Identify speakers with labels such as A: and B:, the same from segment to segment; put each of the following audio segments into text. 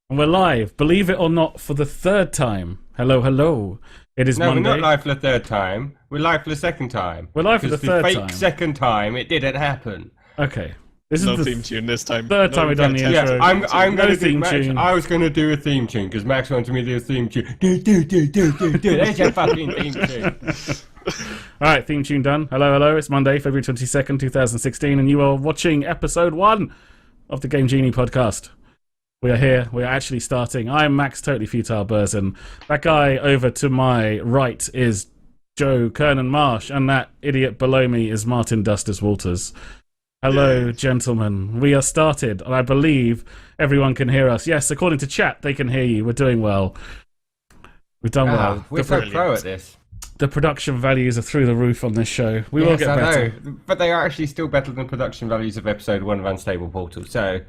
A: And we're live, believe it or not, for the third time. Hello, hello. It is Monday.
B: No, we're not live for the third time. We're live for the second time.
A: We're live for the third time.
B: The fake second time, it didn't happen.
A: Okay. This
C: no
A: is the
C: theme tune this time.
A: Third time we've done the intro.
B: Yeah, I'm going to do
A: theme
B: Max.
A: tune.
B: I was going to do a theme tune because Max wanted me to do a theme tune. Do. There's your fucking theme tune.
A: All right, theme tune done. Hello, hello. It's Monday, February 22nd, 2016, and you are watching episode 1 of the Genie podcast. We are here. We are actually starting. I'm Max Totally Futile Burzin. That guy over to my right is Joe Kernan Marsh, and that idiot below me is Martin Dustus Walters. Hello, gentlemen. We are started, and I believe everyone can hear us. Yes, according to chat, they can hear you. We're doing well. We've done well.
B: We're so pro at this.
A: The production values are through the roof on this show. We will get better.
B: I know, but they are actually still better than production values of episode 1 of Unstable Portal. So,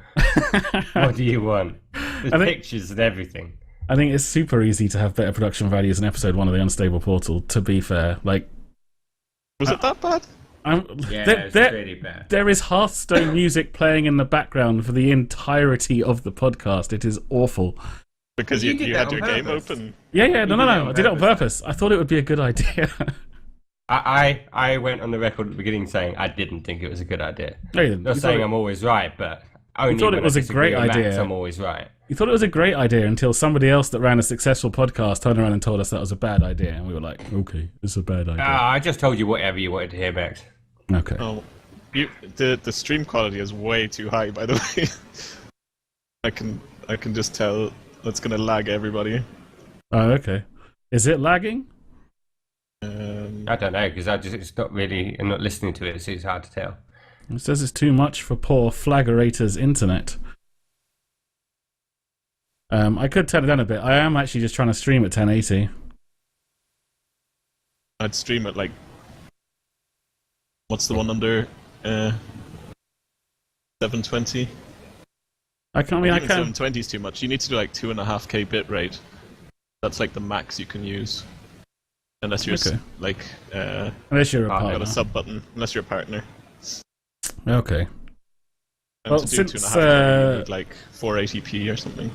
B: what do you want? There's pictures and everything.
A: I think it's super easy to have better production values than episode 1 of the Unstable Portal, to be fair. Like,
C: was it that bad?
B: It's really bad.
A: There is Hearthstone music playing in the background for the entirety of the podcast. It is awful.
C: Because you had your game open.
A: Yeah, no. I did it on purpose. I thought it would be a good idea.
B: I went on the record at the beginning saying I didn't think it was a good idea.
A: No, you didn't.
B: Not saying I'm always right, but only
A: you thought it was a great idea.
B: Max, I'm always right.
A: You thought it was a great idea until somebody else that ran a successful podcast turned around and told us that was a bad idea, and we were like, okay, it's a bad idea.
B: I just told you whatever you wanted to hear, Max.
A: Okay.
C: Oh, the stream quality is way too high, by the way. I can just tell that's gonna lag everybody.
A: Oh, okay. Is it lagging?
B: I don't know because I'm not listening to it, so it's hard to tell.
A: It says it's too much for poor Flaggerator's internet. I could turn it down a bit. I am actually just trying to stream at 1080.
C: I'd stream at like, what's the one under 720?
A: I can.
C: 720 is too much. You need to do like 2.5K bit rate. That's like the max you can use, unless you're
A: unless you're a partner.
C: Got a sub button. Unless you're a partner.
A: Okay.
C: And
A: well,
C: to do
A: since
C: 2.5K, you need like 480p or something.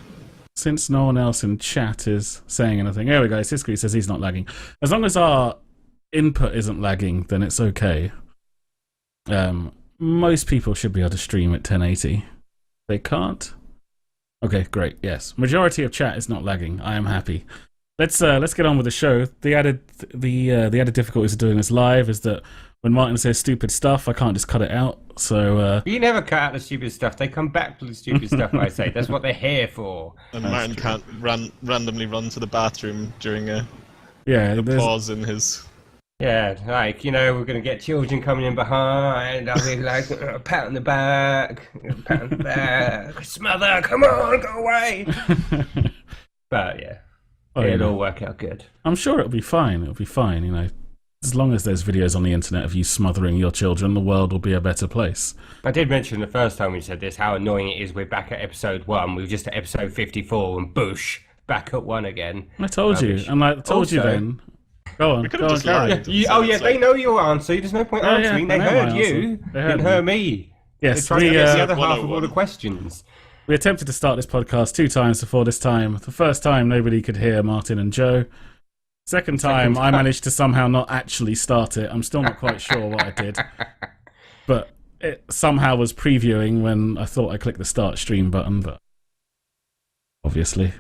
A: Since no one else in chat is saying anything, there we go. Siskri says he's not lagging. As long as our input isn't lagging, then it's okay. Most people should be able to stream at 1080. They can't? Okay, great. Yes, majority of chat is not lagging. I am happy. Let's get on with the show. The added difficulties of doing this live is that when Martin says stupid stuff, I can't just cut it out. So
B: you never cut out the stupid stuff. They come back to the stupid stuff I say. That's what they're here for.
C: And Martin can't randomly run to the bathroom during a pause in his.
B: Yeah, like, we're going to get children coming in behind, I'll be like, pat on the back, smother, come on, go away. But yeah, it'll all work out good.
A: I'm sure it'll be fine, as long as there's videos on the internet of you smothering your children, the world will be a better place.
B: I did mention the first time we said this, how annoying it is we're back at episode 1, we were just at episode 54 and Bush, back at 1 again.
A: I told you, and I told you then. Go on,
B: carry. They know your answer. There's no point answering. They heard you. They didn't hear me.
A: Yes,
B: they tried to get the other half of all the questions.
A: We attempted to start this podcast 2 times before this time. The first time, nobody could hear Martin and Joe. Second time, I managed to somehow not actually start it. I'm still not quite sure what I did. But it somehow was previewing when I thought I clicked the start stream button, but obviously.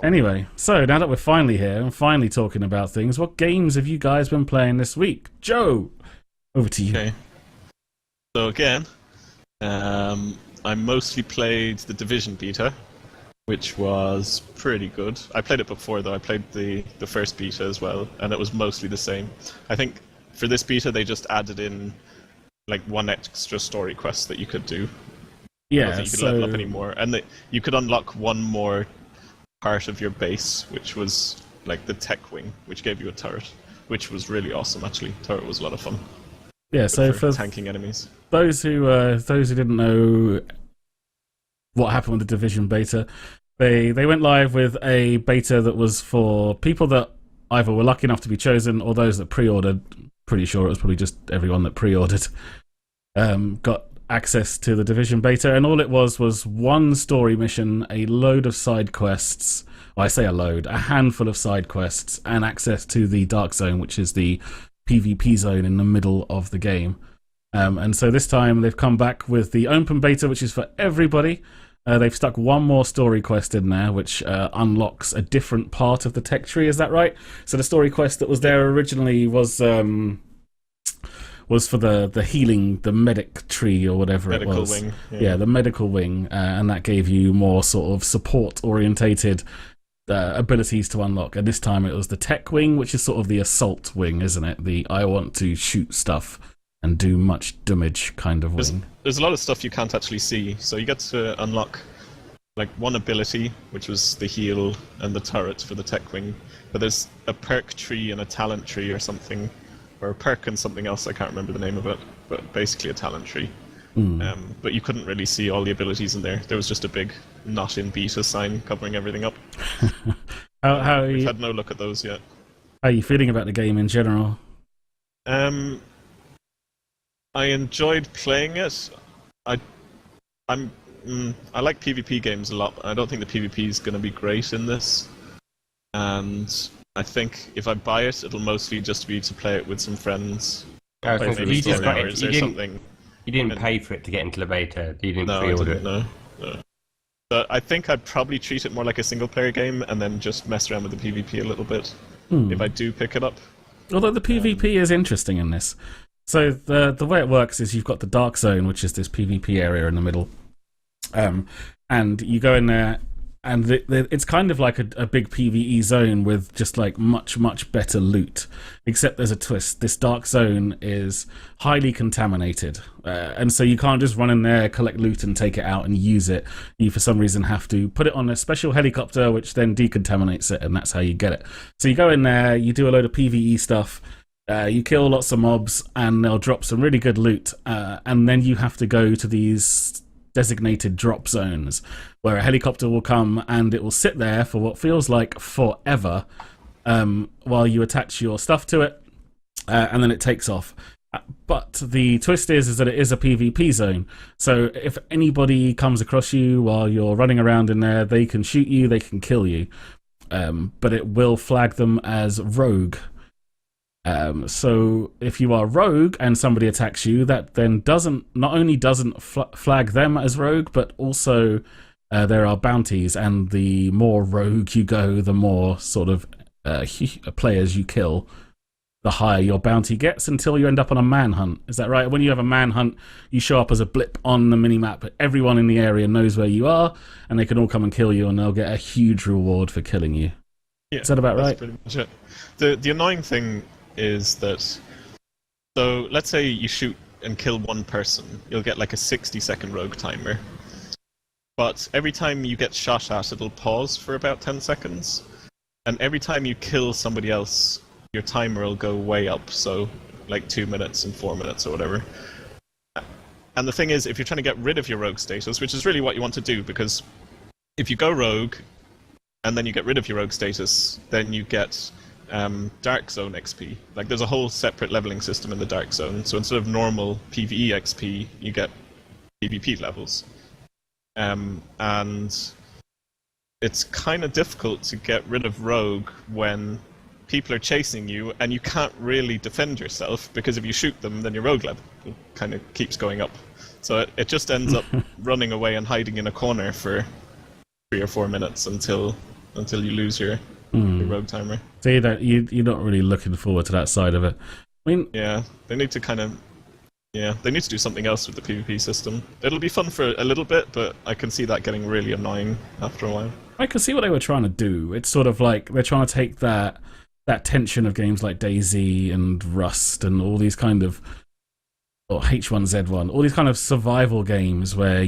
A: Anyway, so now that we're finally here and finally talking about things, what games have you guys been playing this week? Joe, over to you.
C: Okay. So again, I mostly played the Division beta, which was pretty good. I played it before though. I played the first beta as well, and it was mostly the same. I think for this beta they just added in like one extra story quest that you could do.
A: Yeah,
C: I don't think you could level up anymore, and you could unlock one more part of your base, which was like the tech wing, which gave you a turret, which was really awesome actually. Turret was a lot of fun.
A: Yeah, so for
C: tanking enemies.
A: Those who didn't know what happened with the Division beta, they went live with a beta that was for people that either were lucky enough to be chosen or those that pre-ordered. Pretty sure it was probably just everyone that pre-ordered got access to the Division beta, and all it was one story mission, a load of side quests. Well, I say a load, a handful of side quests, and access to the Dark Zone, which is the PvP zone in the middle of the game. And so this time they've come back with the open beta, which is for everybody. They've stuck one more story quest in there, which unlocks a different part of the tech tree. Is that right? So the story quest that was there originally was for the healing, the medic tree or whatever it was.
C: Medical wing.
A: Yeah, the medical wing, and that gave you more sort of support-orientated abilities to unlock. And this time it was the tech wing, which is sort of the assault wing, isn't it? The I want to shoot stuff and do much damage kind of wing.
C: There's a lot of stuff you can't actually see, so you get to unlock like one ability, which was the heal and the turret for the tech wing, but there's a perk tree and a talent tree or something, or a perk and something else, I can't remember the name of it, but basically a talent tree. But you couldn't really see all the abilities in there. There was just a big not in beta sign covering everything up. We've had no look at those yet.
A: How are you feeling about the game in general?
C: I enjoyed playing it. I like PvP games a lot, but I don't think the PvP is going to be great in this. And I think if I buy it, it'll mostly just be to play it with some friends.
B: You just got it.
C: Something.
B: You didn't pay for it to get into the beta. You didn't
C: No,
B: pre-order
C: I didn't,
B: it.
C: No. But I think I'd probably treat it more like a single-player game and then just mess around with the PvP a little bit if I do pick it up.
A: Although the PvP is interesting in this. So the way it works is you've got the Dark Zone, which is this PvP area in the middle, and you go in there, and it's kind of like a big PvE zone with just like much better loot. Except there's a twist. This Dark Zone is highly contaminated, and so you can't just run in there, collect loot, and take it out and use it. You for some reason have to put it on a special helicopter, which then decontaminates it, and that's how you get it. So you go in there, you do a load of PvE stuff. You kill lots of mobs, and they'll drop some really good loot, and then you have to go to these designated drop zones, where a helicopter will come, and it will sit there for what feels like forever, while you attach your stuff to it, and then it takes off. But the twist is that it is a PvP zone, so if anybody comes across you while you're running around in there, they can shoot you, they can kill you, but it will flag them as rogue. So if you are rogue and somebody attacks you, that then not only doesn't flag them as rogue, but also there are bounties, and the more rogue you go, the more sort of players you kill, the higher your bounty gets, until you end up on a manhunt. Is that right? When you have a manhunt, you show up as a blip on the minimap. Everyone in the area knows where you are, and they can all come and kill you, and they'll get a huge reward for killing you.
C: Yeah,
A: is that about
C: that's
A: right?
C: Pretty much it. The annoying thing is that, so let's say you shoot and kill one person, you'll get like a 60-second rogue timer. But every time you get shot at, it'll pause for about 10 seconds. And every time you kill somebody else, your timer will go way up, so like 2 minutes and 4 minutes or whatever. And the thing is, if you're trying to get rid of your rogue status, which is really what you want to do, because if you go rogue, and then you get rid of your rogue status, then you get Dark Zone XP. Like, there's a whole separate leveling system in the Dark Zone, so instead of normal PvE XP, you get PvP levels. And it's kind of difficult to get rid of rogue when people are chasing you and you can't really defend yourself, because if you shoot them, then your rogue level kind of keeps going up. So it just ends up running away and hiding in a corner for 3 or 4 minutes until you lose your rogue timer.
A: So you're not really looking forward to that side of it. I mean,
C: yeah, they need to do something else with the PvP system. It'll be fun for a little bit, but I can see that getting really annoying after a while.
A: I can see what they were trying to do. It's sort of like they're trying to take that tension of games like DayZ and Rust and all these kind of, or H1Z1, all these kind of survival games where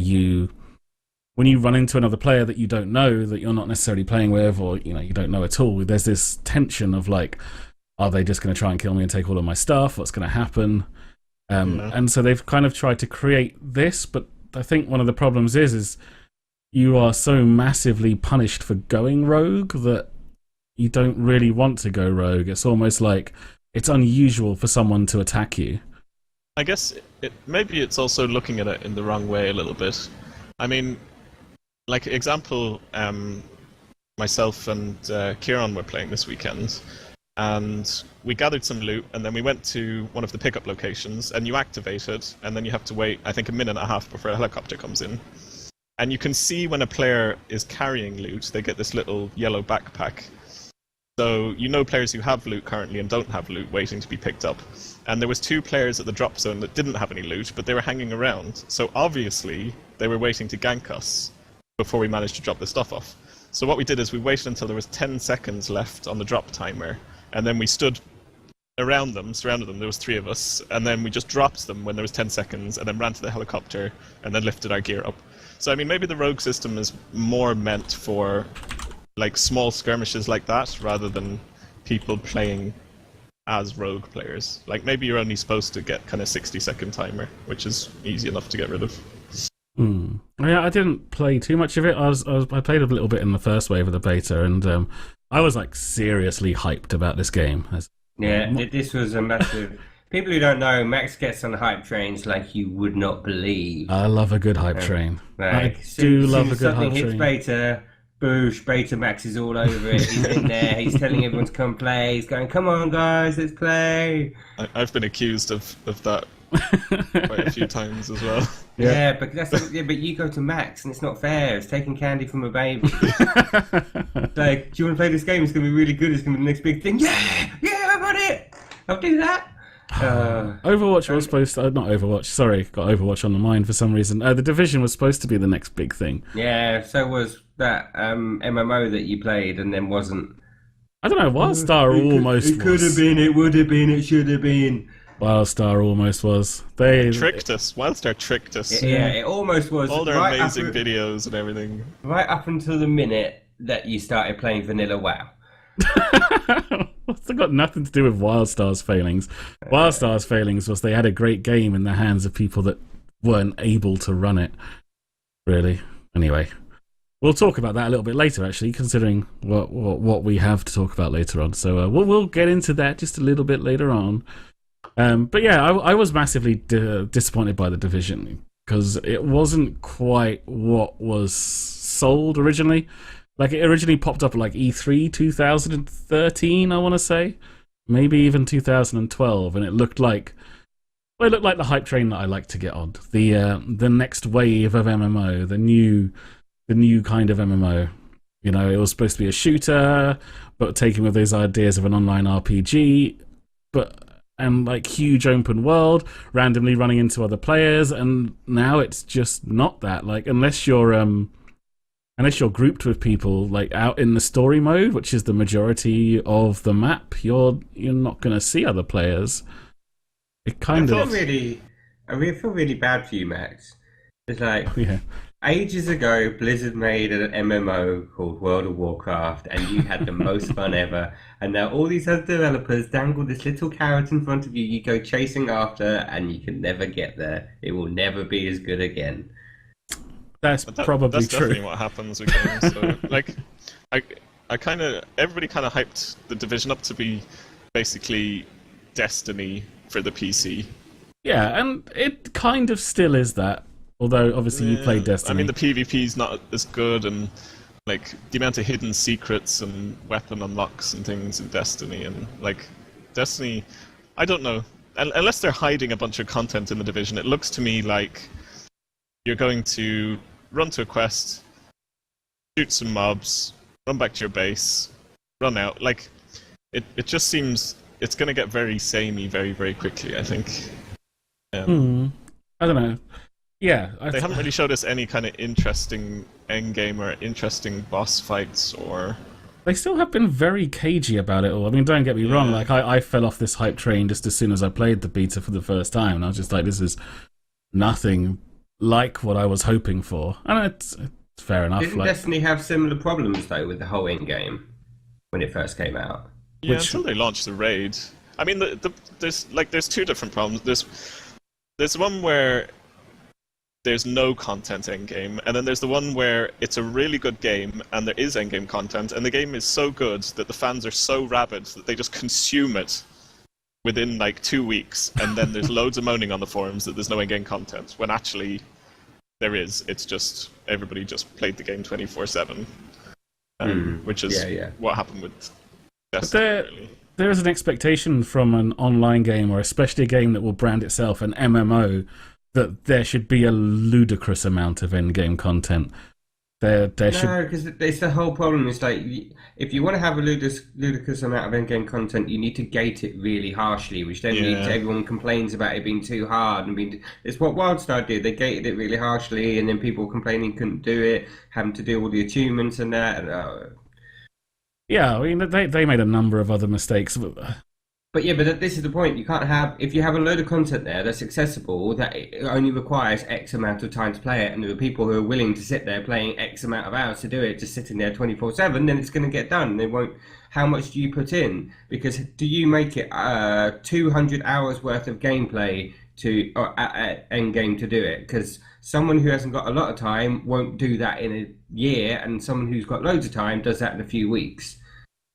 A: when you run into another player that you don't know, that you're not necessarily playing with, or you don't know at all, there's this tension of like, are they just going to try and kill me and take all of my stuff? What's going to happen? And so they've kind of tried to create this, but I think one of the problems is you are so massively punished for going rogue that you don't really want to go rogue. It's almost like it's unusual for someone to attack you.
C: I guess maybe it's also looking at it in the wrong way a little bit. I mean, like example, myself and Kieran were playing this weekend, and we gathered some loot, and then we went to one of the pickup locations, and you activate it, and then you have to wait, I think, a minute and a half before a helicopter comes in. And you can see when a player is carrying loot, they get this little yellow backpack. So you know players who have loot currently and don't have loot waiting to be picked up. And there was 2 players at the drop zone that didn't have any loot, but they were hanging around. So obviously they were waiting to gank us before we managed to drop the stuff off. So what we did is we waited until there was 10 seconds left on the drop timer, and then we stood around them, surrounded them, there was 3 of us, and then we just dropped them when there was 10 seconds, and then ran to the helicopter, and then lifted our gear up. So I mean, maybe the rogue system is more meant for like small skirmishes like that, rather than people playing as rogue players. Like maybe you're only supposed to get kind of 60-second timer, which is easy enough to get rid of.
A: Yeah, I didn't play too much of it. I played a little bit in the first wave of the beta, and I was like seriously hyped about this game.
B: Yeah, this was a massive. People who don't know, Max gets on hype trains like you would not believe.
A: I love a good hype train.
B: Like,
A: I do love a good hype
B: train. Something hits beta, boosh, beta Max is all over it. He's in there. He's telling everyone to come play. He's going, "Come on, guys, let's play."
C: I've been accused of that quite a few times as well.
B: Yeah, but but you go to Max and it's not fair. It's taking candy from a baby. Like, do you want to play this game? It's going to be really good. It's going to be the next big thing. Yeah, I got it. I'll do that.
A: Overwatch was supposed to... not Overwatch, sorry. Got Overwatch on the mind for some reason. The Division was supposed to be the next big thing.
B: Yeah, so was that MMO that you played and then wasn't.
A: I don't know, Wildstar almost was.
B: It could have been, it would have been, it should have been.
A: Wildstar almost was. They
C: tricked us. Wildstar tricked us.
B: Yeah, it almost was.
C: All their amazing videos and everything.
B: Right up until the minute that you started playing Vanilla WoW.
A: It's got nothing to do with Wildstar's failings. Wildstar's failings was they had a great game in the hands of people that weren't able to run it. Really. Anyway, we'll talk about that a little bit later, actually, considering what we have to talk about later on. So we'll get into that just a little bit later on. But yeah, I was massively disappointed by the Division because it wasn't quite what was sold originally. Like, it originally popped up at like E3 2013, I want to say, maybe even 2012, and it looked like the hype train that I like to get on. The next wave of MMO, the new kind of MMO. You know, it was supposed to be a shooter, but taking with those ideas of an online RPG, and like huge open world, randomly running into other players, and now it's just not that. Like, unless you're grouped with people like out in the story mode, which is the majority of the map, you're not going to see other players. It kind of.
B: I feel really bad for you, Max. It's like ages ago, Blizzard made an MMO called World of Warcraft, and you had the most fun ever. And now all these other developers dangle this little carrot in front of you. You go chasing after, and you can never get there. It will never be as good again.
A: That's probably true.
C: Definitely what happens with games. So, like, everybody kind of hyped the Division up to be basically Destiny for the PC.
A: Yeah, and it kind of still is that. Although obviously you play Destiny.
C: I mean, the PvP's not as good, and like the amount of hidden secrets and weapon unlocks and things in Destiny, and like Destiny, I don't know. Unless they're hiding a bunch of content in the Division, it looks to me like you're going to run to a quest, shoot some mobs, run back to your base, run out. Like, it just seems it's going to get very samey very, very quickly, I think.
A: I don't know. Yeah.
C: They haven't really showed us any kind of interesting endgame or interesting boss fights or...
A: They still have been very cagey about it all. I mean, don't get me wrong, like, I fell off this hype train just as soon as I played the beta for the first time, and I was just like, this is nothing like what I was hoping for. And it's fair enough.
B: Didn't Destiny have similar problems, though, with the whole in-game when it first came out?
C: Yeah, until they launched the raid. I mean, there's two different problems. There's one where there's no content in-game, and then there's the one where it's a really good game, and there is in-game content, and the game is so good that the fans are so rabid that they just consume it within like 2 weeks, and then there's loads of moaning on the forums that there's no in-game content, when actually there is. It's just everybody just played the game 24/7, which is what happened with Destiny.
A: There is an expectation from an online game, or especially a game that will brand itself an MMO, that there should be a ludicrous amount of in-game content. No,
B: because it's the whole problem. It's like, if you want to have a ludicrous amount of in-game content, you need to gate it really harshly, which then leads to everyone complains about it being too hard. It's what WildStar did. They gated it really harshly, and then people complaining couldn't do it, having to do all the achievements and that.
A: Yeah, I mean, they made a number of other mistakes.
B: But this is the point. You can't have, if you have a load of content there that's accessible, that it only requires X amount of time to play it, and there are people who are willing to sit there playing X amount of hours to do it, just sitting there 24/7, then it's going to get done. They won't. How much do you put in? Because do you make it 200 hours worth of gameplay at end game to do it? Because someone who hasn't got a lot of time won't do that in a year, and someone who's got loads of time does that in a few weeks.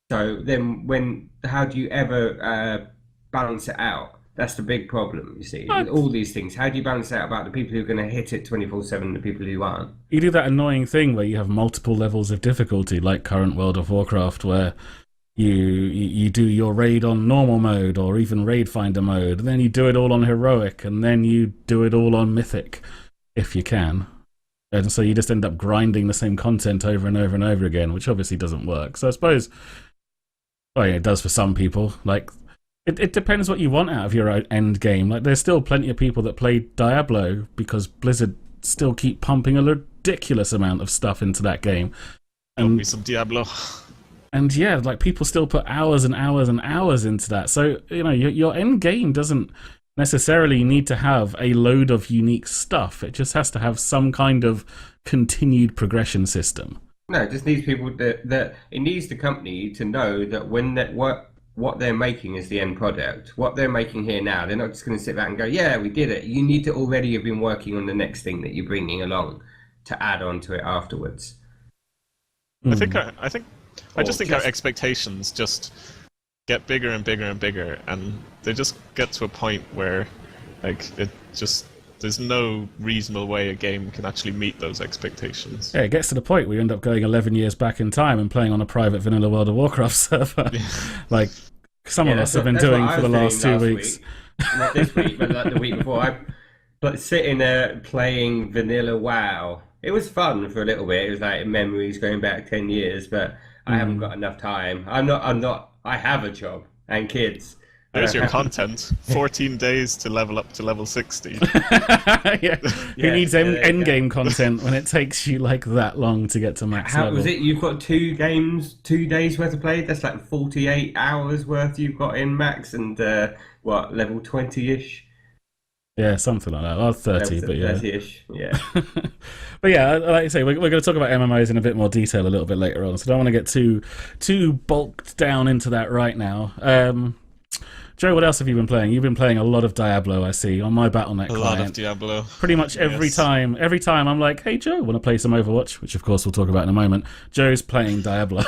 B: So then, how do you ever balance it out? That's the big problem, you see. With all these things, how do you balance out about the people who are going to hit it 24/7 and the people who aren't?
A: You do that annoying thing where you have multiple levels of difficulty, like current World of Warcraft, where you do your raid on normal mode or even raid finder mode, and then you do it all on heroic, and then you do it all on mythic, if you can. And so you just end up grinding the same content over and over and over again, which obviously doesn't work. So I suppose... Well, yeah, it does for some people. Like, it depends what you want out of your end game. Like, there's still plenty of people that play Diablo because Blizzard still keep pumping a ridiculous amount of stuff into that game.
C: And me some Diablo.
A: And yeah, like, people still put hours and hours and hours into that. So, you know, your end game doesn't necessarily need to have a load of unique stuff. It just has to have some kind of continued progression system.
B: No, it just needs people that it needs the company to know that when what they're making is the end product. What they're making here now, they're not just going to sit back and go, "Yeah, we did it." You need to already have been working on the next thing that you're bringing along to add on to it afterwards.
C: I just think our expectations just get bigger and bigger and bigger, and they just get to a point where, like, it just. There's no reasonable way a game can actually meet those expectations.
A: Yeah, it gets to the point where you end up going 11 years back in time and playing on a private vanilla World of Warcraft server. Like some of us have been doing for the last 2 weeks.
B: Not this week, but like the week before. But sitting there playing vanilla WoW. It was fun for a little bit. It was like memories going back 10 years, but I haven't got enough time. I have a job and kids.
C: There's your content. 14 days to level up to level 60.
A: Yeah. Who needs endgame content when it takes you like that long to get to max level?
B: How was it? You've got 2 days worth of play? That's like 48 hours worth you've got in max, and level 20-ish?
A: Yeah, something like that. Well, 30, but yeah.
B: 30-ish, yeah.
A: But yeah, like I say, we're going to talk about MMOs in a bit more detail a little bit later on, so I don't want to get too bulked down into that right now. Joe, what else have you been playing? You've been playing a lot of Diablo, I see, on my Battle.net client.
C: A lot of Diablo.
A: Pretty much every time I'm like, "Hey Joe, want to play some Overwatch?" Which of course we'll talk about in a moment. Joe's playing Diablo.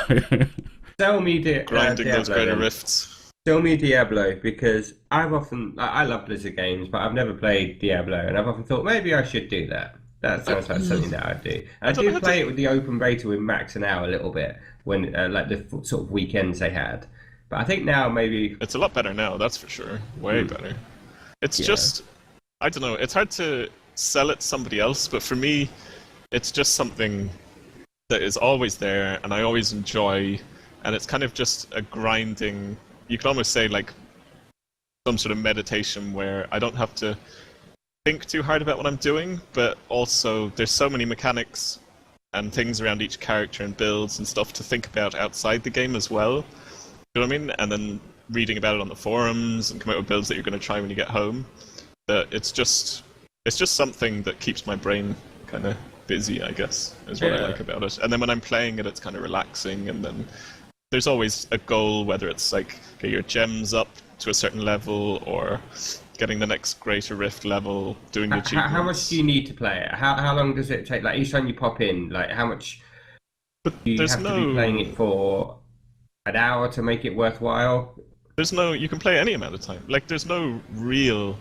B: Tell me
C: grinding
B: Diablo,
C: those greater rifts.
B: Tell me Diablo, because I love Blizzard games, but I've never played Diablo, and I've often thought maybe I should do that. That sounds like something that I'd do. I did play it with the open beta with Max and Al a little bit, when like the sort of weekends they had. But I think now maybe...
C: It's a lot better now, that's for sure. Way better. It's just... I don't know, it's hard to sell it to somebody else, but for me, it's just something that is always there, and I always enjoy, and it's kind of just a grinding... You can almost say, like, some sort of meditation where I don't have to think too hard about what I'm doing, but also there's so many mechanics and things around each character and builds and stuff to think about outside the game as well. You know what I mean? And then reading about it on the forums and come out with builds that you're going to try when you get home. It's just something that keeps my brain kind of busy, I guess, is what I like about it. And then when I'm playing it, it's kind of relaxing. And then there's always a goal, whether it's like get your gems up to a certain level or getting the next greater rift level, doing the achievements.
B: How much do you need to play it? How long does it take? Like each time you pop in, like how much do you have to be playing it for? An hour to make it worthwhile?
C: there's no, you can play any amount of time. Like, there's no real,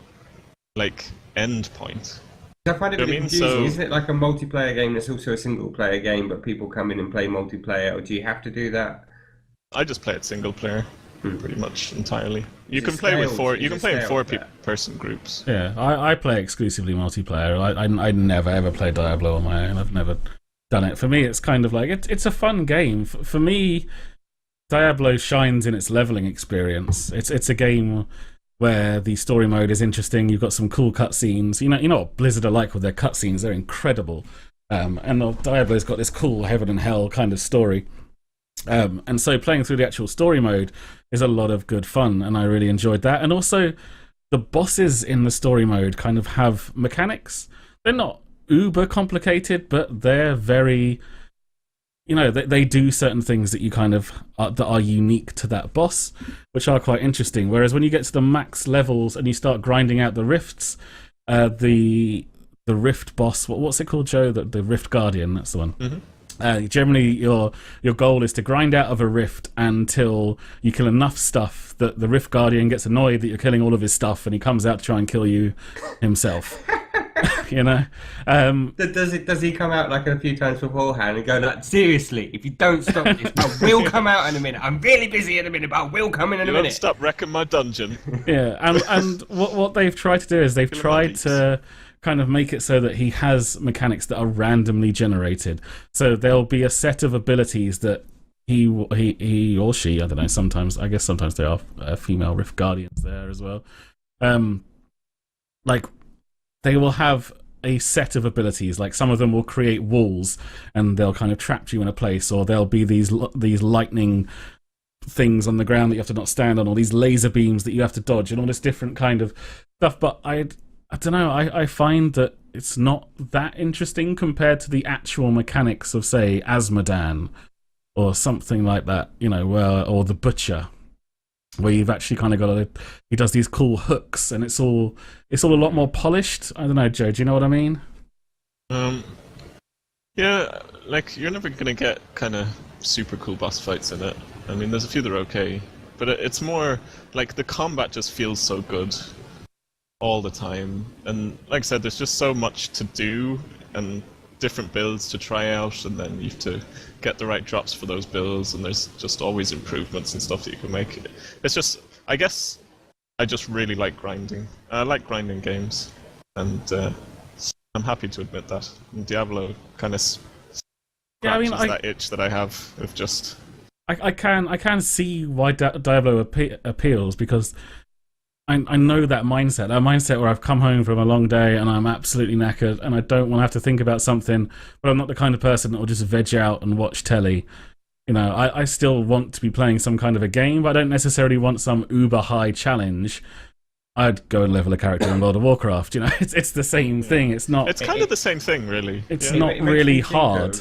C: like, end point.
B: I find it
C: You know
B: really
C: what I mean?
B: confusing.
C: So-
B: Isn't it like a multiplayer game that's also a single player game, but people come in and play multiplayer, or do you have to do that?
C: I just play it single player, pretty much entirely. You
B: Is
C: can
B: it
C: play with
B: stale?
C: four.
B: Is
C: You
B: it
C: can play in
B: stale,
C: four
B: that?
C: person groups.
A: Yeah, I play exclusively multiplayer. I never ever play Diablo on my own. I've never done it. For me, it's kind of like it's a fun game. For me, Diablo shines in its leveling experience. It's a game where the story mode is interesting. You've got some cool cutscenes. You know what Blizzard are like with their cutscenes. They're incredible. And Diablo's got this cool heaven and hell kind of story. And so playing through the actual story mode is a lot of good fun, and I really enjoyed that. And also, the bosses in the story mode kind of have mechanics. They're not uber complicated, but they're very... they do certain things that you kind of that are unique to that boss, which are quite interesting. Whereas when you get to the max levels and you start grinding out the rifts, the rift boss, what's it called, Joe? The Rift Guardian, that's the one. Mm-hmm. Generally, your goal is to grind out of a rift until you kill enough stuff that the Rift Guardian gets annoyed that you're killing all of his stuff, and he comes out to try and kill you himself.
B: Does he come out like a few times beforehand and go like, seriously, if you don't stop this, I will come out in a minute. I'm really busy in a minute, but I will come in a
C: You
B: minute.
C: won't stop wrecking my dungeon.
A: Yeah, and what they've tried to do is they've tried to kind of make it so that he has mechanics that are randomly generated. So there'll be a set of abilities that he or she, I don't know, sometimes there are female Rift Guardians there as well. Like, they will have a set of abilities. Like, some of them will create walls and they'll kind of trap you in a place, or there'll be these lightning things on the ground that you have to not stand on, or these laser beams that you have to dodge, and all this different kind of stuff. But I don't know, I find that it's not that interesting compared to the actual mechanics of, say, Asmodan or something like that, or the Butcher, where you've actually kind of got he does these cool hooks, and it's all a lot more polished. I don't know, Joe, do you know what I mean?
C: Yeah, like, you're never gonna get kind of super cool boss fights in it. I mean, there's a few that are okay, but it's more like the combat just feels so good all the time. And like I said, there's just so much to do and different builds to try out, and then you have to get the right drops for those builds, and there's just always improvements and stuff that you can make. It's just, I guess, I just really like grinding. I like grinding games, and I'm happy to admit that. And Diablo kind of scratches that itch that I have of just...
A: I can see why Diablo appeals, because I know that mindset where I've come home from a long day and I'm absolutely knackered and I don't want to have to think about something, but I'm not the kind of person that will just veg out and watch telly. I still want to be playing some kind of a game, but I don't necessarily want some uber high challenge. I'd go and level a character in World of Warcraft. It's the same thing. It's not.
C: It's kind of the same thing, really.
A: It's not really hard.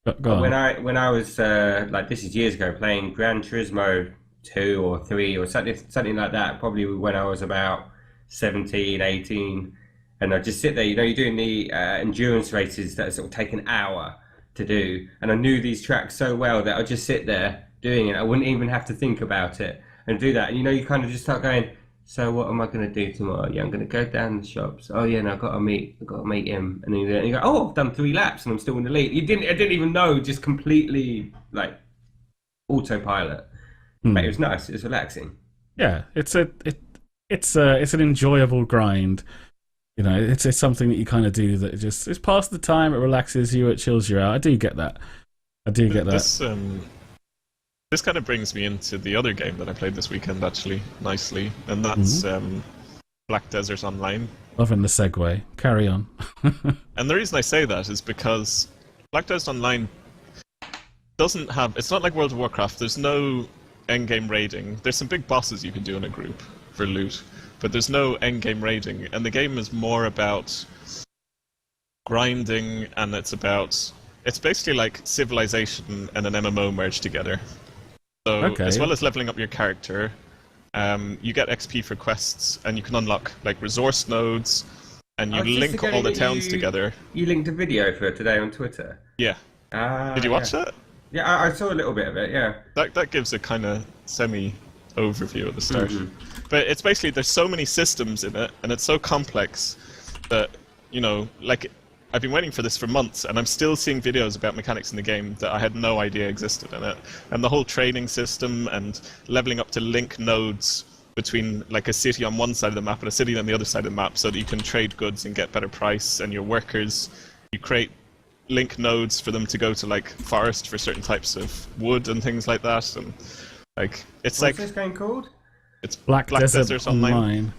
A: But go on.
B: When I was like, this is years ago, playing Gran Turismo 2 or 3 or something like that, probably when I was about 17, 18, and I'd just sit there, you're doing the endurance races that sort of take an hour to do, and I knew these tracks so well that I'd just sit there doing it. I wouldn't even have to think about it and do that. And you kind of just start going, so what am I going to do tomorrow? Yeah, I'm going to go down the shops. Oh yeah, no, I've got to meet him. And then you go, oh, I've done 3 laps and I'm still in the lead. I didn't even know, just completely like autopilot. But it was nice. It was relaxing.
A: Yeah, it's an enjoyable grind. It's something that you kind of do that it's past the time. It relaxes you. It chills you out. I do get that.
C: This kind of brings me into the other game that I played this weekend, actually, nicely, and that's Black Desert Online.
A: Loving the segue. Carry on.
C: And the reason I say that is because Black Desert Online doesn't have... It's not like World of Warcraft. There's no endgame raiding. There's some big bosses you can do in a group for loot, but there's no endgame raiding, and the game is more about grinding, and it's basically like Civilization and an MMO merged together. So as well as leveling up your character, you get XP for quests, and you can unlock like resource nodes, and you link all the towns together.
B: You linked a video for today on Twitter.
C: Yeah. Did you watch that?
B: Yeah, I saw a little bit of it, yeah.
C: That gives a kind of overview at the start. But it's basically, there's so many systems in it, and it's so complex that, you know, like, I've been waiting for this for months, and I'm still seeing videos about mechanics in the game that I had no idea existed in it. And the whole trading system and leveling up to link nodes between like a city on one side of the map and a city on the other side of the map, so that you can trade goods and get better price. And your workers, you create link nodes for them to go to like forest for certain types of wood and things like that. And like, it's
B: What's this game called?
C: It's
A: Black Desert Online.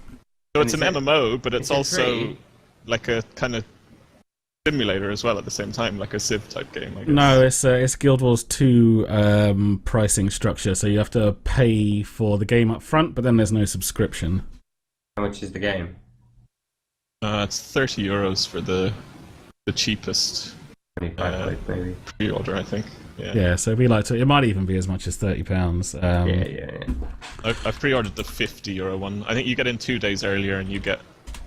C: So it's an MMO, but it's also like a kind of simulator as well at the same time, like a Civ type game, I guess.
A: No, it's Guild Wars 2 pricing structure, so you have to pay for the game up front, but then there's no subscription.
B: How much is the game?
C: It's €30 for the cheapest
B: 25 maybe.
C: pre-order, I think.
A: Yeah, so it might even be as much as £30.
B: Yeah.
C: I've pre-ordered the €50 one. I think you get in 2 days earlier, and you get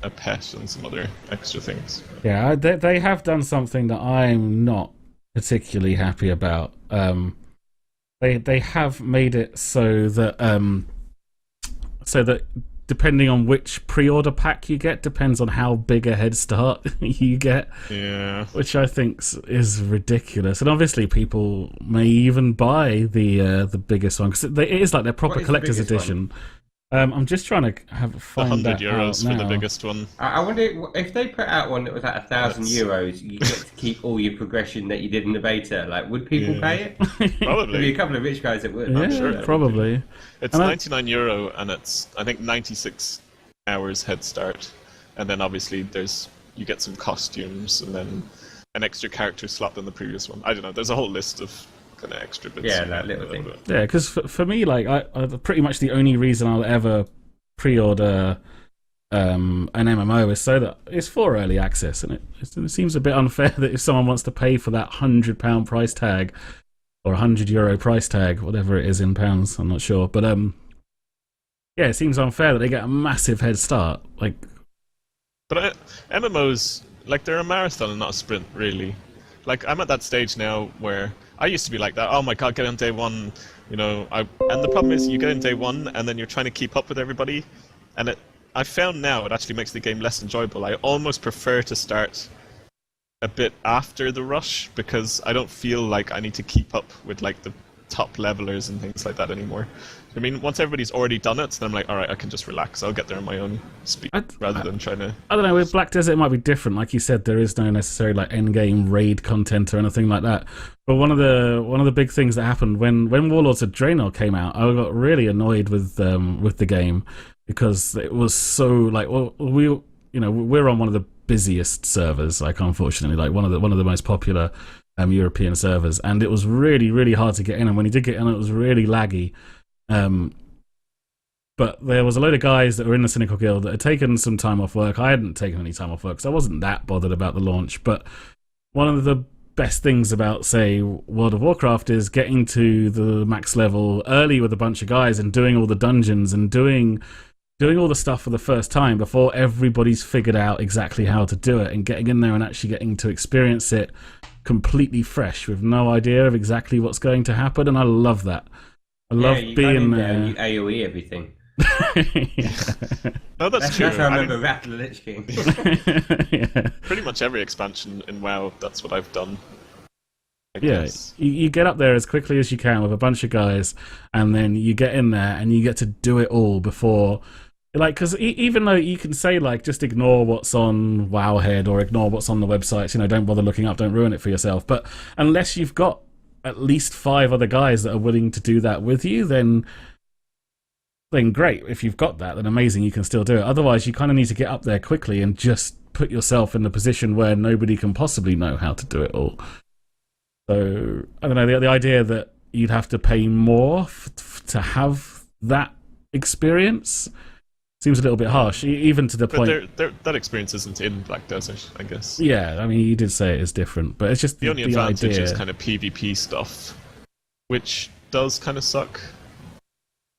C: a pet and some other extra things.
A: Yeah, they have done something that I'm not particularly happy about. They have made it so that depending on which pre-order pack you get depends on how big a head start you get.
C: Yeah.
A: Which I think is ridiculous. And obviously people may even buy the biggest one, because it is like their proper collector's edition. I'm just trying to find that
C: €100
A: out
C: for
A: now.
C: the biggest one.
B: I wonder if they put out one that was like €1,000, you get to keep all your progression that you did in the beta. Like, would people pay it? There'd
C: Probably.
B: be a couple of rich guys that would.
A: Yeah,
B: I'm sure.
A: probably.
C: It's €99, and it's, I think, 96 hours head start. And then obviously you get some costumes, and then an extra character slot than the previous one. I don't know. There's a whole list of kind of extra bits.
B: Yeah, that little thing.
A: Yeah, because for me, like, I pretty much the only reason I'll ever pre-order an MMO is so that it's for early access, and it seems a bit unfair that if someone wants to pay for that £100 price tag or €100 price tag, whatever it is in pounds, I'm not sure, but yeah, it seems unfair that they get a massive head start. Like,
C: but MMOs, like, they're a marathon and not a sprint, really. Like, I'm at that stage now where I used to be like that. Oh my god, get on day one, you know. And the problem is, you get in day one, and then you're trying to keep up with everybody. And I found now it actually makes the game less enjoyable. I almost prefer to start a bit after the rush, because I don't feel like I need to keep up with like the top levelers and things like that anymore. I mean, once everybody's already done it, then I'm like, alright, I can just relax. I'll get there on my own speed, rather than trying to...
A: I don't know, with Black Desert it might be different. Like you said, there is no necessary like end-game raid content or anything like that. But one of the big things that happened when Warlords of Draenor came out, I got really annoyed with the game, because it was so like, well, we're on one of the busiest servers, like, unfortunately, like one of the most popular European servers, and it was really, really hard to get in, and when you did get in, it was really laggy. But there was a load of guys that were in the Cynical Guild that had taken some time off work. I hadn't taken any time off work, so I wasn't that bothered about the launch. But one of the best things about, say, World of Warcraft is getting to the max level early with a bunch of guys and doing all the dungeons and doing all the stuff for the first time before everybody's figured out exactly how to do it, and getting in there and actually getting to experience it completely fresh with no idea of exactly what's going to happen. And I love that. I love being there.
B: You AoE everything.
C: No, that's true.
B: That's how I remember Wrath of the Lich King.
A: Yeah.
C: Pretty much every expansion in WoW, that's what I've done. I
A: Yeah,
C: guess.
A: you get up there as quickly as you can with a bunch of guys, and then you get in there and you get to do it all before... Like, because even though you can say, like, just ignore what's on Wowhead or ignore what's on the websites, don't bother looking up, don't ruin it for yourself. But unless you've got at least 5 other guys that are willing to do that with you, then great. If you've got that, then amazing, you can still do it. Otherwise, you kind of need to get up there quickly and just put yourself in the position where nobody can possibly know how to do it all. So, I don't know, the idea that you'd have to pay more to have that experience seems a little bit harsh, even to the point...
C: But that experience isn't in Black Desert, I guess.
A: Yeah, I mean, you did say it is different, but it's just
C: the only advantage
A: idea...
C: is kind of PvP stuff, which does kind of suck.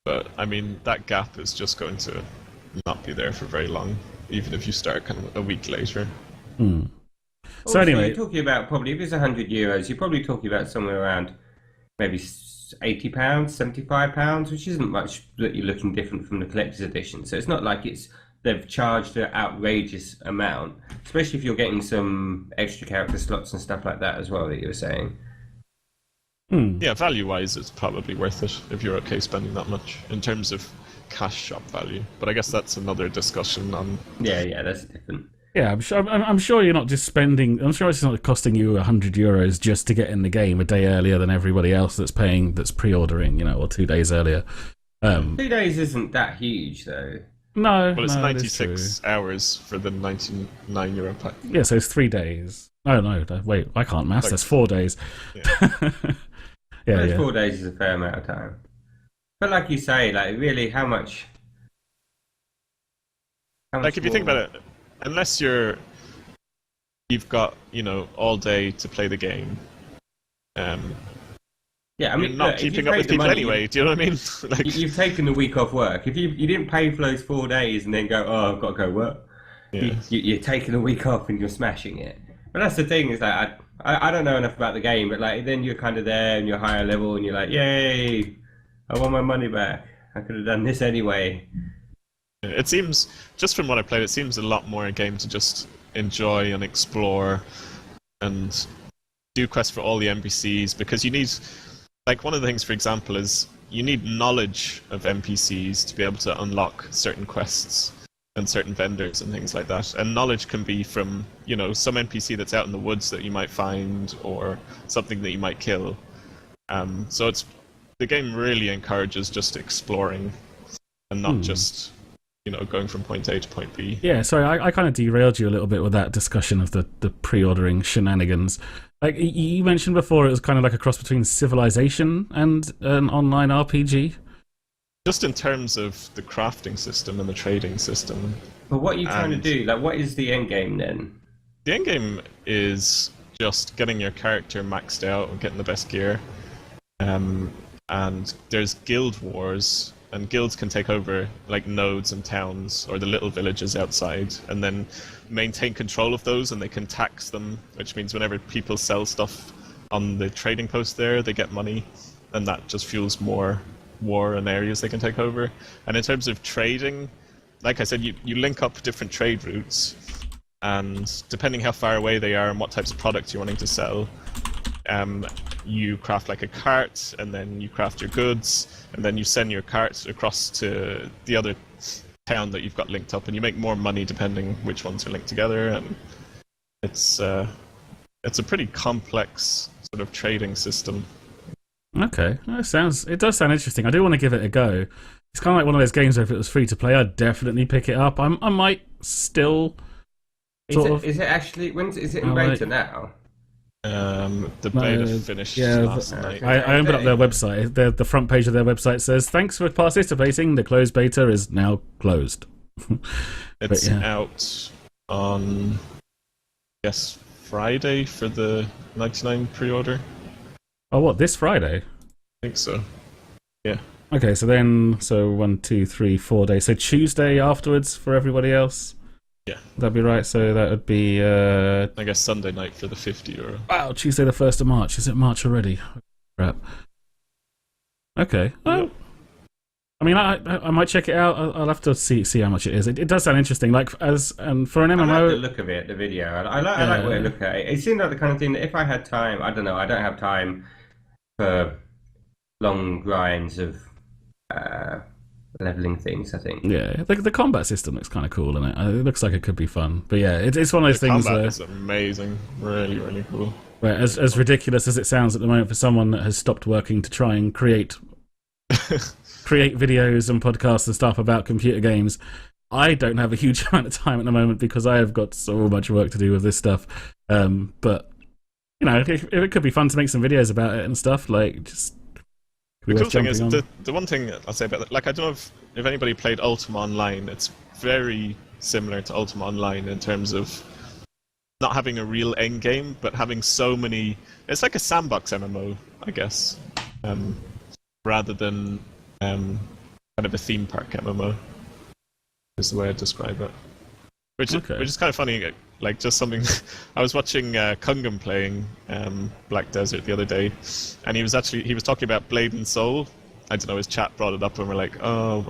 C: But, I mean, that gap is just going to not be there for very long, even if you start kind of a week later.
A: So anyway...
B: You're talking about, probably, if it's €100, you're probably talking about somewhere around maybe £80, £75, which isn't much that you're looking different from the collector's edition. So it's not like they've charged an outrageous amount, especially if you're getting some extra character slots and stuff like that as well that you were saying.
C: Yeah, value-wise, it's probably worth it if you're okay spending that much in terms of cash shop value. But I guess that's another discussion on.
B: Yeah, that's different.
A: Yeah, I'm sure you're not just spending. I'm sure it's not costing you €100 just to get in the game a day earlier than everybody else that's pre-ordering, or 2 days earlier.
B: 2 days isn't that huge, though.
A: No,
C: well, it's
A: no,
C: 96 hours for the €99 pack.
A: Yeah, so it's 3 days. Oh no, wait, I can't maths. That's 4 days.
B: Yeah,
A: yeah.
B: 4 days is a fair amount of time. But like you say, like really, how much
C: like if you think about it, unless you've got all day to play the game.
B: Yeah, I mean,
C: you're not keeping up with people anyway. Do you know what I mean?
B: Like, you've taken the week off work. If you didn't pay for those 4 days and then go, oh, I've got to go work. Yeah. You're taking a week off and you're smashing it. But that's the thing is that I don't know enough about the game, but like then you're kind of there and you're higher level and you're like, yay, I want my money back. I could have done this anyway.
C: It seems, just from what I played, it seems a lot more a game to just enjoy and explore and do quests for all the NPCs, because you need, like one of the things, for example, is you need knowledge of NPCs to be able to unlock certain quests and certain vendors and things like that. And knowledge can be from, some NPC that's out in the woods that you might find or something that you might kill. So the game really encourages just exploring and not just going from point A to point B.
A: Yeah, sorry, I kind of derailed you a little bit with that discussion of the pre-ordering shenanigans. Like, you mentioned before, it was kind of like a cross between Civilization and an online RPG.
C: Just in terms of the crafting system and the trading system.
B: But what are you trying to do? Like, what is the end game then?
C: The end game is just getting your character maxed out and getting the best gear. And there's guild wars, and guilds can take over like nodes and towns or the little villages outside and then maintain control of those, and they can tax them, which means whenever people sell stuff on the trading post there, they get money, and that just fuels more war and areas they can take over. And in terms of trading, like I said, you link up different trade routes, and depending how far away they are and what types of products you're wanting to sell, you craft like a cart, and then you craft your goods, and then you send your cart across to the other town that you've got linked up, and you make more money depending which ones are linked together. And it's a pretty complex sort of trading system.
A: Okay, it does sound interesting. I do want to give it a go. It's kind of like one of those games where if it was free to play, I'd definitely pick it up. I might still.
B: Is it actually? Is it in beta now?
C: The beta finished last night.
A: I opened up their website. The front page of their website says, "Thanks for participating. The closed beta is now closed."
C: It's out on, Friday for the 99 pre-order.
A: Oh, what, this Friday?
C: I think so. Yeah.
A: Okay, so 1, 2, 3, 4 days. So Tuesday afterwards for everybody else?
C: Yeah.
A: That'd be right. So that would be
C: I guess Sunday night for the €50.
A: Wow, Tuesday the 1st of March. Is it March already? Crap. Okay. Well, I mean, I might check it out. I'll have to see how much it is. It does sound interesting. Like for an MMO.
B: I like the look of it, the video. I like what it looked at. It seemed like the kind of thing that if I had time, I don't know. I don't have time for long grinds of leveling things, I think.
A: Yeah, the combat system looks kind of cool, and it looks like it could be fun. But yeah, it's one of those things.
C: Combat is amazing, really, really cool.
A: Where as ridiculous as it sounds at the moment for someone that has stopped working to try and create videos and podcasts and stuff about computer games, I don't have a huge amount of time at the moment because I have got so much work to do with this stuff. But if it could be fun to make some videos about it and stuff, like just.
C: The cool thing is, the one thing I'll say about that, like I don't know if anybody played Ultima Online, it's very similar to Ultima Online in terms of not having a real end game, but having so many. It's like a sandbox MMO, I guess, rather than kind of a theme park MMO. Is the way I describe it. Which is kind of funny. like just something. I was watching Kungam playing Black Desert the other day, and he was talking about Blade and Soul. I don't know, his chat brought it up, and we're like, oh,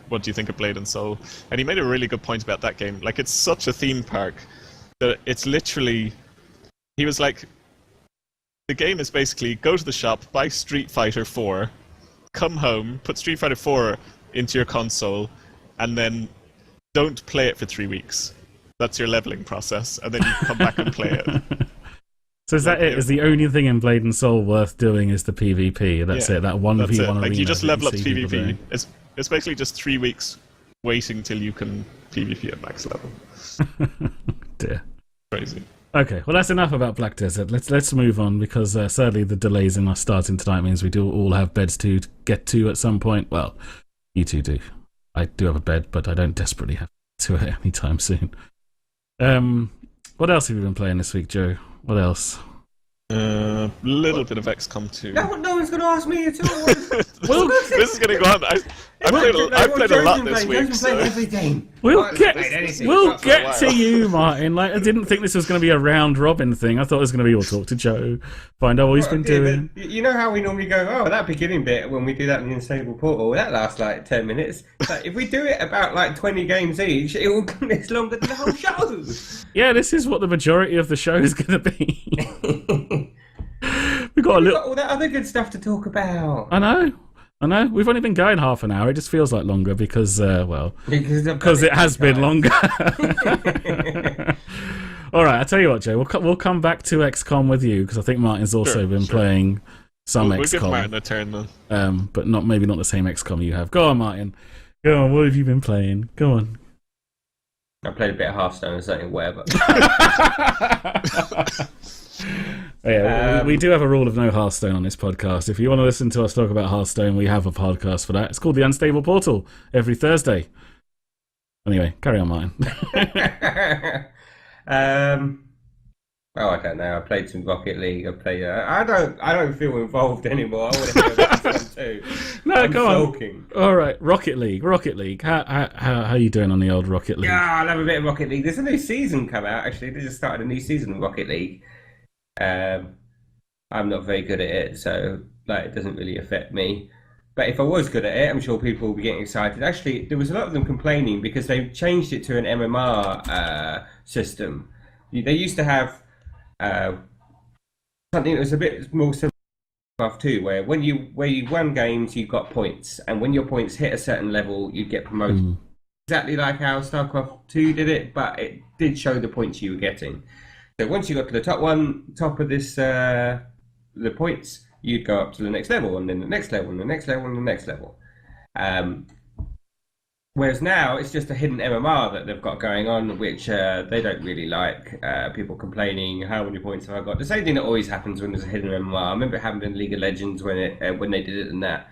C: what do you think of Blade and Soul? And he made a really good point about that game. Like, it's such a theme park that it's literally. He was like, the game is basically go to the shop, buy Street Fighter 4, come home, put Street Fighter 4 into your console, and then don't play it for 3 weeks. That's your leveling process, and then you come back and play it.
A: So is that it? Is the only thing in Blade and Soul worth doing is the PvP? That's it. That 1v1 arena.
C: Like, you just level up PvP. It's basically just 3 weeks waiting till you can PvP at max level.
A: Dear.
C: Crazy.
A: Okay, well, that's enough about Black Desert. Let's move on, because sadly the delays in us starting tonight means we do all have beds to get to at some point. Well, you two do. I do have a bed, but I don't desperately have to it anytime soon. What else have you been playing this week, Joe? What else?
C: Little bit of XCOM 2.
B: No one's going to ask me at all.
C: Well, this is going to go on. I played a lot this week. So.
B: Everything.
A: We'll get to you, Martin. Like, I didn't think this was going to be a round robin thing. I thought it was going to be we'll talk to Joe, find out what he's been doing.
B: You know how we normally go, oh, that beginning bit when we do that in the Unstable Portal, that lasts like 10 minutes. Like, if we do it about like 20 games each, it will it's longer than the whole show.
A: Yeah, this is what the majority of the show is going to be. We've got
B: all that other good stuff to talk about.
A: I know. We've only been going half an hour. It just feels like longer because it has been longer. All right, I'll tell you what, Joe. We'll come back to XCOM with you, because I think Martin's also been playing some XCOM. We'll give
C: Martin a turn then.
A: But maybe not the same XCOM you have. Go on, Martin. Go on. What have you been playing? Go on.
B: I played a bit of Hearthstone or something, whatever.
A: Yeah, we do have a rule of no Hearthstone on this podcast. If you want to listen to us talk about Hearthstone, we have a podcast for that. It's called The Unstable Portal, every Thursday. Anyway, carry on, Martin.
B: I don't know. I played some Rocket League. I don't feel involved anymore. I want to hear about this one too.
A: No, go on. All right, Rocket League. How are you doing on the old Rocket League?
B: Yeah, I love a bit of Rocket League. There's a new season come out. Actually, they just started a new season of Rocket League. I'm not very good at it, so it doesn't really affect me. But if I was good at it, I'm sure people will be getting excited. Actually, there was a lot of them complaining because they changed it to an MMR system. They used to have something that was a bit more similar to StarCraft 2, where you won games, you got points, and when your points hit a certain level, you'd get promoted. Exactly like how StarCraft 2 did it, but it did show the points you were getting. So once you got to the top of this, the points, you'd go up to the next level, and then the next level, and the next level, and the next level. Whereas now it's just a hidden MMR that they've got going on, which they don't really like. People complaining, how many points have I got? The same thing that always happens when there's a hidden MMR. I remember it happened in League of Legends when they did it and that.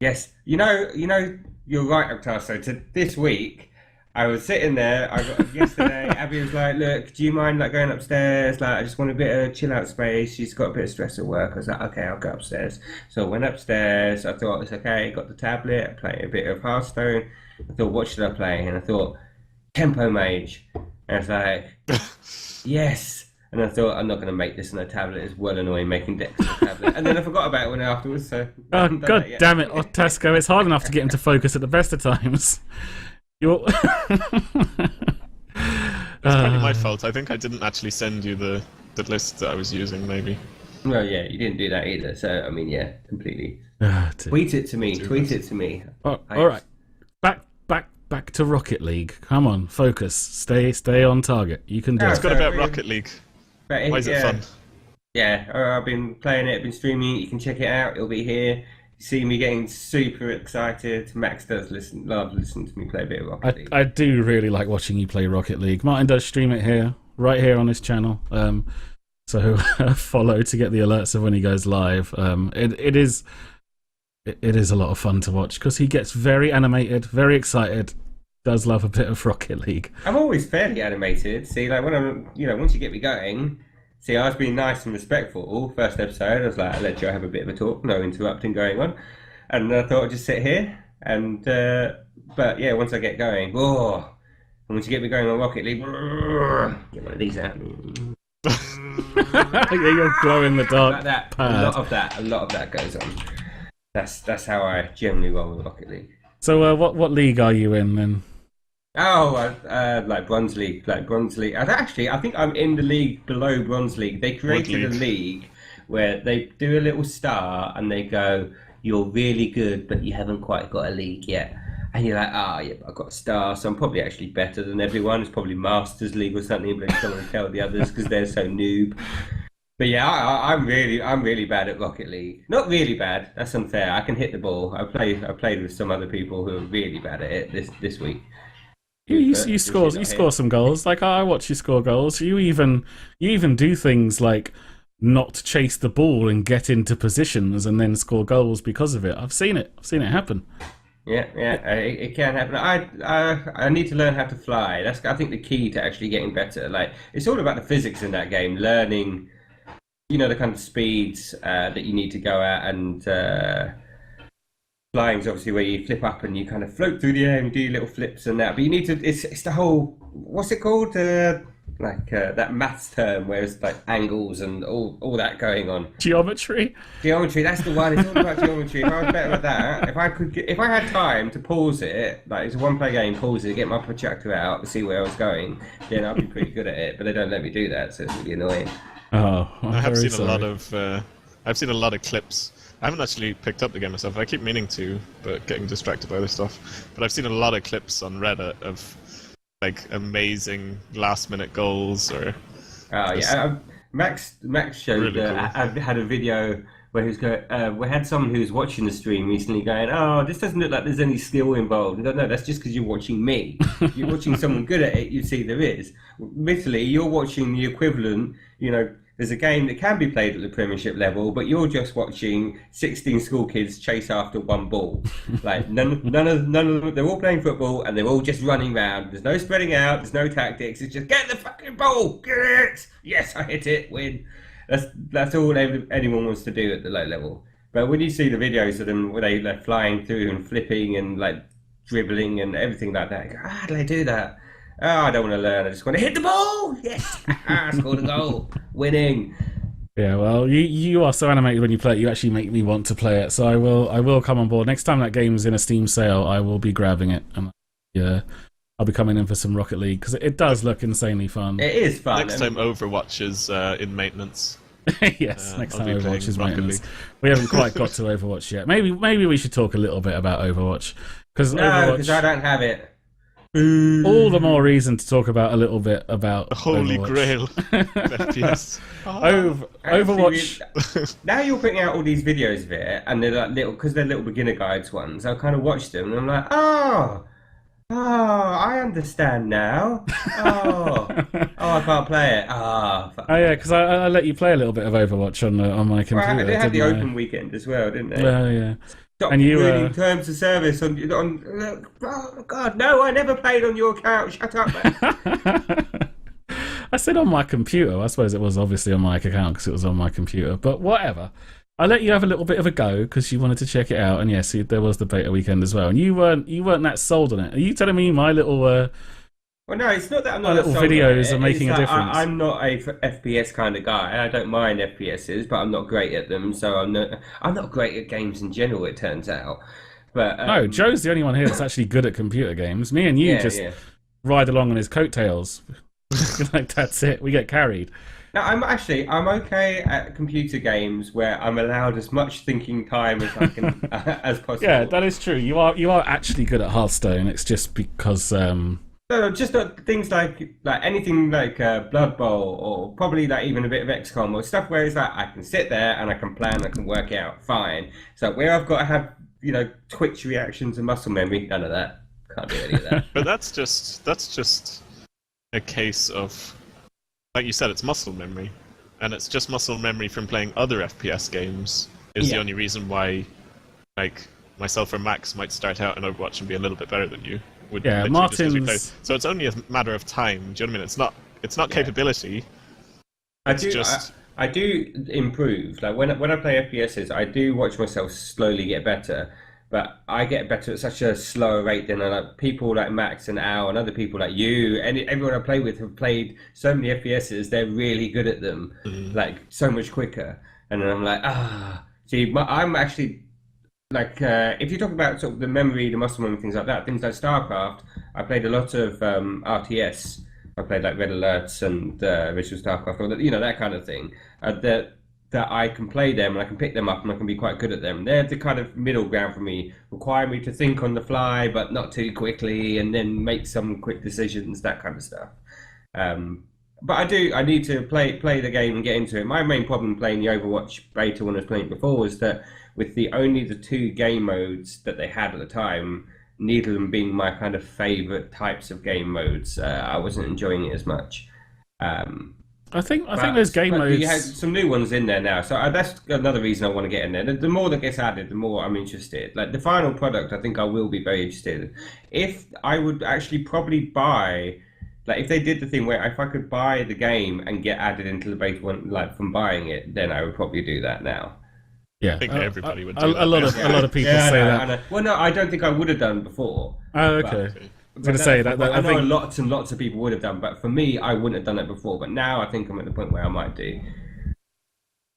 B: Yes, you know, you're right, Octar. So this week, I was sitting there. Yesterday, Abby was like, "Look, do you mind going upstairs? I just want a bit of chill out space. She's got a bit of stress at work." I was like, "Okay, I'll go upstairs." So I went upstairs. I thought it's okay. Got the tablet. I played a bit of Hearthstone. I thought, what should I play? And I thought, Tempo Mage. And I was like, yes. And I thought, I'm not going to make this on a tablet. It's well annoying making decks on a tablet. And then I forgot about it when afterwards. So
A: oh god damn it, Tasco! It's hard enough to get into focus at the best of times.
C: It's probably my fault. I think I didn't actually send you the list that I was using, maybe.
B: Well, yeah, you didn't do that either. So, I mean, yeah, completely. Tweet it to me.
A: Oh, all right. Back to Rocket League. Come on, focus. Stay on target. You can do it.
C: It's got about Rocket League. Why is it fun?
B: Yeah, I've been playing it, been streaming it. You can check it out. It'll be here. You see me getting super excited. Max does love listening to me play a bit of Rocket League.
A: I do really like watching you play Rocket League. Martin does stream it here, right here on this channel. So follow to get the alerts of when he goes live. It is a lot of fun to watch because he gets very animated, very excited. Does love a bit of Rocket League.
B: I'm always fairly animated. See, when I'm, once you get me going. See, I was being nice and respectful. First episode, I was like, I let Joe have a bit of a talk, no interrupting going on. And I thought I'd just sit here. And, but yeah, once I get going, And once you get me going on Rocket League, get one of these out.
A: Yeah, you're glow in the dark.
B: Like that.
A: Pad.
B: A lot of that goes on. That's how I generally roll with Rocket League.
A: So, what league are you in then?
B: Oh, like Bronze League, I think I'm in the league below Bronze League. They created a league where they do a little star and they go, "You're really good, but you haven't quite got a league yet." And you're like, yeah, but I've got a star, so I'm probably actually better than everyone. It's probably Masters League or something, but I don't want to tell the others because they're so noob. But yeah, I'm really bad at Rocket League. Not really bad. That's unfair. I can hit the ball. I played with some other people who are really bad at it this week.
A: You score some goals. Like I watch you score goals. You even do things like not chase the ball and get into positions and then score goals because of it. I've seen it happen.
B: Yeah, it can happen. I need to learn how to fly. That's, I think, the key to actually getting better. Like, it's all about the physics in that game. Learning, the kind of speeds that you need to go at, and flying is obviously where you flip up and you kind of float through the air and do your little flips and that. But you need to. It's the whole, what's it called? That maths term where it's like angles and all that going on.
A: Geometry,
B: that's the one. It's all about geometry. If I was better at that, if I had time to pause it, like it's a one-player game, pause it, get my projector out to see where I was going, then I'd be pretty good at it. But they don't let me do that, so it's really annoying.
A: Oh,
C: I have seen a lot of clips. I haven't actually picked up the game myself. I keep meaning to, but getting distracted by other stuff. But I've seen a lot of clips on Reddit of like amazing last-minute goals or.
B: Max showed. Really cool. I had a video where he was going. We had someone who was watching the stream recently going, "Oh, this doesn't look like there's any skill involved." No, that's just because you're watching me. If you're watching someone good at it, you see there is. Literally, you're watching the equivalent. There's a game that can be played at the Premiership level, but you're just watching 16 school kids chase after one ball. Like none of them. They're all playing football and they're all just running around. There's no spreading out. There's no tactics. It's just get the fucking ball. Get it. Yes, I hit it. Win. That's all anyone wants to do at the low level. But when you see the videos of them where they're flying through and flipping and like dribbling and everything like that, you go, how do they do that? Oh, I don't want to learn. I just want to hit the ball. Yes, scored a goal, winning.
A: Yeah, well, you are so animated when you play it. You actually make me want to play it. So I will come on board next time that game's in a Steam sale. I will be grabbing it, and I'll be coming in for some Rocket League because it does look insanely fun.
B: It is fun.
C: Next time Overwatch is in maintenance.
A: Yes, next time Overwatch is maintenance. We haven't quite got to Overwatch yet. Maybe we should talk a little bit about Overwatch because
B: I don't have it.
A: All the more reason to talk about a little bit about
C: the Holy
A: Overwatch.
C: Grail FPS.
A: Overwatch.
B: Now you're putting out all these videos of it, and they're like because they're little beginner guides ones. I kind of watch them, and I'm like, oh, I understand now. I can't play it.
A: Yeah, because I let you play a little bit of Overwatch on my computer.
B: Well, they had the open weekend as well, didn't they?
A: Yeah.
B: Stop
A: and you
B: ruining terms of service on. Oh God, no! I never played on your account. Shut up, man.
A: I said on my computer. I suppose it was obviously on my account because it was on my computer. But whatever. I let you have a little bit of a go because you wanted to check it out. And yes, there was the beta weekend as well. And you weren't that sold on it. Are you telling me my little?
B: Well, no, it's not that I'm not.
A: My little videos are making a difference.
B: I'm not a FPS kind of guy. I don't mind FPSs, but I'm not great at them. So I'm not great at games in general. It turns out. But
A: no, Joe's the only one here that's actually good at computer games. Me and you ride along on his coattails. Like that's it. We get carried.
B: No, I'm okay at computer games where I'm allowed as much thinking time as I can as possible.
A: Yeah, that is true. You are actually good at Hearthstone. It's just because.
B: No, just things like anything like Blood Bowl or probably like even a bit of XCOM or stuff where it's like I can sit there and I can plan, I can work out fine. So where I've got to have twitch reactions and muscle memory, none of that. Can't do any of that.
C: But that's just a case of, like you said, it's muscle memory, and it's just muscle memory from playing other FPS games is the only reason why, like myself or Max might start out in Overwatch and be a little bit better than you.
A: Martin's.
C: So it's only a matter of time. Do you know what I mean? It's not capability.
B: I do improve. Like when I play FPSs, I do watch myself slowly get better. but I get better at such a slower rate than like people like Max and Al and other people like you and everyone I play with have played so many FPSs. They're really good at them, like so much quicker. And then I'm like, see, I'm actually like, if you talk about sort of the memory, the muscle memory, things like that, things like StarCraft, I played a lot of RTS. I played like Red Alerts and Original StarCraft, or that kind of thing. That I can play them and I can pick them up and I can be quite good at them. They're the kind of middle ground for me, require me to think on the fly but not too quickly, and then make some quick decisions, that kind of stuff. But I need to play the game and get into it. My main problem playing the Overwatch beta when I was playing it before was that with only the two game modes that they had at the time, neither of them being my kind of favourite types of game modes, I wasn't enjoying it as much.
A: I think those game modes.
B: You have some new ones in there now, so that's another reason I want to get in there. The more that gets added, the more I'm interested. Like the final product, I think I will be very interested in. If I would actually probably buy, like if they did the thing where if I could buy the game and get added into the beta one, like from buying it, then I would probably do that now.
A: Yeah,
C: I think everybody would do that.
A: A lot of people say that.
B: Well, no, I don't think I would have done before.
A: Oh, okay. I was going to say that.
B: I know lots and lots of people would have done, but for me, I wouldn't have done it before. But now I think I'm at the point where I might do.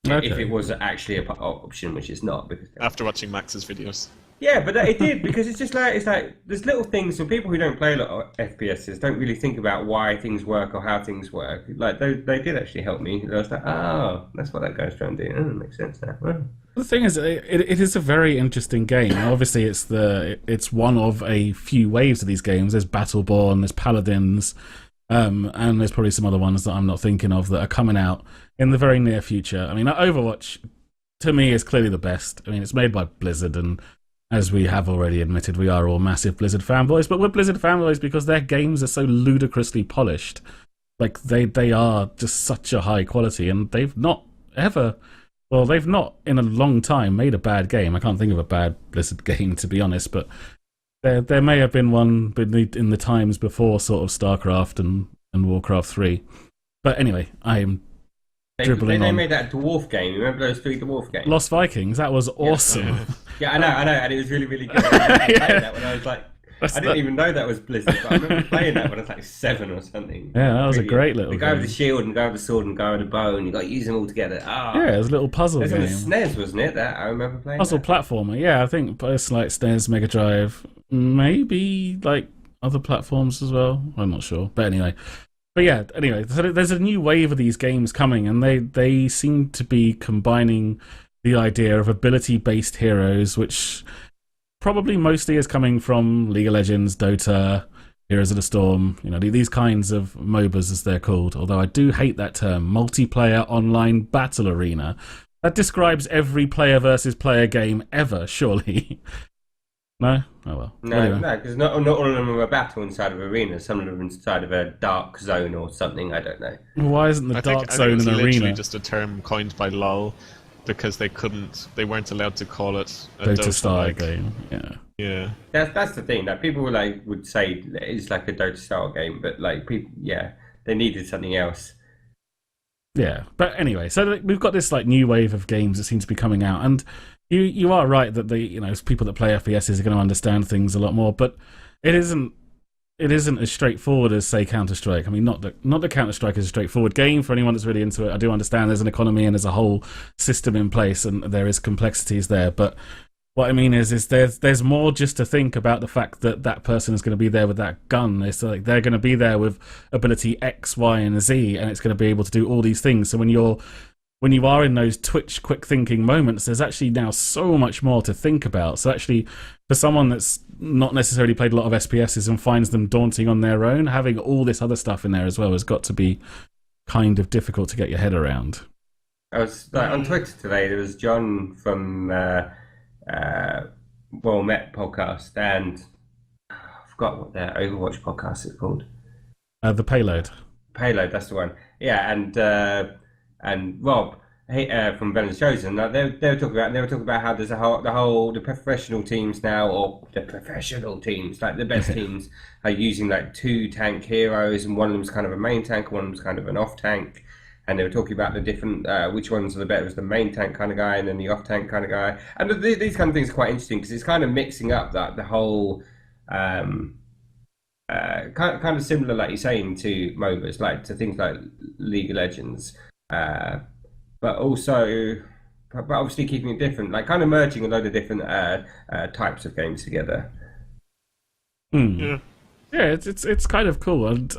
B: Okay. If it was actually an option, which it's not. Because
C: after watching Max's videos.
B: Yeah, but it did, because it's like there's little things. So people who don't play a lot of FPSs don't really think about why things work or how things work. Like they did actually help me. I was like, oh, that's what that guy's trying to do. Oh, makes sense now. Oh.
A: The thing is, it is a very interesting game. Obviously, it's one of a few waves of these games. There's Battleborn, there's Paladins, and there's probably some other ones that I'm not thinking of that are coming out in the very near future. I mean, Overwatch, to me, is clearly the best. I mean, it's made by Blizzard, and as we have already admitted, we are all massive Blizzard fanboys, but we're Blizzard fanboys because their games are so ludicrously polished. Like, they are just such a high quality, and they've not in a long time made a bad game. I can't think of a bad Blizzard game, to be honest, but there may have been one in the times before sort of StarCraft and Warcraft 3. But anyway, I am dribbling on.
B: They made that dwarf game. You remember those three dwarf games?
A: Lost Vikings, that was awesome.
B: Yeah, I know, and it was really, really good. I played that when I was like, I didn't even know that was Blizzard, but I remember playing that when I was like 7 or something.
A: Yeah, that was a great little game.
B: The guy with the shield and the guy with the sword and the guy with the bow, and you got to use them all together.
A: Yeah, it was a little puzzle game.
B: It was on the SNES, wasn't it? That I remember playing.
A: Puzzle platformer, yeah. I think both like SNES, Mega Drive, maybe like other platforms as well. I'm not sure, but anyway. So there's a new wave of these games coming, and they seem to be combining the idea of ability-based heroes, which probably mostly is coming from League of Legends, Dota, Heroes of the Storm, these kinds of MOBAs as they're called, although I do hate that term, multiplayer online battle arena. That describes every player versus player game ever, surely. No? Oh well.
B: No, because not all of them are a battle inside of arenas. Some of them are inside of a dark zone or something, I don't know.
A: Why isn't the dark zone an arena?
C: Literally just a term coined by LoL, because they weren't allowed to call it a
A: Dota style game.
C: Yeah.
B: That's the thing that people would say it's like a Dota style game, but people, they needed something else.
A: Yeah, but anyway, so we've got this new wave of games that seem to be coming out, and you are right that people that play FPSs are going to understand things a lot more, but it isn't as straightforward as, say, Counter-Strike. I mean, not that Counter-Strike is a straightforward game for anyone that's really into it. I do understand there's an economy and there's a whole system in place and there is complexities there. But what I mean is there's more just to think about the fact that that person is going to be there with that gun. It's like they're going to be there with ability X, Y, and Z, and it's going to be able to do all these things. So when you are in those twitch quick thinking moments, there's actually now so much more to think about. So actually, for someone that's not necessarily played a lot of SPSs and finds them daunting on their own, having all this other stuff in there as well has got to be kind of difficult to get your head around.
B: I was on Twitter today. There was John from Well Met podcast, and I forgot what their Overwatch podcast is called.
A: The Payload.
B: Payload, that's the one. Yeah, and Rob from Venom's Chosen. They were talking about how there's the professional teams now, or the professional teams, like the best teams, are using 2 tank heroes, and one of them's kind of a main tank, one of them's kind of an off tank, and they were talking about the different which ones are the better, as the main tank kind of guy and then the off tank kind of guy. And these kind of things are quite interesting because it's kind of mixing up that the whole kind of similar, like you're saying, to MOBAs, like to things like League of Legends, but also. But obviously keeping it different, like kind of merging a load of different types of games together.
A: Yeah, it's kind of cool. And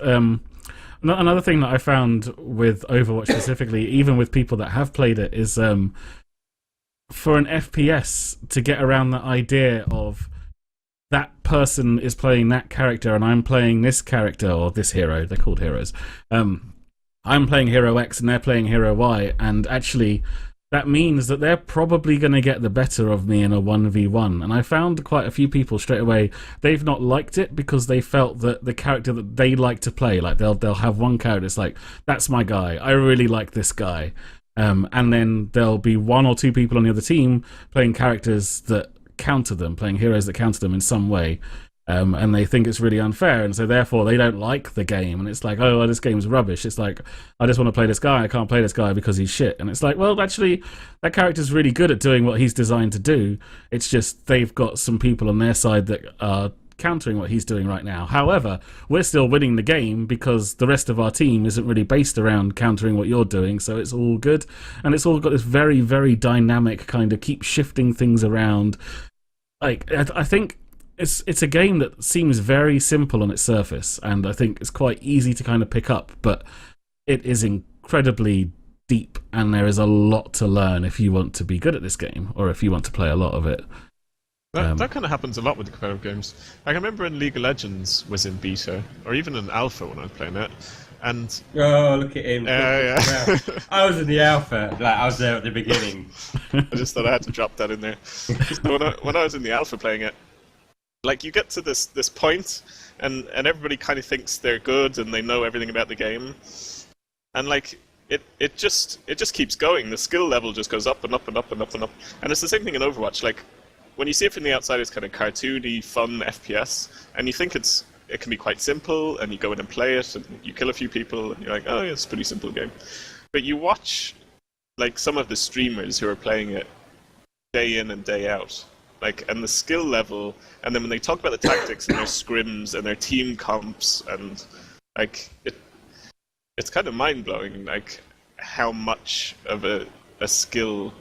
A: another thing that I found with Overwatch specifically, even with people that have played it, is for an FPS to get around the idea of that person is playing that character and I'm playing this character or this hero. They're called heroes. I'm playing Hero X and they're playing Hero Y, and actually that means that they're probably going to get the better of me in a 1v1. And I found quite a few people straight away, they've not liked it because they felt that the character that they like to play, like they'll have one character, it's like, that's my guy, I really like this guy. And then there'll be one or two people on the other team playing characters that counter them, playing heroes that counter them in some way. And they think it's really unfair, and so therefore they don't like the game, and it's like, oh, this game's rubbish. It's like, I just want to play this guy, I can't play this guy because he's shit. And it's like, well, actually, that character's really good at doing what he's designed to do. It's just they've got some people on their side that are countering what he's doing right now. However, we're still winning the game because the rest of our team isn't really based around countering what you're doing, so it's all good. And it's all got this very, very dynamic kind of keep shifting things around. Like, I think it's a game that seems very simple on its surface, and I think it's quite easy to kind of pick up, but it is incredibly deep, and there is a lot to learn if you want to be good at this game, or if you want to play a lot of it.
C: That kind of happens a lot with the competitive games. I can remember when League of Legends was in beta, or even in alpha when I was playing it, and...
B: Oh, look at him.
C: Yeah.
B: I was in the alpha, like I was there at the beginning.
C: I just thought I had to drop that in there. So when I was in the alpha playing it, like, you get to this point, and everybody kind of thinks they're good and they know everything about the game, and like it just keeps going. The skill level just goes up and up and up and up and up. And it's the same thing in Overwatch. Like, when you see it from the outside, it's kind of cartoony, fun FPS, and you think it can be quite simple, and you go in and play it, and you kill a few people, and you're like, oh yeah, it's a pretty simple game. But you watch like some of the streamers who are playing it day in and day out. Like, and the skill level, and then when they talk about the tactics and their scrims and their team comps, and like it's kind of mind blowing, like how much of a skill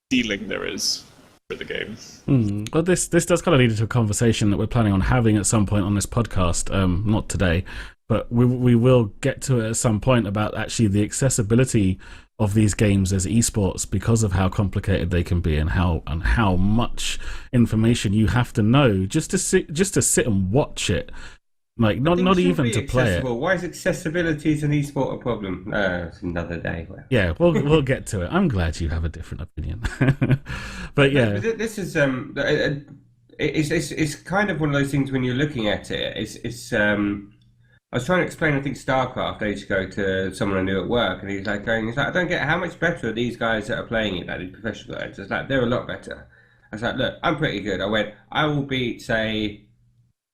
C: ceiling there is for the game.
A: Well, this does kind of lead into a conversation that we're planning on having at some point on this podcast. Not today, but we will get to it at some point about actually the accessibility of these games as esports because of how complicated they can be and how much information you have to know just to sit and watch it. Like, not even to play it.
B: Why is accessibility as an esport a problem? It's another day.
A: Yeah, we'll get to it. I'm glad you have a different opinion. But yeah,
B: this is it's kind of one of those things when you're looking at it. It's I was trying to explain, I think, StarCraft ages ago to someone I knew at work, and he's like, I don't get how much better are these guys that are playing it, like these professional guys. It's like, they're a lot better. I was like, look, I'm pretty good. I will beat, say,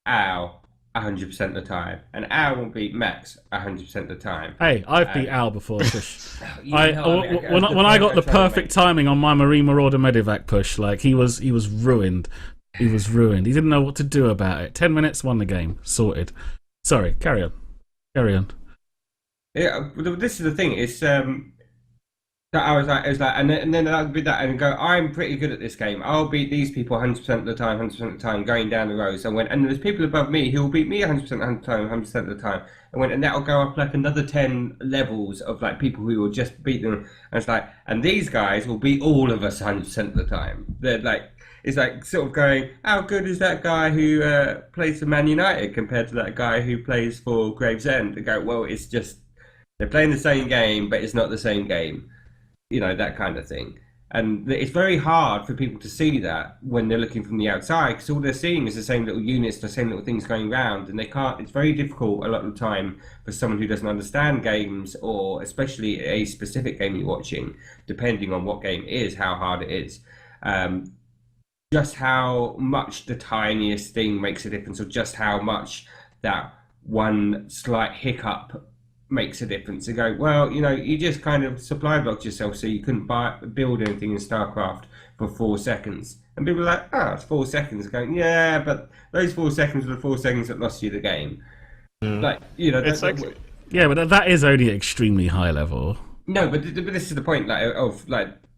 B: Al 100% of the time, and Al will beat Max 100% of the time.
A: Hey, I've beat Al before. When I got the perfect timing on my Marine Marauder Medivac push, like, he was ruined. He was ruined. He didn't know what to do about it. 10 minutes, won the game, sorted. Sorry, carry on.
B: Yeah, this is the thing. It's that I was like, and then I'd be that and go, I'm pretty good at this game. I'll beat these people 100% of the time, 100% of the time, going down the rows. And there's people above me who will beat me 100% of the time, 100% of the time. And that'll go up like another 10 levels of like people who will just beat them. And it's like, and these guys will beat all of us 100% of the time. They're like. It's like sort of going, how good is that guy who plays for Man United compared to that guy who plays for Gravesend? They go, well, it's just, they're playing the same game, but it's not the same game. You know, that kind of thing. And it's very hard for people to see that when they're looking from the outside, because all they're seeing is the same little units, the same little things going around, and they can't, it's very difficult a lot of the time for someone who doesn't understand games, or especially a specific game you're watching, depending on what game it is, how hard it is. Just how much the tiniest thing makes a difference, or just how much that one slight hiccup makes a difference. They go, well, you just kind of supply blocked yourself so you couldn't build anything in StarCraft for 4 seconds. And people are like, it's 4 seconds. Going, yeah, but those 4 seconds were the 4 seconds that lost you the game. Like,
C: it's
A: yeah, but that is only extremely high level.
B: No, but this is the point,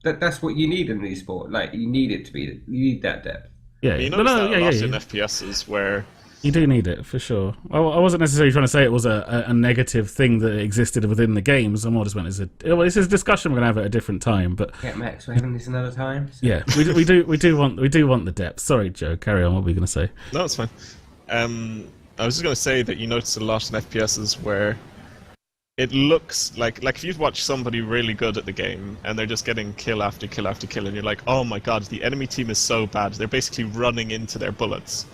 B: that's what you need in the sport. Like, you need it to be, you need that depth.
C: Yeah, you notice that a lot in FPSs where
A: you do need it for sure. I wasn't necessarily trying to say it was a negative thing that existed within the games. I more just meant this is a discussion we're gonna have at a different time. But
B: yeah, Max, we're having this another time. So.
A: Yeah, we do want the depth. Sorry, Joe, carry on. What were you gonna say?
C: No, it's fine. I was just gonna say that you notice a lot in FPSs where it looks like if you watch somebody really good at the game and they're just getting kill after kill after kill, and you're like, oh my god, the enemy team is so bad. They're basically running into their bullets.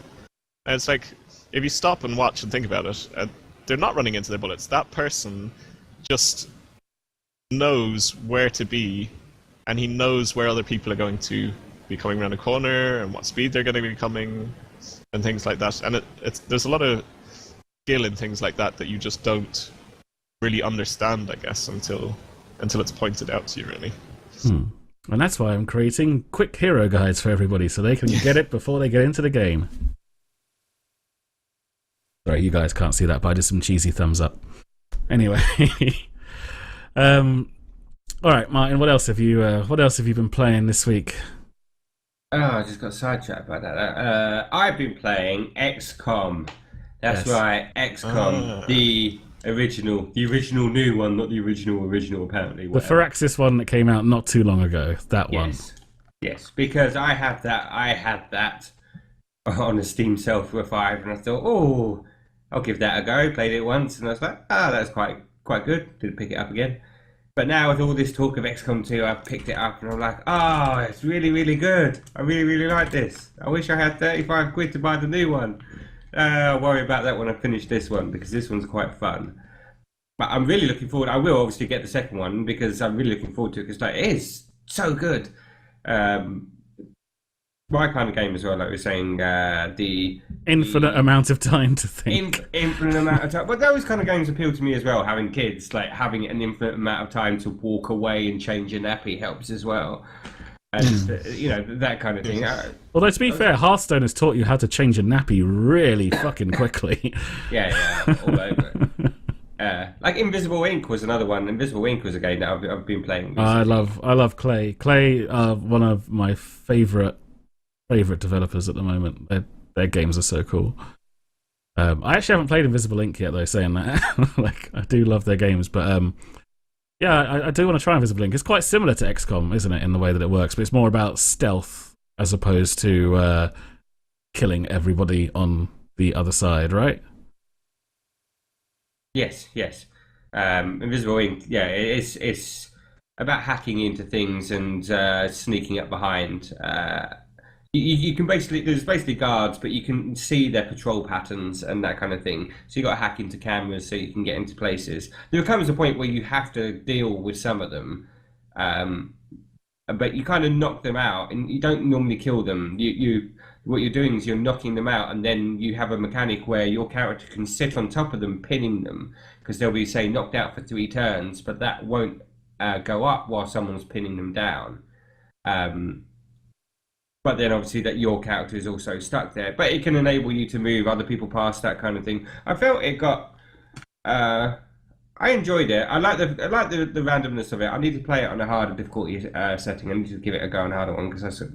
C: And it's like, if you stop and watch and think about it, they're not running into their bullets. That person just knows where to be, and he knows where other people are going to be coming around a corner and what speed they're going to be coming and things like that. And there's a lot of skill in things like that you just don't really understand, I guess, until it's pointed out to you, really.
A: And that's why I'm creating quick hero guides for everybody so they can get it before they get into the game. Sorry, you guys can't see that, but I did some cheesy thumbs up. Anyway, all right, Martin. What else have you been playing this week?
B: Oh, I just got sidetracked by that. I've been playing XCOM. That's right, XCOM, the original new one, not the original. Apparently,
A: whatever. The Firaxis one that came out not too long ago. That one.
B: Yes, because I had that on a Steam sale for a 5, and I thought, I'll give that a go. Played it once, and I was like, that's quite good. Didn't pick it up again. But now with all this talk of XCOM 2, I've picked it up, and I'm like, it's really, really good. I really, really like this. I wish I had 35 quid to buy the new one. I'll worry about that when I finish this one, because this one's quite fun. But I'm really looking forward. I will obviously get the second one, because I'm really looking forward to it, because it is so good. My kind of game as well, like we were saying, the
A: infinite amount of time to think.
B: Infinite amount of time. But those kind of games appeal to me as well. Having kids, like having an infinite amount of time to walk away and change your nappy helps as well. And that kind of thing.
A: Although to be fair, Hearthstone has taught you how to change a nappy really fucking quickly.
B: Yeah, all over it. Like Invisible Ink was another one. Invisible Ink was a game that I've been playing recently.
A: I love Clay. Clay are one of my favorite developers at the moment. Their games are so cool. I actually haven't played Invisible Ink yet, though. Saying that, like, I do love their games, but I do want to try Invisible Ink. It's quite similar to XCOM, isn't it, in the way that it works? But it's more about stealth as opposed to killing everybody on the other side, right?
B: Yes. Invisible Ink, it's about hacking into things and sneaking up behind. You can there's basically guards, but you can see their patrol patterns and that kind of thing. So you got to hack into cameras so you can get into places. There comes a point where you have to deal with some of them, but you kind of knock them out, and you don't normally kill them. What you're doing is you're knocking them out, and then you have a mechanic where your character can sit on top of them, pinning them, because they'll be, say, knocked out for 3 turns, but that won't go up while someone's pinning them down. But then obviously that your character is also stuck there. But it can enable you to move other people past, that kind of thing. I felt it got... I enjoyed it. I like the randomness of it. I need to play it on a harder difficulty setting. I need to give it a go on a harder one, because I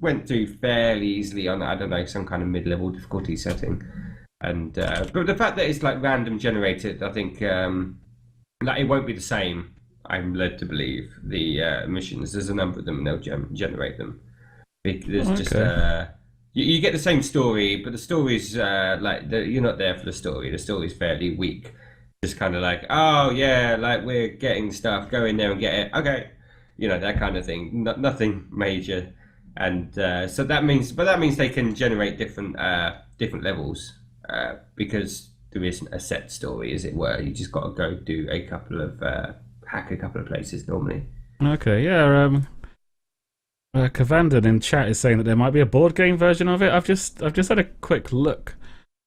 B: went through fairly easily on, I don't know, some kind of mid-level difficulty setting. And but the fact that it's like random generated, I think like it won't be the same. I'm led to believe the missions. There's a number of them, and they'll generate them. There's just you get the same story, but the story's you're not there for the story. The story's fairly weak. Just kind of like, like we're getting stuff, go in there and get it. Okay, that kind of thing. Nothing major, and so that means they can generate different levels because there isn't a set story, as it were. You just got to go do a couple of hack a couple of places normally.
A: Okay, yeah. Kavandan in chat is saying that there might be a board game version of it. I've just had a quick look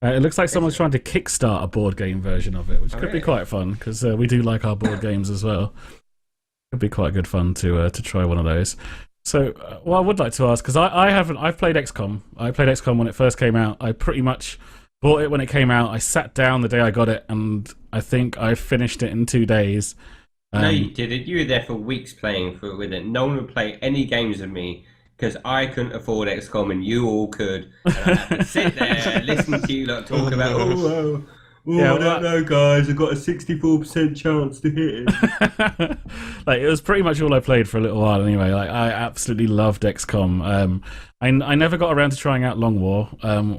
A: It looks like someone's trying to kickstart a board game version of it, which could be quite fun because we do like our board games as well. It'd be quite good fun to try one of those. So, what I would like to ask, because I've played XCOM. I played XCOM when it first came out. I pretty much bought it when it came out. I sat down the day I got it, and I think I finished it in 2 days.
B: No, you didn't. You were there for weeks playing with it. No one would play any games with me because I couldn't afford XCOM and you all could. And I had to sit there, listen to you lot talk about, I don't know, guys. I've got a 64% chance to hit it.
A: Like, it was pretty much all I played for a little while anyway. Like, I absolutely loved XCOM. I never got around to trying out Long War,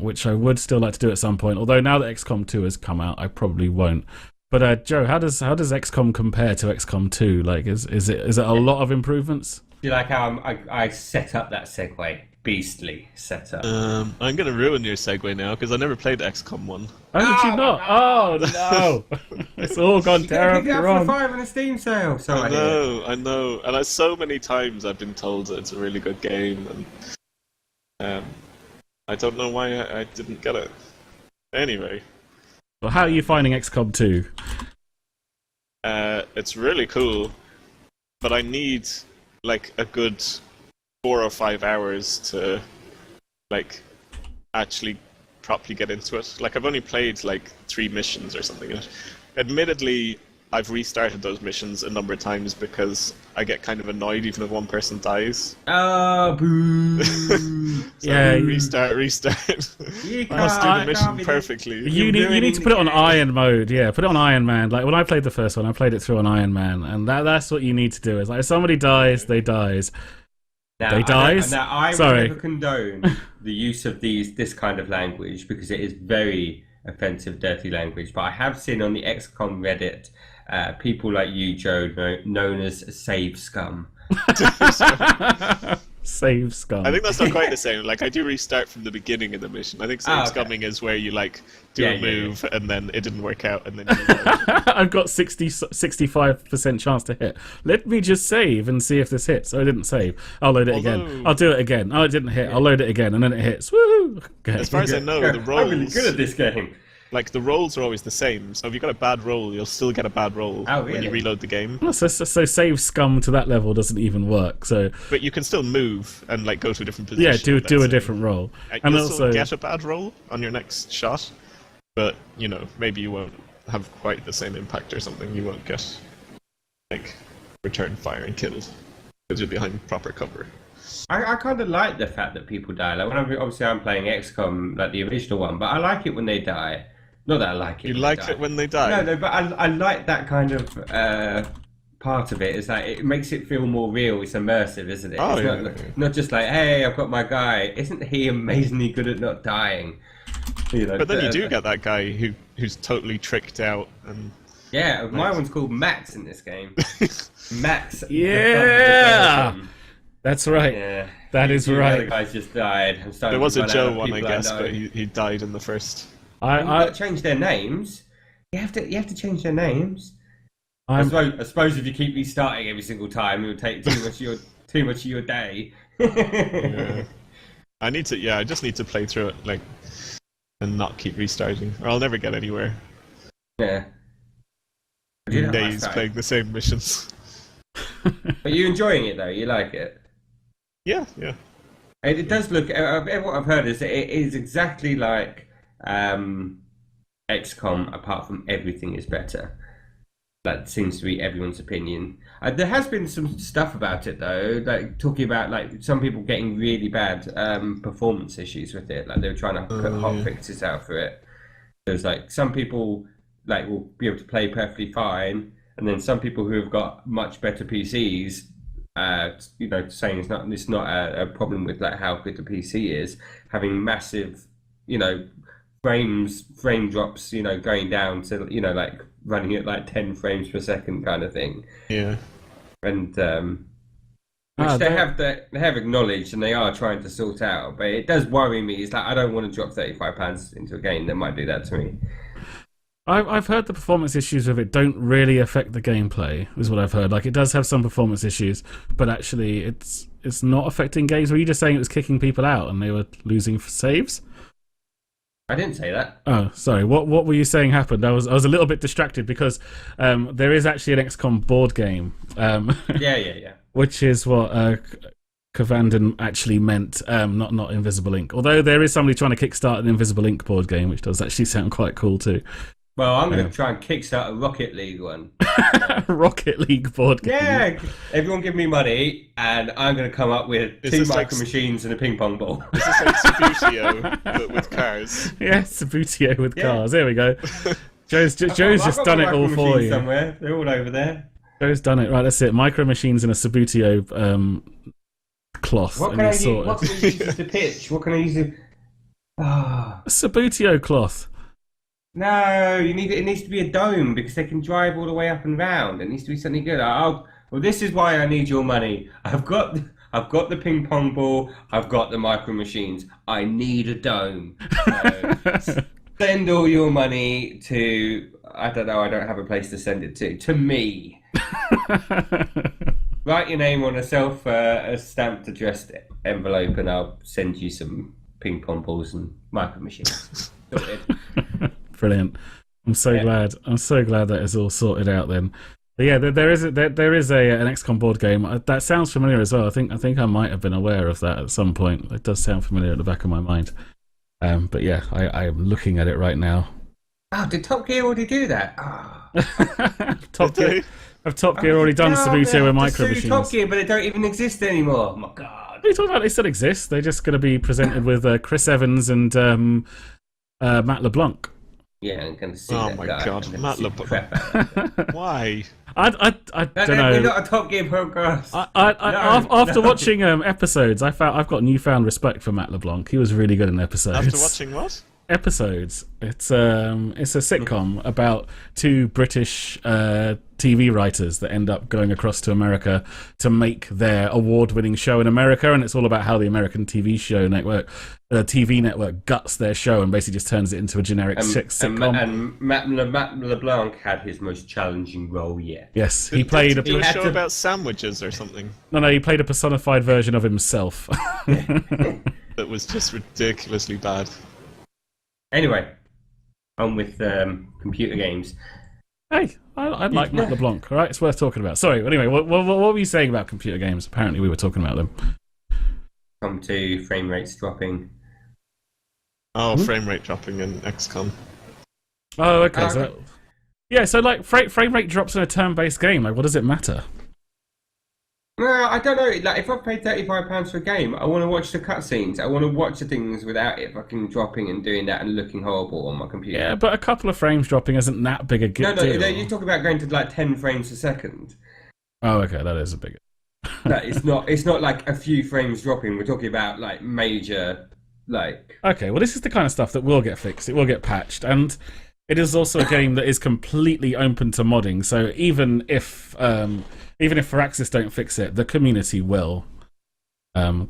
A: which I would still like to do at some point. Although now that XCOM 2 has come out, I probably won't. But Joe, how does XCOM compare to XCOM 2? Like, is it a lot of improvements?
B: Do you like how I set up that segue? Beastly setup.
C: I'm going to ruin your segue now because I never played XCOM 1.
A: How did you not? Oh no! It's all gone terribly wrong.
B: For $5 on a Steam sale. So
C: I know. And so many times I've been told that it's a really good game, and I don't know why I didn't get it. Anyway.
A: Well, how are you finding XCOM 2?
C: It's really cool, but I need like a good 4 or 5 hours to like actually properly get into it. Like, I've only played like 3 missions or something. Admittedly, I've restarted those missions a number of times because I get kind of annoyed even if one person dies.
B: Oh, boo!
C: So restart. You must do the mission perfectly.
A: You need to put it on Iron mode. Yeah, put it on Iron Man. Like, when I played the first one, I played it through on Iron Man, and that's what you need to do. Is like, if somebody dies, they dies.
B: Now, I would never condone the use of this kind of language because it is very offensive, dirty language. But I have seen on the XCOM Reddit people like you, Joe, known as save scum.
A: Save scum.
C: I think that's not quite the same. Like, I do restart from the beginning of the mission. I think save scumming is where you like do a move and then it didn't work out and then you
A: I've got 65% chance to hit. Let me just save and see if this hits. Oh, I didn't save. I'll load it again. I'll do it again. Oh, it didn't hit. I'll load it again and then it hits. Woo! Okay.
C: As far as I know, the rolls...
B: I'm really good at this game.
C: Like, the rolls are always the same, so if you've got a bad roll, you'll still get a bad roll when you reload the game.
A: So save scum to that level doesn't even work. So,
C: but you can still move and like go to a different position.
A: Yeah, do a different roll.
C: And you'll also get a bad roll on your next shot, but you know, maybe you won't have quite the same impact or something. You won't get like return fire and killed because you're behind proper cover.
B: I kind of like the fact that people die. Like, obviously I'm playing XCOM, like the original one, but I like it when they die. Not that I like it.
C: You like it when they die?
B: No, but I like that kind of part of it. It's like, it makes it feel more real. It's immersive, isn't it?
C: Oh,
B: it's not just like, hey, I've got my guy. Isn't he amazingly good at not dying? You know,
C: but then you do get that guy who's totally tricked out and...
B: Yeah, my one's called Max in this game. Max.
A: Yeah! That's right.
B: Yeah.
A: That is right.
B: The guys just died.
C: There was a Joe one, I guess, but he died in the first...
B: You've got to change their names. You have to change their names. I suppose if you keep restarting every single time, it would take too much of your day.
C: Yeah. I just need to play through it like and not keep restarting, or I'll never get anywhere.
B: Yeah.
C: Days playing the same missions.
B: But you're enjoying it though. You like it.
C: Yeah.
B: It does look. What I've heard is it is exactly like XCOM, apart from everything is better. That seems to be everyone's opinion. There has been some stuff about it though, like talking about like some people getting really bad performance issues with it. Like they were trying to put hot fixes out for it. There's like some people like will be able to play perfectly fine, and then some people who have got much better PCs, saying it's not a problem with like how good the PC is, having massive, frame drops, going down to, like running at like 10 frames per second kind of thing.
C: Yeah.
B: And which they have acknowledged and they are trying to sort out, but it does worry me. It's like I don't want to drop £35 into a game that might do that to me.
A: I've heard the performance issues with it don't really affect the gameplay, is what I've heard. Like, it does have some performance issues, but actually it's not affecting games. Were you just saying it was kicking people out and they were losing saves?
B: I didn't say that.
A: Oh, sorry. What were you saying happened? I was a little bit distracted because there is actually an XCOM board game.
B: Yeah.
A: Which is what Kavandin actually meant, not Invisible Ink. Although there is somebody trying to kickstart an Invisible Ink board game, which does actually sound quite cool too.
B: Well, I'm going to try and kickstart a Rocket League one.
A: Rocket League board game.
B: Yeah, everyone give me money, and I'm going to come up with two micro machines and a ping pong ball.
C: Is this like Sabutio, but with cars?
A: Yeah, Sabutio with cars. There we go. Joe's just done it all for you.
B: Somewhere. They're all over there.
A: Joe's done it. Right, that's it. Micro machines and a Sabutio cloth.
B: What can I use as the pitch? What can I use?
A: A Sabutio cloth.
B: No, it needs to be a dome because they can drive all the way up and round. It needs to be something good. Well, this is why I need your money. I've got the ping pong ball. I've got the micro machines. I need a dome. So send all your money to, I don't know. I don't have a place to send it to me. Write your name on a stamped addressed envelope, and I'll send you some ping pong balls and micro machines.
A: Brilliant. I'm so glad. I'm so glad that is all sorted out then. But yeah, there is an XCOM board game. That sounds familiar as well. I think I might have been aware of that at some point. It does sound familiar at the back of my mind. But yeah, I am looking at it right now.
B: Oh, did Top Gear already do that? Oh.
A: Top Gear already done Sabutio with micro machines.
B: Top Gear, but they don't even exist anymore. Oh my god.
A: What are you talking about? They still exist. They're just going to be presented with Chris Evans and Matt LeBlanc.
B: Yeah, I'm going to see
C: that.
B: Oh
C: my
B: guy.
C: god, Matt LeBlanc. Why?
A: I don't know.
B: We're not a Top Gear podcast.
A: After watching episodes, I've got newfound respect for Matt LeBlanc. He was really good in episodes.
C: After watching what?
A: Episodes. It's a sitcom about two British TV writers that end up going across to America to make their award-winning show in America, and it's all about how the American TV network guts their show and basically just turns it into a generic sitcom.
B: And Matt LeBlanc had his most challenging role yet.
A: Yes, he played
C: a show about sandwiches or something.
A: No, he played a personified version of himself.
C: That was just ridiculously bad.
B: Anyway, on with computer games.
A: Hey, I like Matt LeBlanc. All right, it's worth talking about. Sorry. Anyway, what were you saying about computer games? Apparently, we were talking about them.
B: Come to frame rates dropping.
C: Oh, frame rate dropping in XCOM.
A: Oh, okay. So like frame rate drops in a turn-based game. Like, what does it matter?
B: Well, I don't know. Like, if I paid £35 for a game, I want to watch the cutscenes. I want to watch the things without it fucking dropping and doing that and looking horrible on my computer.
A: Yeah, but a couple of frames dropping isn't that big a deal.
B: No, you talk about going to like 10 frames a second.
A: Oh, okay, that is a big.
B: It's not like a few frames dropping. We're talking about like major, like.
A: Okay, well, this is the kind of stuff that will get fixed. It will get patched, and it is also a game that is completely open to modding. So even if Firaxis don't fix it, the community will.
B: I know.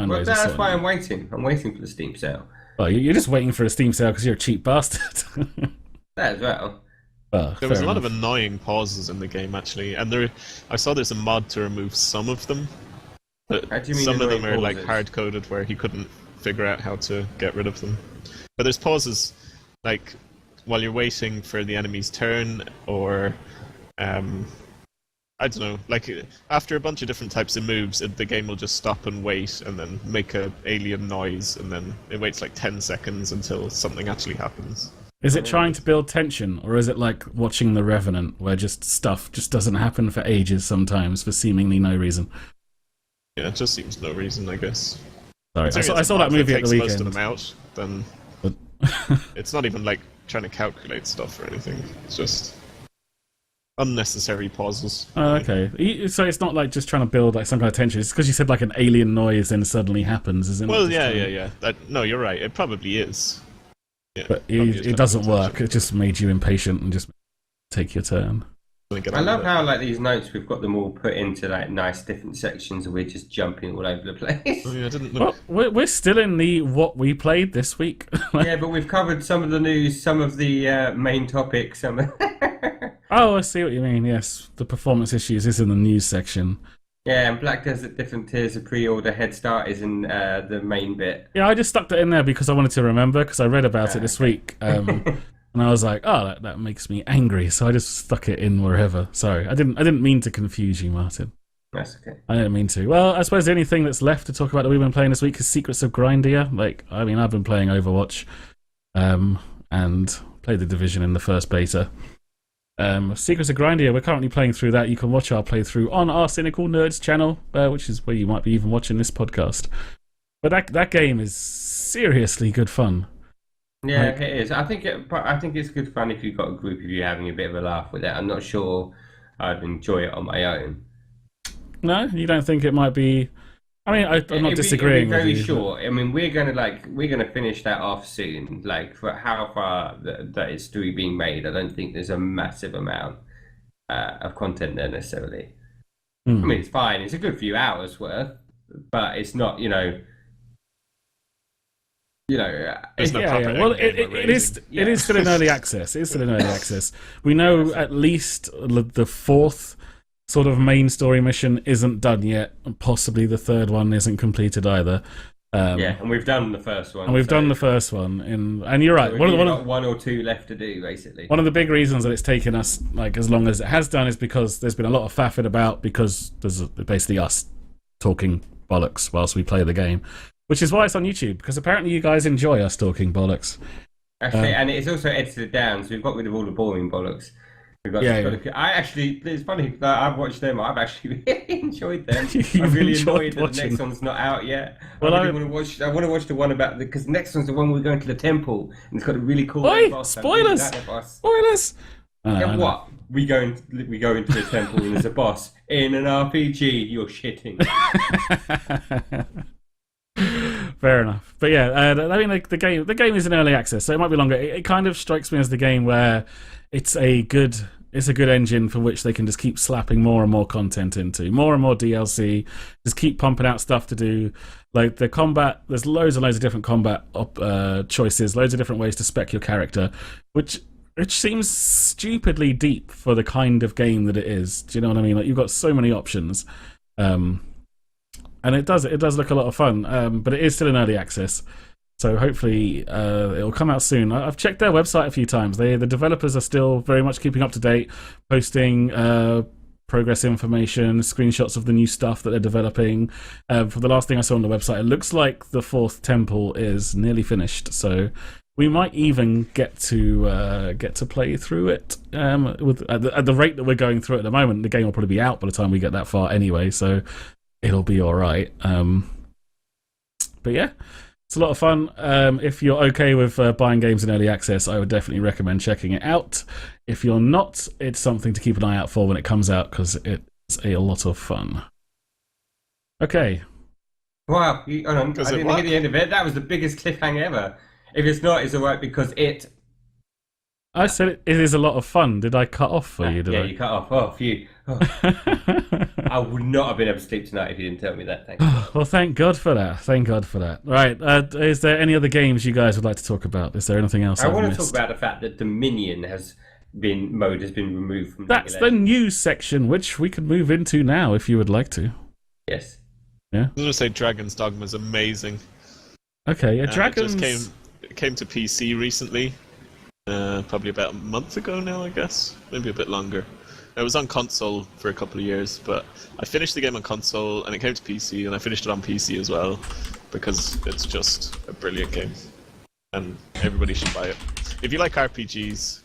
B: But that's why I'm waiting. I'm waiting for the Steam sale.
A: Well, you're just waiting for a Steam sale because you're a cheap bastard.
B: That as well.
C: There was a lot of annoying pauses in the game, actually, and I saw there's a mod to remove some of them. But
B: How do you mean
C: some of them are
B: pauses?
C: like hard-coded where he couldn't figure out how to get rid of them. But there's pauses, like while you're waiting for the enemy's turn, or I don't know, like after a bunch of different types of moves, the game will just stop and wait, and then make a alien noise, and then it waits like 10 seconds until something actually happens.
A: Is it trying to build tension, or is it like watching The Revenant, where stuff just doesn't happen for ages sometimes for seemingly no reason?
C: Yeah, it just seems no reason, I guess.
A: Sorry, I saw that movie at the weekend.
C: Most of them out, then it's not even like trying to calculate stuff or anything. It's just unnecessary pauses.
A: Oh, okay. So it's not like just trying to build like some kind of tension. It's because you said like an alien noise and suddenly happens, isn't it?
C: Well, yeah. No, you're right. It probably is. Yeah,
A: but it doesn't work. It just made you impatient and just take your turn.
B: I love how like these notes, we've got them all put into like nice different sections and we're just jumping all over the place.
C: Oh, yeah, I didn't look.
A: Well, we're still in the what we played this week.
B: Yeah, but we've covered some of the news, some of the main topics.
A: Oh, I see what you mean. Yes, the performance issues is in the news section.
B: Yeah, and Black Desert different tiers of pre-order head start is in the main bit.
A: Yeah, I just stuck that in there because I wanted to remember, because I read about it this week. And I was like, oh, that makes me angry, so I just stuck it in wherever. Sorry, I didn't mean to confuse you, Martin.
B: That's okay.
A: I didn't mean to. Well, I suppose the only thing that's left to talk about that we've been playing this week is Secrets of Grindia. Like, I mean, I've been playing Overwatch, and played the Division in the first beta. Secrets of Grindia, we're currently playing through that. You can watch our playthrough on our Cynical Nerds channel, which is where you might be even watching this podcast. But that game is seriously good fun.
B: Yeah, it is. I think it's good fun if you've got a group of you having a bit of a laugh with it. I'm not sure I'd enjoy it on my own.
A: No, you don't think it might be? I mean, I'm not disagreeing with you.
B: Very short. I mean, we're gonna finish that off soon. Like, for how far that it's still being made, I don't think there's a massive amount of content there necessarily. I mean, it's fine. It's a good few hours worth, but it's not.
A: It's not proper. Well, it is still in early access. It is still in early access. We know at least the fourth sort of main story mission isn't done yet, and possibly the third one isn't completed either.
B: And we've done the first one.
A: And you're right.
B: So we've got one or two left to do, basically.
A: One of the big reasons that it's taken us like as long as it has done is because there's been a lot of faffing about, because there's basically us talking bollocks whilst we play the game, which is why it's on YouTube, because apparently you guys enjoy us talking bollocks.
B: Actually, and it's also edited down, so we've got rid of all the boring bollocks. It's funny that I've watched them. I've actually really enjoyed them. I'm really annoyed that the next one's not out yet. Well, I want to watch the one about because the next one's the one we're going to the temple, and it's got a really cool boss.
A: Spoilers! Spoilers!
B: And what? We go into the temple and there's a boss in an RPG. You're shitting.
A: Fair enough, but yeah, I mean, like, the game is in early access, so it might be longer. It kind of strikes me as the game where it's a good engine for which they can just keep slapping more and more content into, more and more DLC, just keep pumping out stuff to do. Like the combat, there's loads and loads of different combat choices, loads of different ways to spec your character, which seems stupidly deep for the kind of game that it is. Do you know what I mean? Like, you've got so many options. And it does look a lot of fun, but it is still in early access, so hopefully it'll come out soon. I've checked their website a few times. The developers are still very much keeping up to date, posting progress information, screenshots of the new stuff that they're developing. For the last thing I saw on the website, it looks like the fourth temple is nearly finished, so we might even get to play through it. At the rate that we're going through it at the moment, the game will probably be out by the time we get that far anyway, so it'll be all right. But yeah, it's a lot of fun. If you're okay with buying games in early access, I would definitely recommend checking it out. If you're not, it's something to keep an eye out for when it comes out, because it's a lot of fun. Okay.
B: Wow, I didn't hear the end of it. That was the biggest cliffhanger ever. If it's not, it's all right, because
A: I said it is a lot of fun. Did I cut off for you?
B: You cut off. Oh, phew. Oh. I would not have been able to sleep tonight if you didn't tell me that. Thank you.
A: Well, thank God for that. Thank God for that. Right. Is there any other games you guys would like to talk about? Is there anything else
B: I want to talk about the fact that Dominion has been removed from
A: That's the news section, which we could move into now if you would like to.
B: Yes.
A: Yeah.
C: I was going to say Dragon's Dogma is amazing.
A: Okay, yeah, Dragon's...
C: It came to PC recently. Probably about a month ago now, I guess. Maybe a bit longer. It was on console for a couple of years, but I finished the game on console, and it came to PC, and I finished it on PC as well, because it's just a brilliant game, and everybody should buy it. If you like RPGs,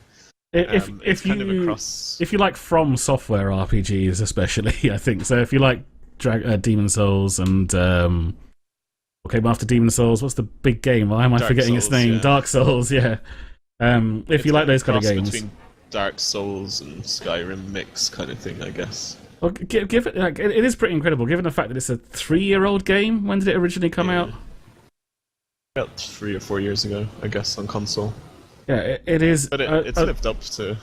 A: if you like From Software RPGs, especially, I think so. If you like Demon Souls and what came after Demon Souls? What's the big game? Why am I forgetting its name? Yeah. Dark Souls, yeah. If you like those kind of games.
C: Between Dark Souls and Skyrim mix kind of thing, I guess.
A: Well, give it, like, it is pretty incredible, given the fact that it's a 3-year-old game. When did it originally come out?
C: About 3 or 4 years ago, I guess, on console.
A: Yeah, it is.
C: But it's lived up to...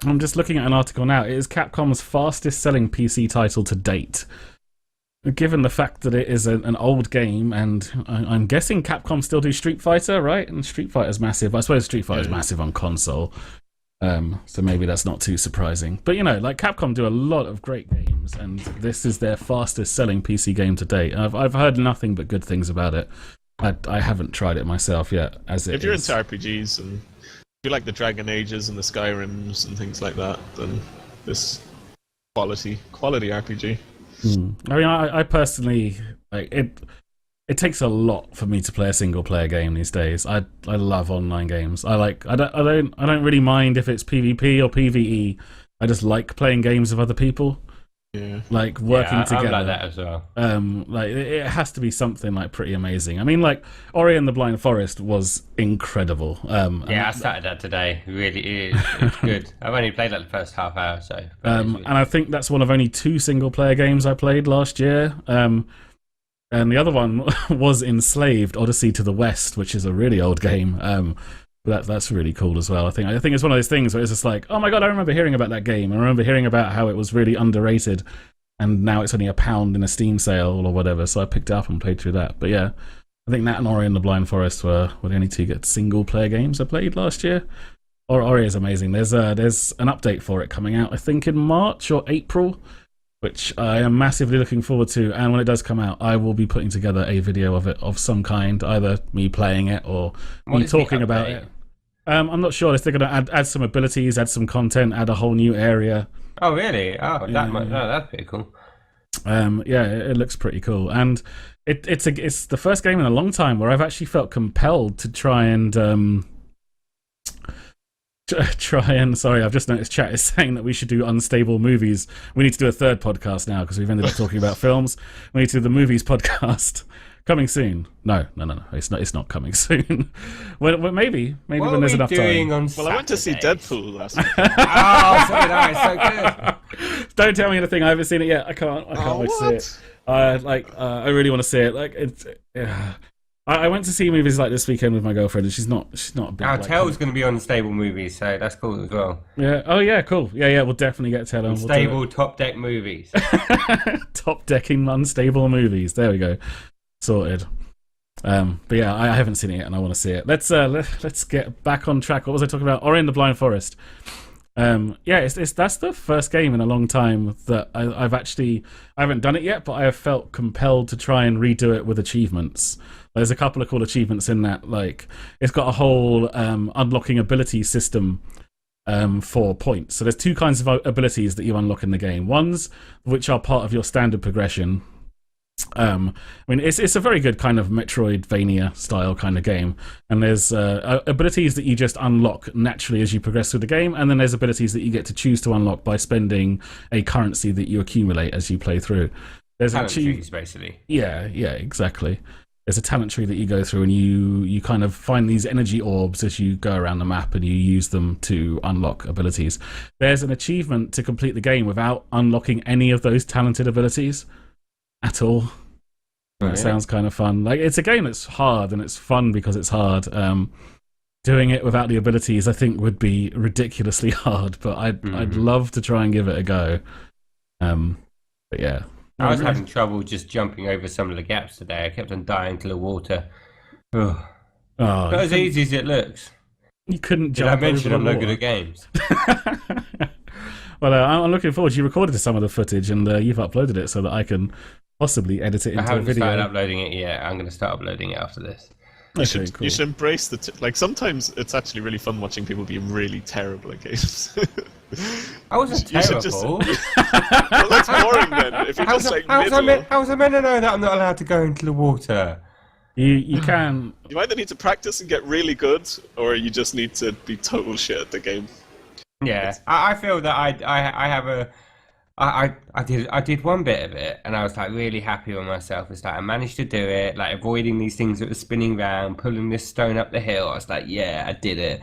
A: I'm just looking at an article now. It is Capcom's fastest-selling PC title to date. Given the fact that it is an old game, and I'm guessing Capcom still do Street Fighter, right? And Street Fighter's massive. I suppose Street Fighter's massive on console. So maybe that's not too surprising. But like Capcom do a lot of great games, and this is their fastest selling PC game to date. I've heard nothing but good things about it. I haven't tried it myself yet.
C: If you're into RPGs and if you like the Dragon Ages and the Skyrims and things like that, then this quality RPG.
A: I mean, I personally like it. It takes a lot for me to play a single player game these days. I love online games. I don't really mind if it's PvP or PvE. I just like playing games with other people.
C: Yeah.
A: Like working together.
B: I like that as well.
A: Like it has to be something like pretty amazing. I mean, like Ori and the Blind Forest was incredible.
B: I started that today. It really is. It's good. I've only played like the first half hour or so.
A: And I think that's one of only 2 single player games I played last year. And the other one was Enslaved: Odyssey to the West, which is a really old game. But that's really cool as well. I think it's one of those things where it's just like, oh my god, I remember hearing about that game. I remember hearing about how it was really underrated, and now it's only £1 in a Steam sale or whatever. So I picked it up and played through that. But yeah, I think that and Ori and the Blind Forest were the only 2 single player games I played last year. Ori is amazing. There's an update for it coming out, I think in March or April, which I am massively looking forward to. And when it does come out, I will be putting together a video of it of some kind, either me playing it or me talking about it. I'm not sure if they're going to add some abilities, add some content, add a whole new area.
B: Oh, really? Oh, that's pretty cool.
A: It looks pretty cool. And it's the first game in a long time where I've actually felt compelled to try and... sorry, I've just noticed chat is saying that we should do unstable movies. We need to do a 3rd podcast now because we've ended up talking about films. We need to do the movies podcast. Coming soon. No. It's not coming soon. Well, maybe when there's enough time.
C: Well, I went to see Deadpool last night.
B: Oh, sorry, no, it's so good.
A: Don't tell me anything. I haven't seen it yet. I can't wait to see it. I really want to see it. Like it's. I went to see movies like this weekend with my girlfriend, and she's not a big.
B: Our Tell's going to be on Stable Movies, so that's cool as well.
A: Yeah. Oh yeah, cool. Yeah. We'll definitely get Tell on
B: Stable Top Deck Movies.
A: Top decking unstable movies. There we go. Sorted. But yeah, I haven't seen it yet, and I want to see it. Let's get back on track. What was I talking about? Ori and the Blind Forest. That's the first game in a long time that I haven't done it yet, but I have felt compelled to try and redo it with achievements. There's a couple of cool achievements in that. Like it's got a whole unlocking ability system for points. So there's 2 kinds of abilities that you unlock in the game. Ones which are part of your standard progression. I mean, it's a very good kind of Metroidvania style kind of game, and there's abilities that you just unlock naturally as you progress through the game, and then there's abilities that you get to choose to unlock by spending a currency that you accumulate as you play through. There's
B: talent trees, basically.
A: Yeah, exactly. There's a talent tree that you go through, and you kind of find these energy orbs as you go around the map, and you use them to unlock abilities. There's an achievement to complete the game without unlocking any of those talented abilities at all. That sounds kind of fun. Like it's a game that's hard, and it's fun because it's hard. Doing it without the abilities, I think, would be ridiculously hard. But I'd love to try and give it a go. But yeah,
B: I was having trouble just jumping over some of the gaps today. I kept on dying to the water. Not as easy as it looks.
A: You couldn't jump.
B: Did I mention I'm no good at games?
A: Well, I'm looking forward. You recorded some of the footage, and you've uploaded it so that I can possibly edit it into a video.
B: I haven't started uploading it yet. I'm going to start uploading it after this.
C: You should embrace like sometimes it's actually really fun watching people be really terrible at games.
B: I wasn't terrible.
C: Well, that's boring then. If you're just like
B: how was I meant to know that I'm not allowed to go into the water?
A: You can.
C: You either need to practice and get really good, or you just need to be total shit at the game.
B: Yeah, I feel that I have a. I did one bit of it, and I was like really happy with myself. It's like I managed to do it, like avoiding these things that were spinning round, pulling this stone up the hill. I was like, yeah, I did it.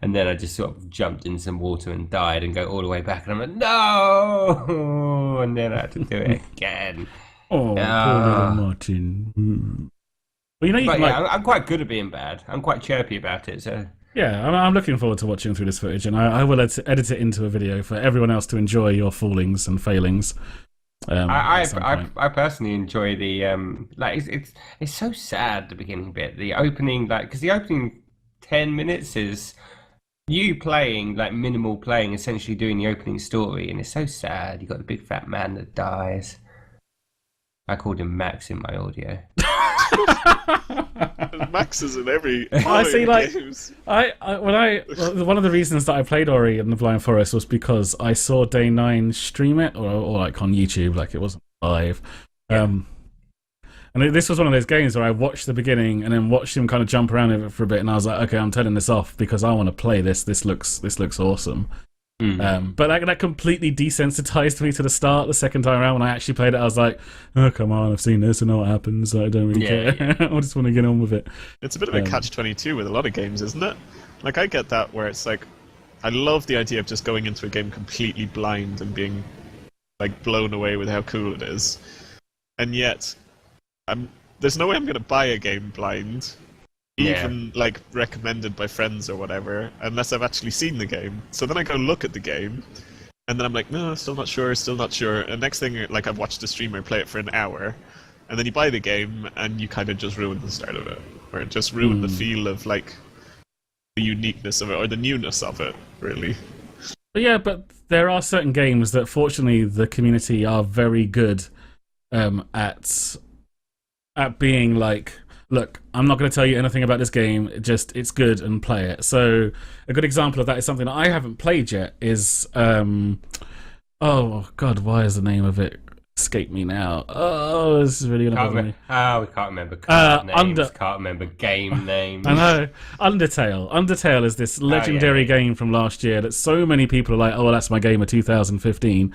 B: And then I just sort of jumped in some water and died, and go all the way back, and I'm like, no! And then I had to do it again.
A: Poor little Martin. Well,
B: I'm quite good at being bad. I'm quite chirpy about it, so.
A: Yeah, I'm looking forward to watching through this footage, and I will edit it into a video for everyone else to enjoy your fallings and failings.
B: I personally enjoy the it's so sad, the beginning bit, the opening, like, because the opening 10 minutes is you playing like minimal playing, essentially doing the opening story, and it's so sad. You got the big fat man that dies. I called him Max in my audio.
C: Max is in every.
A: I see. Like,
C: games.
A: One of the reasons that I played Ori and the Blind Forest was because I saw Day 9 stream it, or like on YouTube, like it wasn't live.
B: Yeah.
A: And this was one of those games where I watched the beginning and then watched him kind of jump around it for a bit, and I was like, okay, I'm turning this off because I want to play this. This looks awesome. But that completely desensitized me to the start. The second time around, when I actually played it, I was like, oh, come on, I've seen this, I know what happens. I don't really care. I just want to get on with it.
C: It's a bit of a catch-22 with a lot of games, isn't it? Like, I get that where it's like, I love the idea of just going into a game completely blind and being like blown away with how cool it is, and yet there's no way I'm going to buy a game blind, even like recommended by friends or whatever, unless I've actually seen the game. So then I go look at the game, and then I'm like, no, still not sure. And next thing, like, I've watched a streamer play it for an hour, and then you buy the game, and you kind of just ruin the start of it, or it just ruined the feel of like the uniqueness of it, or the newness of it, really.
A: But there are certain games that, fortunately, the community are very good at being like, look, I'm not going to tell you anything about this game, it's good, and play it. So a good example of that is something that I haven't played yet is oh god, why is the name of it escape me now? Oh, this is really going to bother me.
B: We can't remember names, can't remember game names.
A: I know. Undertale is this legendary game from last year that so many people are like, oh, well, that's my game of 2015.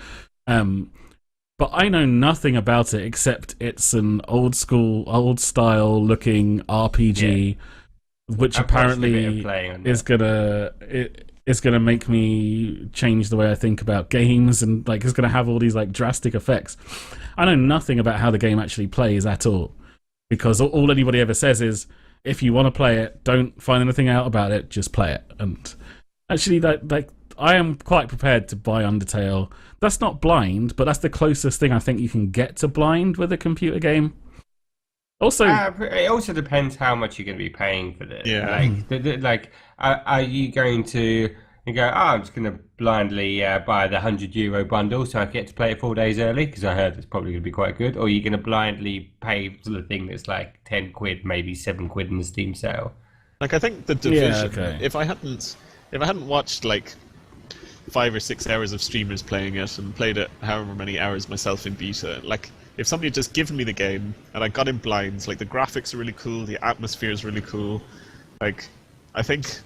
A: But I know nothing about it except it's an old style looking RPG, which apparently is gonna make me change the way I think about games, and like it's gonna have all these like drastic effects. I know nothing about how the game actually plays at all, because all anybody ever says is, if you want to play it, don't find anything out about it, just play it. And actually, I am quite prepared to buy Undertale. That's not blind, but that's the closest thing I think you can get to blind with a computer game. Also,
B: it also depends how much you're going to be paying for this.
C: Yeah.
B: Are you going to go, I'm just going to blindly buy the €100 bundle so I get to play it 4 days early because I heard it's probably going to be quite good, or are you going to blindly pay for the thing that's like £10, maybe £7 in the Steam sale?
C: Like, I think the Division. If I hadn't watched like 5 or 6 hours of streamers playing it and played it however many hours myself in beta, like, if somebody had just given me the game and I got in blinds, like, the graphics are really cool, the atmosphere is really cool, like, I think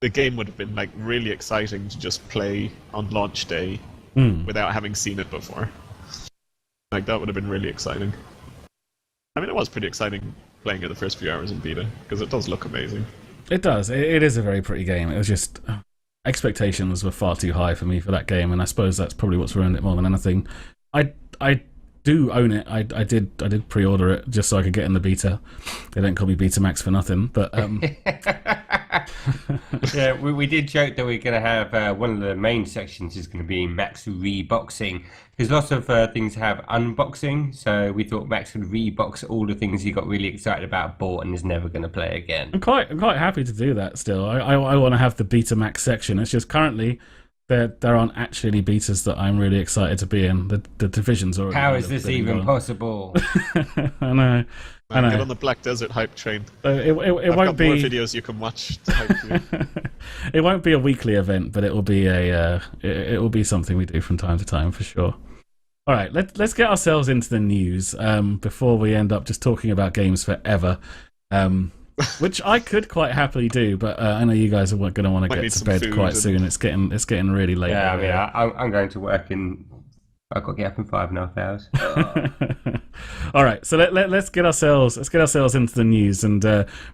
C: the game would have been like really exciting to just play on launch day without having seen it before. Like, that would have been really exciting. I mean, it was pretty exciting playing it the first few hours in beta because it does look amazing.
A: It does. It is a very pretty game. It was just expectations were far too high for me for that game, and I suppose that's probably what's ruined it more than anything. I do own it. I did pre-order it just so I could get in the beta. They don't call me Betamax for nothing, but
B: yeah, we did joke that we're going to have one of the main sections is going to be Max reboxing, because lots of things have unboxing, so we thought Max would rebox all the things he got really excited about, bought, and is never going to play again.
A: I'm quite happy to do that still. I want to have the Betamax section. It's just currently there aren't actually any betas that I'm really excited to be in. The Division's already.
B: How is this even possible?
A: I know.
C: Get on the Black Desert hype train.
A: It won't be
C: more videos you can watch to hype you.
A: It won't be a weekly event, but it will be it will be something we do from time to time for sure. All right, let's get ourselves into the news before we end up just talking about games forever. Which I could quite happily do, but I know you guys are going to want to get to bed quite soon. It's getting really late.
B: Yeah, I mean, I'm going to work in. I've got to get up in 5.5 hours.
A: All right, so let's get ourselves into the news, and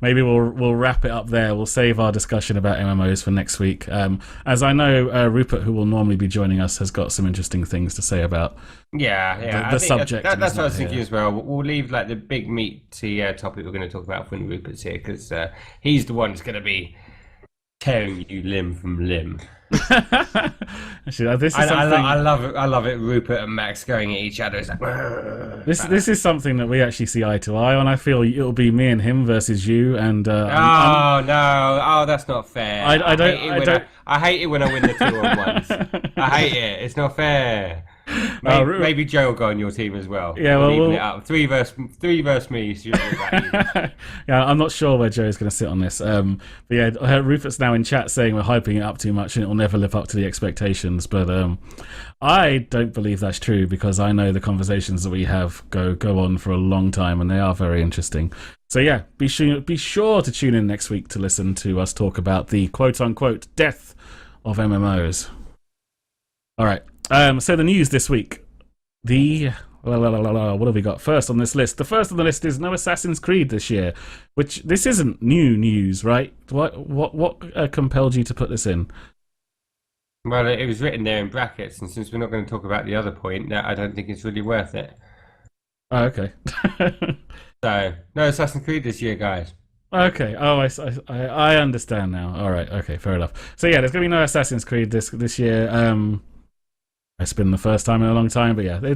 A: maybe we'll wrap it up there. We'll save our discussion about MMOs for next week, as I know Rupert, who will normally be joining us, has got some interesting things to say about the subject.
B: That's what I was thinking as well. We'll leave like the big meaty topic we're going to talk about when Rupert's here, because he's the one that's going to be tearing you limb from limb.
A: Actually, this is something.
B: I love it. Rupert and Max going at each other. It's like,
A: this is something that we actually see eye to eye on. I feel it'll be me and him versus you. And
B: no, that's not fair. I hate it when I win the 2-on-1s. I hate it. It's not fair. Maybe Joe will go on your team as well.
A: Yeah, well,
B: even it up. Three versus me.
A: Yeah, I'm not sure where Joe's going to sit on this. But yeah, Rupert's now in chat saying we're hyping it up too much and it will never live up to the expectations. But I don't believe that's true because I know the conversations that we have go on for a long time and they are very interesting. So yeah, be sure to tune in next week to listen to us talk about the quote-unquote death of MMOs. All right. So the news this week, what have we got first on this list? The first on the list is no Assassin's Creed this year, which this isn't new news, right? What compelled you to put this in?
B: Well, it was written there in brackets, and since we're not going to talk about the other point, I don't think it's really worth it.
A: Oh, okay.
B: So, no Assassin's Creed this year, guys.
A: Okay. Oh, I understand now. All right. Okay. Fair enough. So yeah, there's going to be no Assassin's Creed this year. It's been the first time in a long time, but yeah,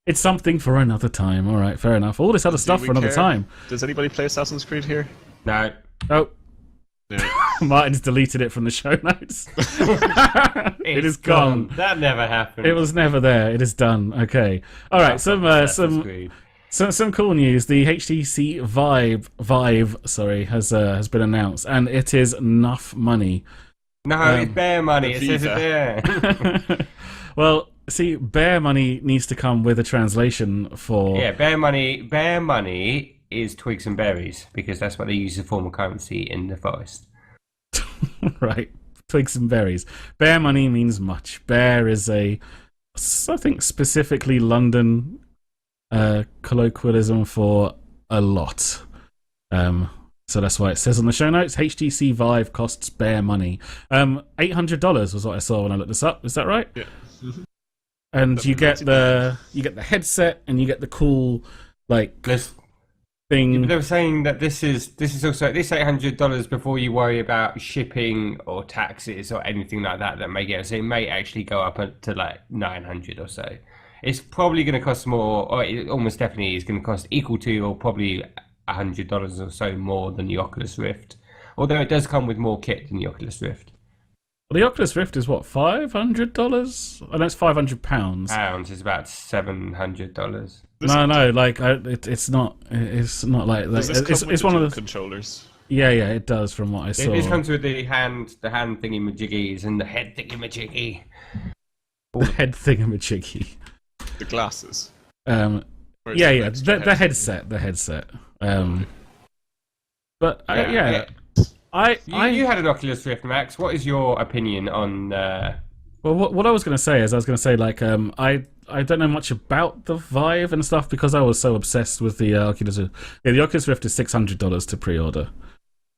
A: it's something for another time. All right, fair enough. All this other stuff for another time.
C: Does anybody play Assassin's Creed here?
B: No.
A: Oh.
C: No.
A: Martin's deleted it from the show notes. It is gone.
B: That never happened.
A: It was never there. It is done. Okay. All right. Some cool news. The HTC Vive, has been announced, and it is enough money.
B: No, it's bear money. It says it there.
A: Well, see, bear money needs to come with a translation for...
B: Yeah, bear money is twigs and berries, because that's what they use as a form of currency in the forest.
A: Right, twigs and berries. Bear money means much. Bear is I think, specifically London colloquialism for a lot. So that's why it says on the show notes, HTC Vive costs bear money. $800 was what I saw when I looked this up. Is that right?
C: Yeah.
A: And you get the headset and you get the cool thing.
B: They were saying that this is also this $800 before you worry about shipping or taxes or anything like that may get. So it may actually go up to like $900 or so. It's probably going to cost more, or it almost definitely is going to cost equal to, or probably $100 or so more than the Oculus Rift. Although it does come with more kit than the Oculus Rift.
A: Well, the Oculus Rift is what, $500? I know it's £500.
B: Pounds is about $700.
A: No, like it's not. It's not like that. It's one of the
C: controllers.
A: Yeah, it does. From what I saw,
B: this comes with the hand thingy majiggies and the head thingy majiggy.
A: The head thingamajiggy.
C: The glasses.
A: The headset. The headset. But yeah.
B: You had an Oculus Rift, Max. What is your opinion on?
A: Well, what I was going to say is, I don't know much about the Vive and stuff because I was so obsessed with the Oculus. Yeah, the Oculus Rift is $600 to pre-order.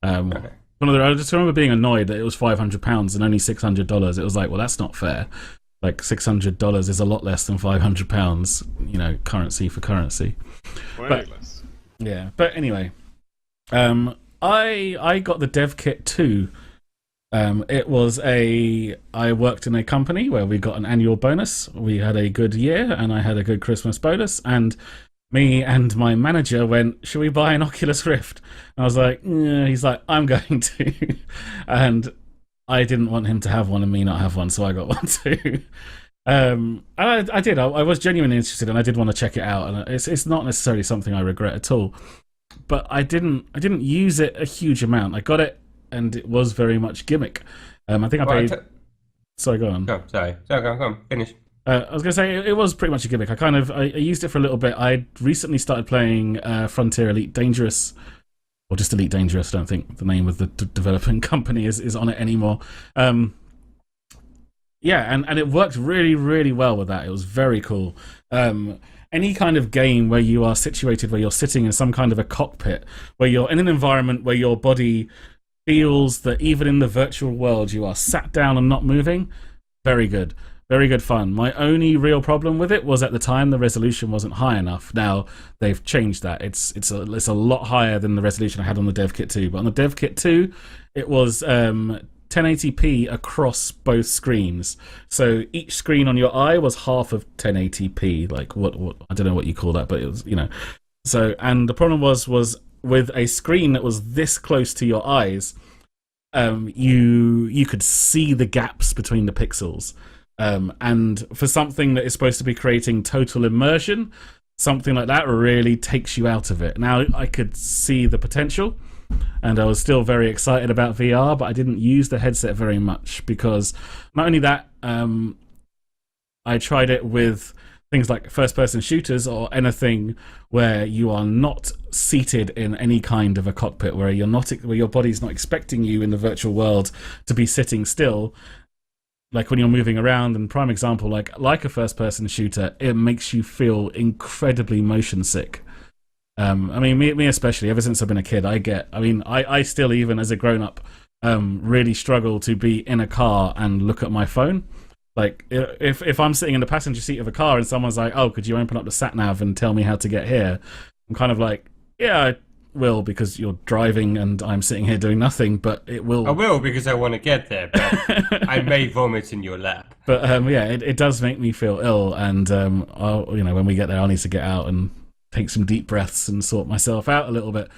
A: Okay. I just remember being annoyed that it was £500 and only $600. It was like, well, that's not fair. Like $600 is a lot less than £500. Currency for currency.
C: Less.
A: Yeah, but anyway, I got the dev kit too. I worked in a company where we got an annual bonus. We had a good year and I had a good Christmas bonus, and me and my manager went, should we buy an Oculus Rift? And I was like, he's like, I'm going to. And I didn't want him to have one and me not have one, so I got one too. And I did. I was genuinely interested and I did want to check it out, and it's not necessarily something I regret at all. But I didn't use it a huge amount. I got it, and it was very much gimmick. I think I paid. Sorry, go on.
B: Oh, sorry. Go on. Finish.
A: I was going to say it was pretty much a gimmick. I used it for a little bit. I recently started playing Frontier Elite Dangerous, or just Elite Dangerous. I don't think the name of the developing company is on it anymore. Yeah, and it worked really, really well with that. It was very cool. Any kind of game where you are situated, where you're sitting in some kind of a cockpit, where you're in an environment where your body feels that even in the virtual world you are sat down and not moving, very good. Very good fun. My only real problem with it was at the time the resolution wasn't high enough. Now they've changed that. It's a lot higher than the resolution I had on the Dev Kit 2. But on the Dev Kit 2, it was 1080p across both screens. So each screen on your eye was half of 1080p. Like what I don't know what you call that, but it was, So, and the problem was with a screen that was this close to your eyes, you could see the gaps between the pixels. And for something that is supposed to be creating total immersion, something like that really takes you out of it. Now, I could see the potential, and I was still very excited about VR, but I didn't use the headset very much because not only that, I tried it with things like first-person shooters or anything where you are not seated in any kind of a cockpit, where your body's not expecting you in the virtual world to be sitting still. Like when you're moving around, and prime example, like a first-person shooter, it makes you feel incredibly motion sick. I mean, me especially, ever since I've been a kid, I still, even as a grown-up, really struggle to be in a car and look at my phone. Like, if I'm sitting in the passenger seat of a car and someone's like, oh, could you open up the sat-nav and tell me how to get here? I'm kind of like, yeah, I will, because you're driving and I'm sitting here doing nothing, but it will...
B: I will, because I want to get there, but I may vomit in your lap.
A: But, yeah, it does make me feel ill, and, when we get there, I'll need to get out and take some deep breaths and sort myself out a little bit.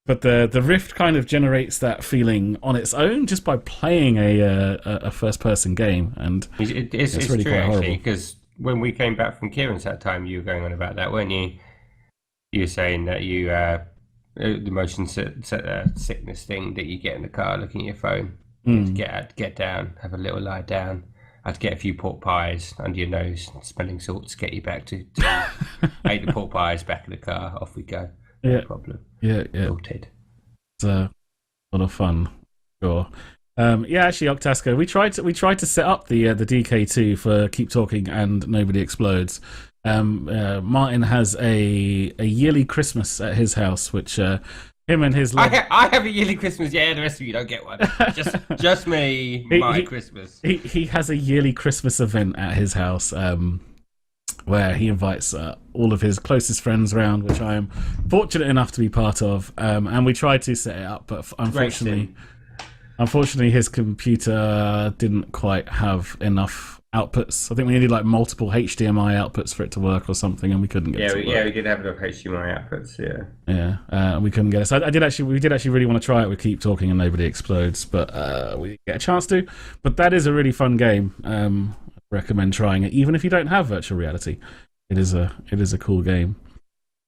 A: But the Rift kind of generates that feeling on its own just by playing a first-person game, and
B: it's
A: really
B: true,
A: quite horrible.
B: actually, because when we came back from Kieran's that time, you were going on about that, weren't you? You were saying that you the motion sickness thing that you get in the car, looking at your phone, you have to get down, have a little lie down. I had to get a few pork pies under your nose, smelling salts, get you back to ate the pork pies, back in the car, off we go. No problem.
A: Yeah.
B: Sorted.
A: It's a lot of fun. Sure. Actually, Octasco, we tried to set up the DK2 for Keep Talking and Nobody Explodes. Martin has a yearly Christmas at his house, which him and his
B: I have a yearly Christmas. Yeah, the rest of you don't get one. Just me, Christmas.
A: He has a yearly Christmas event at his house, where he invites all of his closest friends around, which I am fortunate enough to be part of. And we tried to set it up, but unfortunately, his computer didn't quite have enough outputs. I think we needed multiple HDMI outputs for it to work or something, and we couldn't get it to work.
B: Yeah, we did have enough HDMI outputs.
A: Yeah, we couldn't get it. So we did actually really want to try it with Keep Talking and Nobody Explodes, but we didn't get a chance to. But that is a really fun game. Recommend trying it, even if you don't have virtual reality. It is a cool game.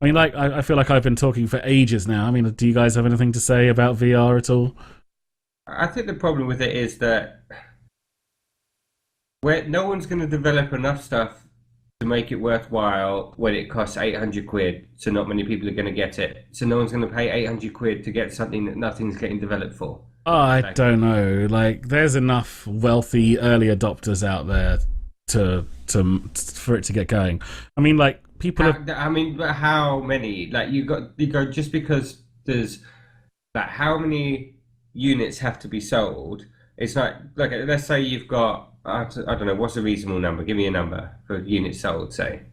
A: I mean, I feel like I've been talking for ages now. I mean, do you guys have anything to say about VR at all?
B: I think the problem with it is that no one's going to develop enough stuff to make it worthwhile when it costs 800 quid, so not many people are going to get it. So no one's going to pay 800 quid to get something that nothing's getting developed for.
A: I don't know. There's enough wealthy early adopters out there for it to get going. I mean, people
B: but how many? You go just because there's how many units have to be sold? It's let's say you've got I don't know, what's a reasonable number? Give me a number for units sold, say.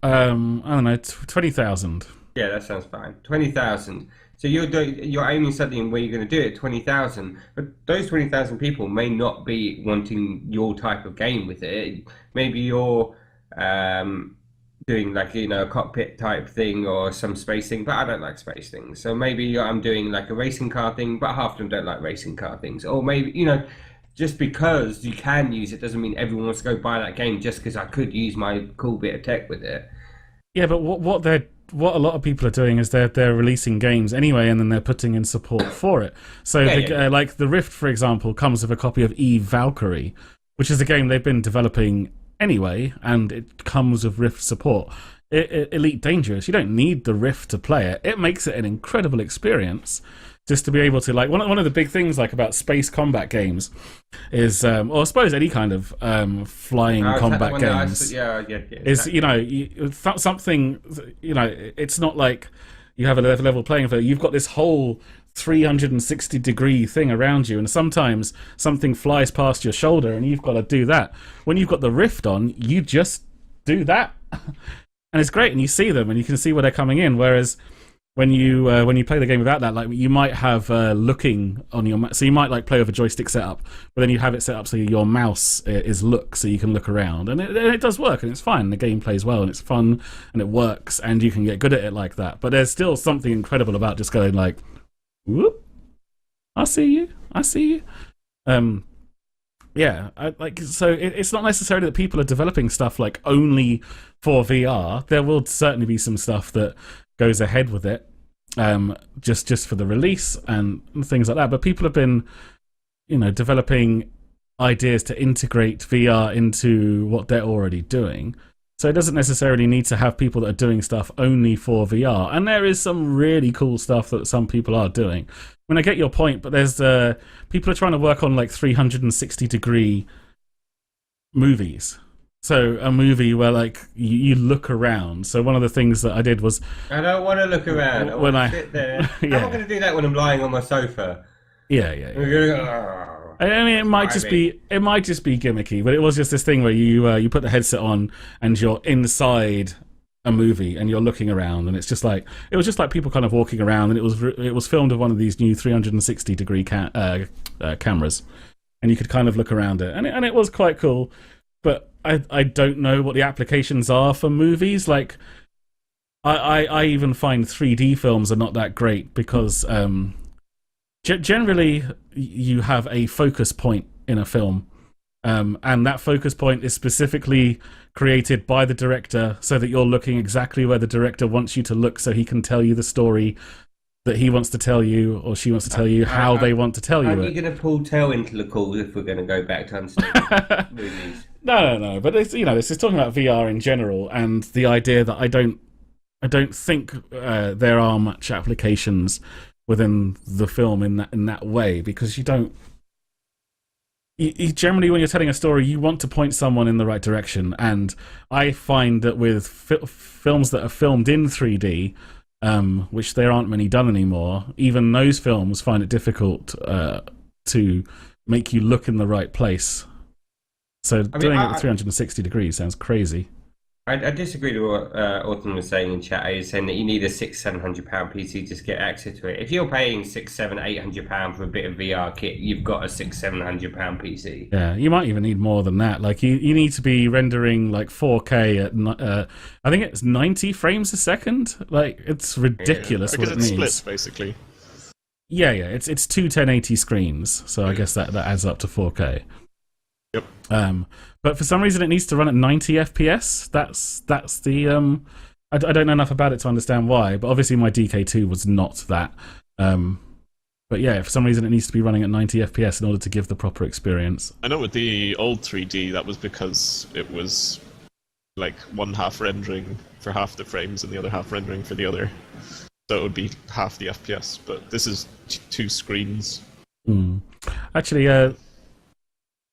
A: I don't know, 20,000.
B: Yeah, that sounds fine. 20,000. So you're aiming something where you're going to do it 20,000, but those 20,000 people may not be wanting your type of game with it. Maybe you're doing a cockpit type thing or some space thing, but I don't like space things. So maybe I'm doing a racing car thing, but half of them don't like racing car things. Or maybe just because you can use it doesn't mean everyone wants to go buy that game just because I could use my cool bit of tech with it.
A: Yeah, but what a lot of people are doing is they're releasing games anyway, and then they're putting in support for it. So, the Rift, for example, comes with a copy of Eve Valkyrie, which is a game they've been developing anyway, and it comes with Rift support. Elite Dangerous, you don't need the Rift to play it. It makes it an incredible experience. Just to be able to one of the big things about space combat games is, or I suppose any kind of flying combat games, is something. It's not like you have a level playing field. You've got this whole 360-degree thing around you, and sometimes something flies past your shoulder, and you've got to do that. When you've got the Rift on, you just do that, and it's great, and you see them, and you can see where they're coming in. Whereas when you play the game without that, like you might have looking on your so you might like play with a joystick setup, but then you have it set up so your mouse is look, so you can look around, and it does work, and it's fine. The game plays well, and it's fun, and it works, and you can get good at it like that. But there's still something incredible about just going like, whoop, I see you. Yeah, so it's not necessarily that people are developing stuff like only for VR. There will certainly be some stuff that goes ahead with it, just for the release and things like that. But people have been, developing ideas to integrate VR into what they're already doing. So it doesn't necessarily need to have people that are doing stuff only for VR. And there is some really cool stuff that some people are doing. I mean, I get your point, but there's people are trying to work on like 360-degree movies. So a movie where like you look around. So one of the things that I did was
B: I don't want to look around. I want to sit there. Yeah. I'm not going to do that when I'm lying on my sofa.
A: Yeah. I mean, it might just be gimmicky, but it was just this thing where you put the headset on and you're inside a movie and you're looking around, and it was just like people kind of walking around, and it was filmed with one of these new 360-degree cameras, and you could kind of look around it, and it was quite cool. But I don't know what the applications are for movies. Like I even find 3D films are not that great because generally you have a focus point in a film, and that focus point is specifically created by the director so that you're looking exactly where the director wants you to look, so he can tell you the story that he wants to tell you, or she wants to tell you how they want to tell you it.
B: Are you going to pull tail into the call if we're going to go back to understanding movies?
A: No. But it's, this is talking about VR in general, and the idea that I don't think there are much applications within the film in that way, because you generally, when you're telling a story, you want to point someone in the right direction, and I find that with films that are filmed in 3D, which there aren't many done anymore, even those films find it difficult to make you look in the right place. So doing it at 360 degrees sounds crazy.
B: I disagree with what Autumn was saying in chat. He's saying that you need a £600-700 PC just to get access to it. If you're paying £600-800 for a bit of VR kit, you've got a £600-700 PC.
A: Yeah, you might even need more than that. Like you need to be rendering like 4K at I think it's 90 frames a second. Like it's ridiculous what it means.
C: Splits basically.
A: Yeah, it's two 1080 screens, so I guess that adds up to 4K.
C: Yep.
A: But for some reason it needs to run at 90 FPS. That's the I don't know enough about it to understand why, but obviously my DK2 was not that. But yeah, for some reason it needs to be running at 90 FPS in order to give the proper experience.
C: I know with the old 3D that was because it was like one half rendering for half the frames and the other half rendering for the other. So it would be half the FPS, but this is two screens.
A: Actually,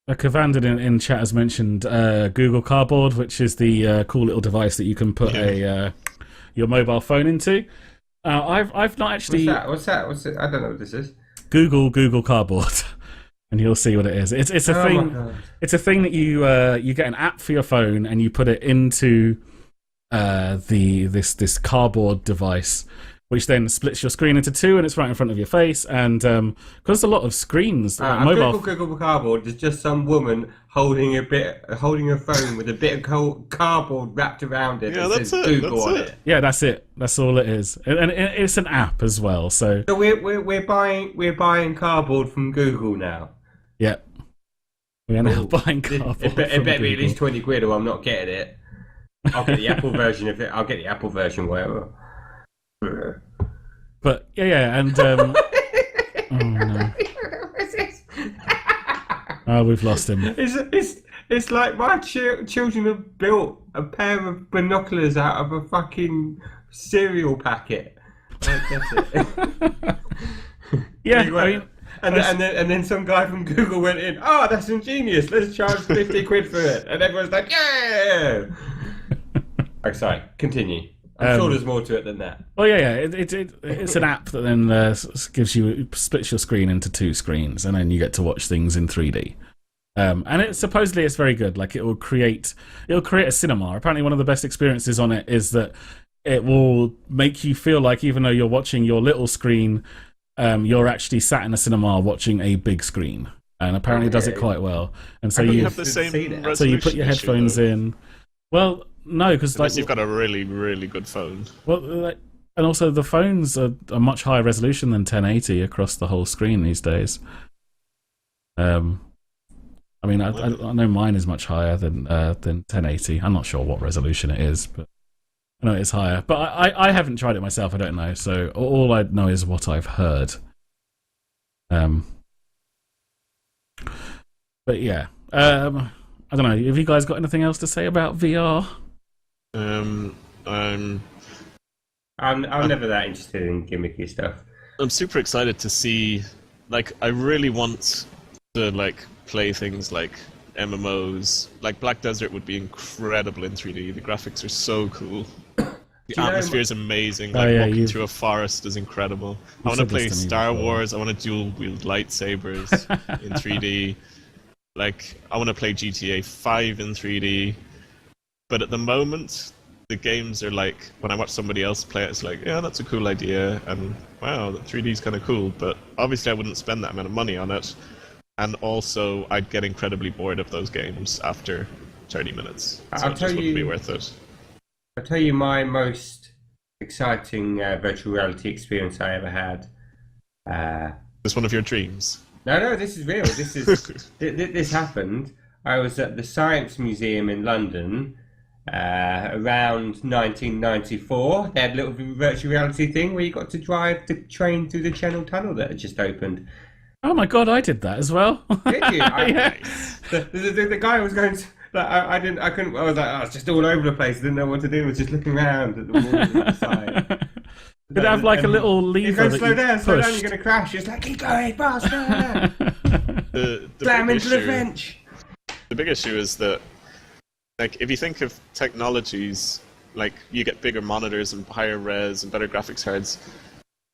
A: Kavandin in chat has mentioned Google Cardboard, which is the cool little device that you can put your mobile phone into. I've not actually.
B: What's that? I don't know what this is.
A: Google Cardboard, and you'll see what it is. It's a thing. It's a thing that you get an app for your phone and you put it into this cardboard device, which then splits your screen into two, and it's right in front of your face. And because there's a lot of screens, mobile.
B: Google Cardboard is just some woman holding a phone with a bit of cardboard wrapped around it.
C: Yeah,
B: that says Google on it.
A: Yeah, that's it. That's all it is, and it's an app as well. So
B: we're buying cardboard from Google now.
A: Yeah, we are now buying cardboard.
B: It better be at least 20 quid, or I'm not getting it. I'll get the Apple version of it. I'll get the Apple version, whatever.
A: But yeah, and oh no, we've lost him.
B: It's like my children have built a pair of binoculars out of a fucking cereal packet. Like, that's it.
A: Yeah, I mean,
B: and then some guy from Google went in. Oh, that's ingenious. Let's charge 50 quid for it, and everyone's like, yeah. Oh, sorry, continue. I'm sure there's more to it than that.
A: Oh yeah. It's an app that then splits your screen into two screens, and then you get to watch things in 3D. And supposedly it's very good. Like it'll create a cinema. Apparently, one of the best experiences on it is that it will make you feel like even though you're watching your little screen, you're actually sat in a cinema watching a big screen. And apparently does it quite well. And so you
C: have the same
A: so you put your headphones in. Well, no, because
C: unless you've got a really, really good phone.
A: Well, and also the phones are a much higher resolution than 1080 across the whole screen these days. I mean, I know mine is much higher than 1080. I'm not sure what resolution it is, but I know it's higher. But I haven't tried it myself. I don't know. So all I know is what I've heard. But yeah, I don't know. Have you guys got anything else to say about VR?
B: I'm never that interested in gimmicky stuff.
C: I'm super excited to see. Like, I really want to play things like MMOs. Like Black Desert would be incredible in 3D. The graphics are so cool. The atmosphere is amazing. Walking through a forest is incredible. I want to play Star Wars. I want to dual wield lightsabers in 3D. Like, I want to play GTA 5 in 3D. But at the moment, the games are like, when I watch somebody else play it, it's like, yeah, that's a cool idea, and wow, the 3D is kind of cool, but obviously I wouldn't spend that amount of money on it. And also, I'd get incredibly bored of those games after 30 minutes. So it just wouldn't be worth it.
B: I'll tell you my most exciting virtual reality experience I ever had.
C: It's one of your dreams.
B: No, this is real. This is this happened. I was at the Science Museum in London around 1994. They had a little virtual reality thing where you got to drive the train through the Channel Tunnel that had just opened.
A: Oh my god, I did that as well.
B: Did you?
A: Yeah.
B: The guy was going to. I couldn't. I was like, I was just all over the place. I didn't know what to do. I was just looking around at the walls on the side.
A: Could have like a little lever that
B: slow down, you're going to crash. It's like, keep going, faster! Slam into the bench!
C: The big issue is that, like, if you think of technologies, like, you get bigger monitors and higher res and better graphics cards,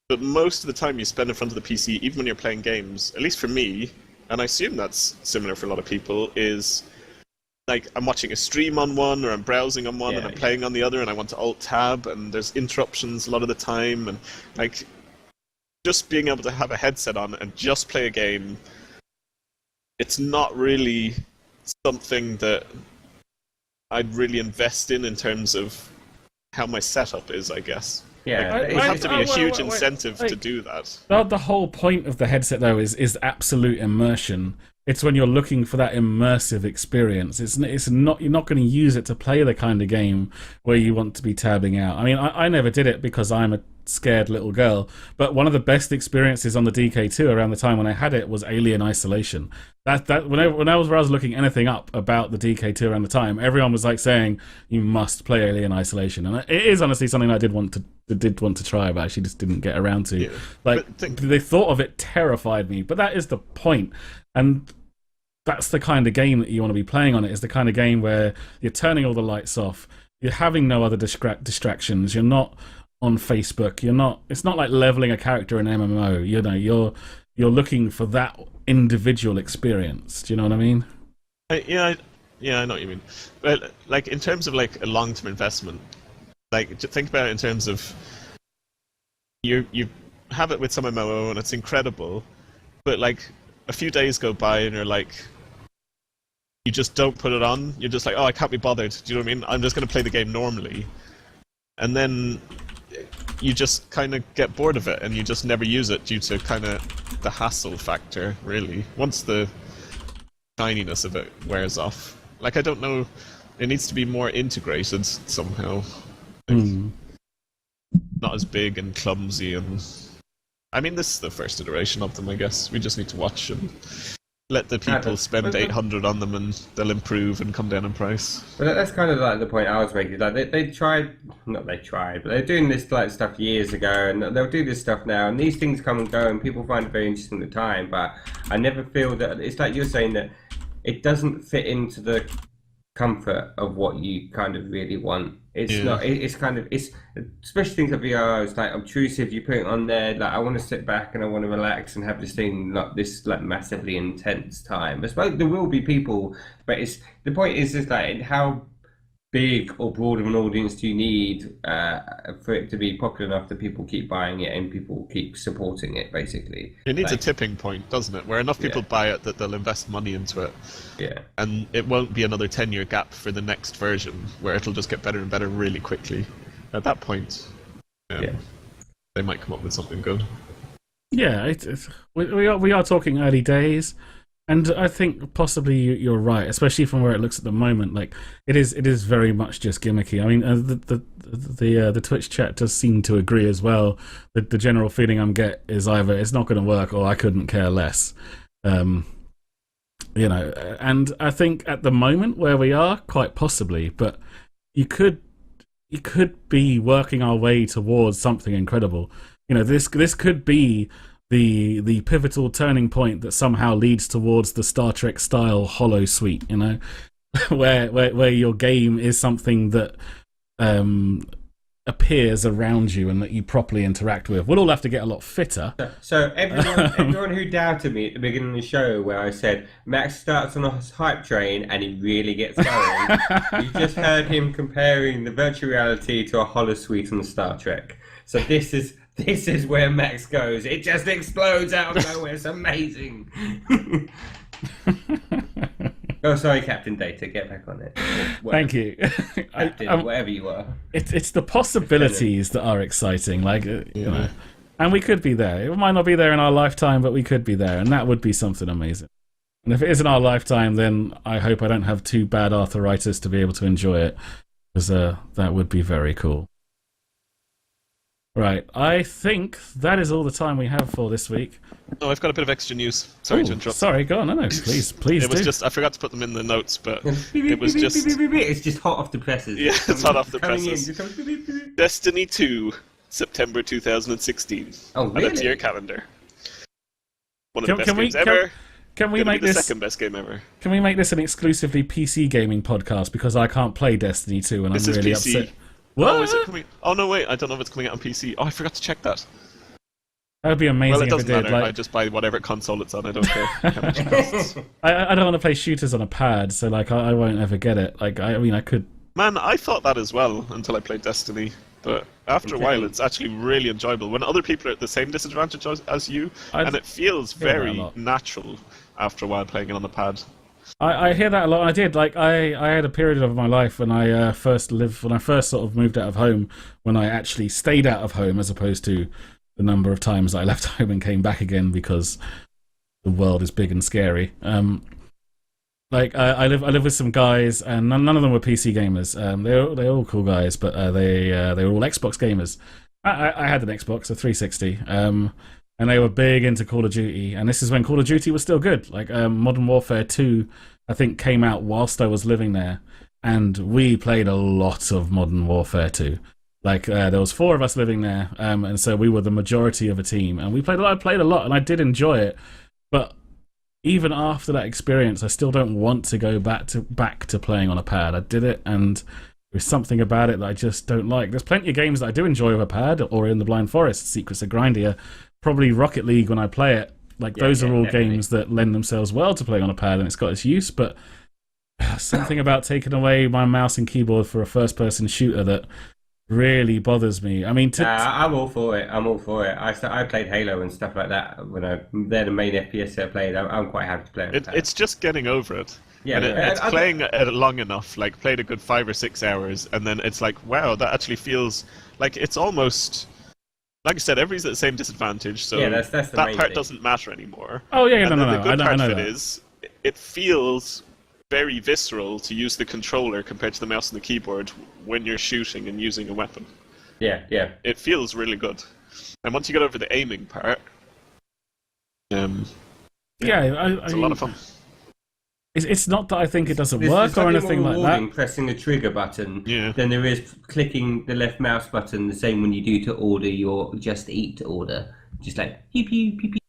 C: but most of the time you spend in front of the PC, even when you're playing games, at least for me, and I assume that's similar for a lot of people, is like, I'm watching a stream on one, or I'm browsing on one, and I'm playing on the other, and I want to alt-tab, and there's interruptions a lot of the time, and, like, just being able to have a headset on and just play a game, it's not really something that I'd really invest in terms of how my setup is, I guess.
B: Yeah,
C: like, it would have to be a huge incentive to do that.
A: The whole point of the headset, though, is absolute immersion. It's when you're looking for that immersive experience. It's not, you're not going to use it to play the kind of game where you want to be tabbing out. I mean, I never did it because I'm a scared little girl, but one of the best experiences on the DK2 around the time when I had it was Alien Isolation. When I was looking anything up about the DK2 around the time, everyone was like saying you must play Alien Isolation, and it is honestly something I did want to try, but actually just didn't get around to. Yeah. Like, the thought of it terrified me, but that is the point. And that's the kind of game that you want to be playing on it, is the kind of game where you're turning all the lights off, you're having no other distractions, you're not on Facebook, it's not like leveling a character in MMO, you know, you're looking for that individual experience. Do you know what I mean?
C: Yeah, I know what you mean. But like, in terms of like a long-term investment, like, think about it in terms of you have it with some MMO and it's incredible, but like a few days go by and you're like, you just don't put it on. You're just like, oh, I can't be bothered. Do you know what I mean? I'm just going to play the game normally. And then you just kind of get bored of it and you just never use it due to kind of the hassle factor, really. Once the shininess of it wears off. Like, I don't know, it needs to be more integrated somehow. Like, not as big and clumsy and... I mean, this is the first iteration of them, I guess. We just need to watch them. Let the people spend 800 on them and they'll improve and come down in price.
B: Well, that's kind of like the point I was making. Like, they tried, but they're doing this like stuff years ago, and they'll do this stuff now, and these things come and go, and people find it very interesting at the time, but I never feel that, it's like you're saying, that it doesn't fit into the comfort of what you kind of really want. It's not, it's kind of, it's, especially things like VR, it's like obtrusive, you put it on there, like, I want to sit back and I want to relax and have this thing, not this like massively intense time. I suppose there will be people, but the point is just like how big or broad of an audience do you need for it to be popular enough that people keep buying it and people keep supporting it, basically?
C: It needs
B: like,
C: a tipping point, doesn't it? Where enough people buy it that they'll invest money into it.
B: Yeah.
C: And it won't be another 10-year gap for the next version where it'll just get better and better really quickly. At that point, they might come up with something good.
A: Yeah, we are talking early days. And I think possibly you're right, especially from where it looks at the moment. Like it is very much just gimmicky. I mean, the Twitch chat does seem to agree as well. The general feeling I'm get is either it's not going to work or I couldn't care less. And I think at the moment where we are, quite possibly, but you could be working our way towards something incredible. This could be the pivotal turning point that somehow leads towards the Star Trek style Hollow Suite, where your game is something that appears around you and that you properly interact with. We'll all have to get a lot fitter.
B: So everyone who doubted me at the beginning of the show, where I said Max starts on a hype train and he really gets going, you just heard him comparing the virtual reality to a Hollow Suite on Star Trek. So this is where Max goes. It just explodes out of nowhere. It's amazing. Oh, sorry, Captain Data. Get back on it.
A: Thank you.
B: Captain, whatever you are.
A: It's the possibilities that are exciting. And we could be there. It might not be there in our lifetime, but we could be there, and that would be something amazing. And if it is in our lifetime, then I hope I don't have too bad arthritis to be able to enjoy it, because that would be very cool. Right, I think that is all the time we have for this week.
C: Oh, I've got a bit of extra news. Sorry to interrupt.
A: Sorry, go on. No, please
C: It was just, I forgot to put them in the notes, but it was just...
B: It's just hot off the presses.
C: Yeah, it's hot off the presses. Destiny 2, September 2016.
B: Oh, really?
C: Add it to your calendar. One of the best games ever.
A: Can we make this
C: the second best game ever?
A: Can we make this an exclusively PC gaming podcast, because I can't play Destiny 2 and I'm really upset. What?
C: Oh, is it coming? Oh no, wait! I don't know if it's coming out on PC. Oh, I forgot to check that.
A: That would be amazing.
C: Well, it doesn't
A: if it did.
C: matter. I just buy whatever console it's on. I don't care how much it costs.
A: I don't want to play shooters on a pad, so I won't ever get it. I could.
C: Man, I thought that as well until I played Destiny. But after a while, it's actually really enjoyable when other people are at the same disadvantage as you, and it feels very natural after a while playing it on the pad.
A: I hear that a lot. I did. I had a period of my life when I first sort of moved out of home, when I actually stayed out of home as opposed to the number of times I left home and came back again because the world is big and scary. I live with some guys, and none of them were PC gamers. They're all cool guys, but they were all Xbox gamers. I had an Xbox, a 360. And they were big into Call of Duty, and this is when Call of Duty was still good. Modern Warfare 2, I think, came out whilst I was living there, and we played a lot of Modern Warfare 2. There was 4 of us living there, and so we were the majority of a team, and we played a lot. I played a lot, and I did enjoy it, but even after that experience, I still don't want to go back to playing on a pad. I did it, and there's something about it that I just don't like. There's plenty of games that I do enjoy with a pad, or in the Blind Forest, Secrets of Grindia, probably Rocket League when I play it. Those are all definitely games that lend themselves well to playing on a pad, and it's got its use, but something about taking away my mouse and keyboard for a first-person shooter that really bothers me. I mean,
B: I'm all for it. I played Halo and stuff like that they're the main FPS I played. I'm quite happy to play on a pad.
C: It's just getting over it.
B: Yeah,
C: and it's playing it long enough, played a good 5 or 6 hours, and then it's wow, that actually feels like it's almost... Like I said, everybody's at the same disadvantage, so
B: yeah, that's the
C: that
B: main
C: part
B: thing.
C: Doesn't matter anymore.
A: Oh yeah,
C: no.
A: The
C: good part of it
A: that.
C: is, it feels very visceral to use the controller compared to the mouse and the keyboard when you're shooting and using a weapon.
B: Yeah.
C: It feels really good, and once you get over the aiming part, it's a lot of fun.
A: It's not that I think it doesn't work or anything like that.
B: Pressing the trigger button than there is clicking the left mouse button, the same when you do to order your Just Eat order. Just pew pew pew pew.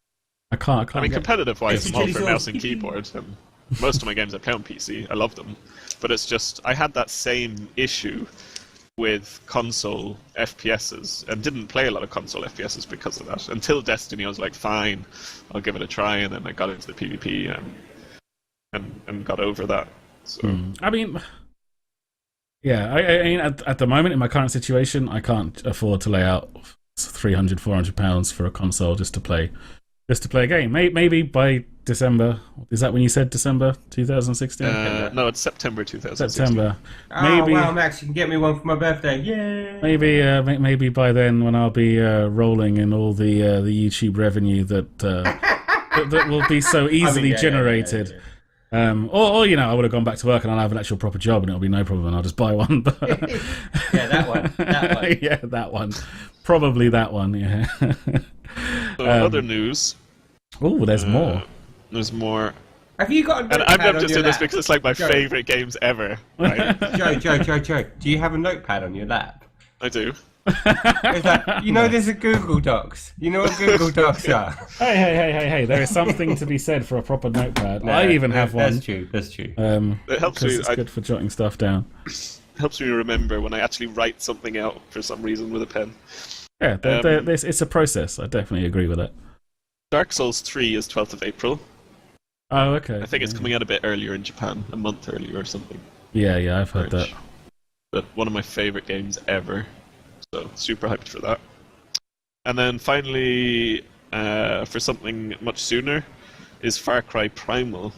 A: I can't.
C: I mean, competitive-wise, I'm all for mouse and keyboard. Most of my games I play on PC. I love them, but it's just I had that same issue with console FPSs and didn't play a lot of console FPSs because of that. Until Destiny, I was like, fine, I'll give it a try, and then I got into the PvP and got over that. So.
A: I mean, Yeah, I mean, at the moment in my current situation, I can't afford to lay out 300, £400 for a console just to play a game. Maybe by December. Is that when you said December 2016?
C: No, it's September 2016.
A: September.
B: Maybe. Oh wow, Max, you can get me one for my birthday. Yay!
A: Maybe by then, when I'll be rolling in all the YouTube revenue that will be so easily generated. Yeah. Or I would have gone back to work and I'll have an actual proper job and it'll be no problem and I'll just buy one. But
B: yeah, that one.
A: Yeah, that one. Probably that one, yeah.
C: So other news.
A: Oh, there's more.
C: There's more.
B: Have you got a notepad?
C: And I'm just doing this because it's like my favourite games ever. Right?
B: Joe, do you have a notepad on your lap?
C: I do.
B: It's like, there's a Google Docs. You know what Google Docs are?
A: Hey, there is something to be said for a proper notepad. I even have one.
B: That's true.
C: It helps me.
A: It's good for jotting stuff down.
C: Helps me remember when I actually write something out for some reason with a pen.
A: Yeah, it's a process. I definitely agree with that.
C: Dark Souls 3 is 12th of April.
A: Oh, okay.
C: I think it's coming out a bit earlier in Japan, a month earlier or something.
A: Yeah, I've heard that.
C: But one of my favourite games ever. So, super hyped for that. And then finally, for something much sooner, is Far Cry Primal.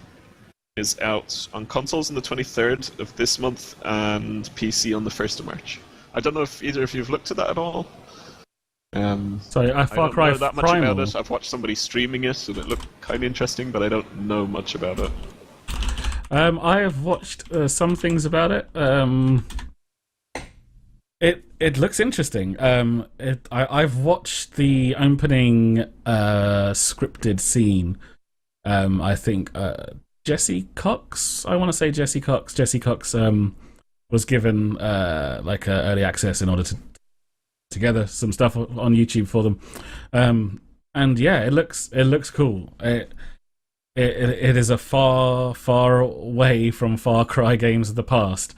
C: Is out on consoles on the 23rd of this month and PC on the 1st of March. I don't know if either of you have looked at that at all.
A: Sorry, Far Cry
C: I don't know that much
A: Primal.
C: about it. I've watched somebody streaming it and it looked kind of interesting, but I don't know much about it.
A: I have watched some things about it. It looks interesting. I've watched the opening scripted scene. I think Jesse Cox. I want to say Jesse Cox. Jesse Cox was given early access in order to together some stuff on YouTube for them. And yeah, it looks cool. It is a far away from Far Cry games of the past.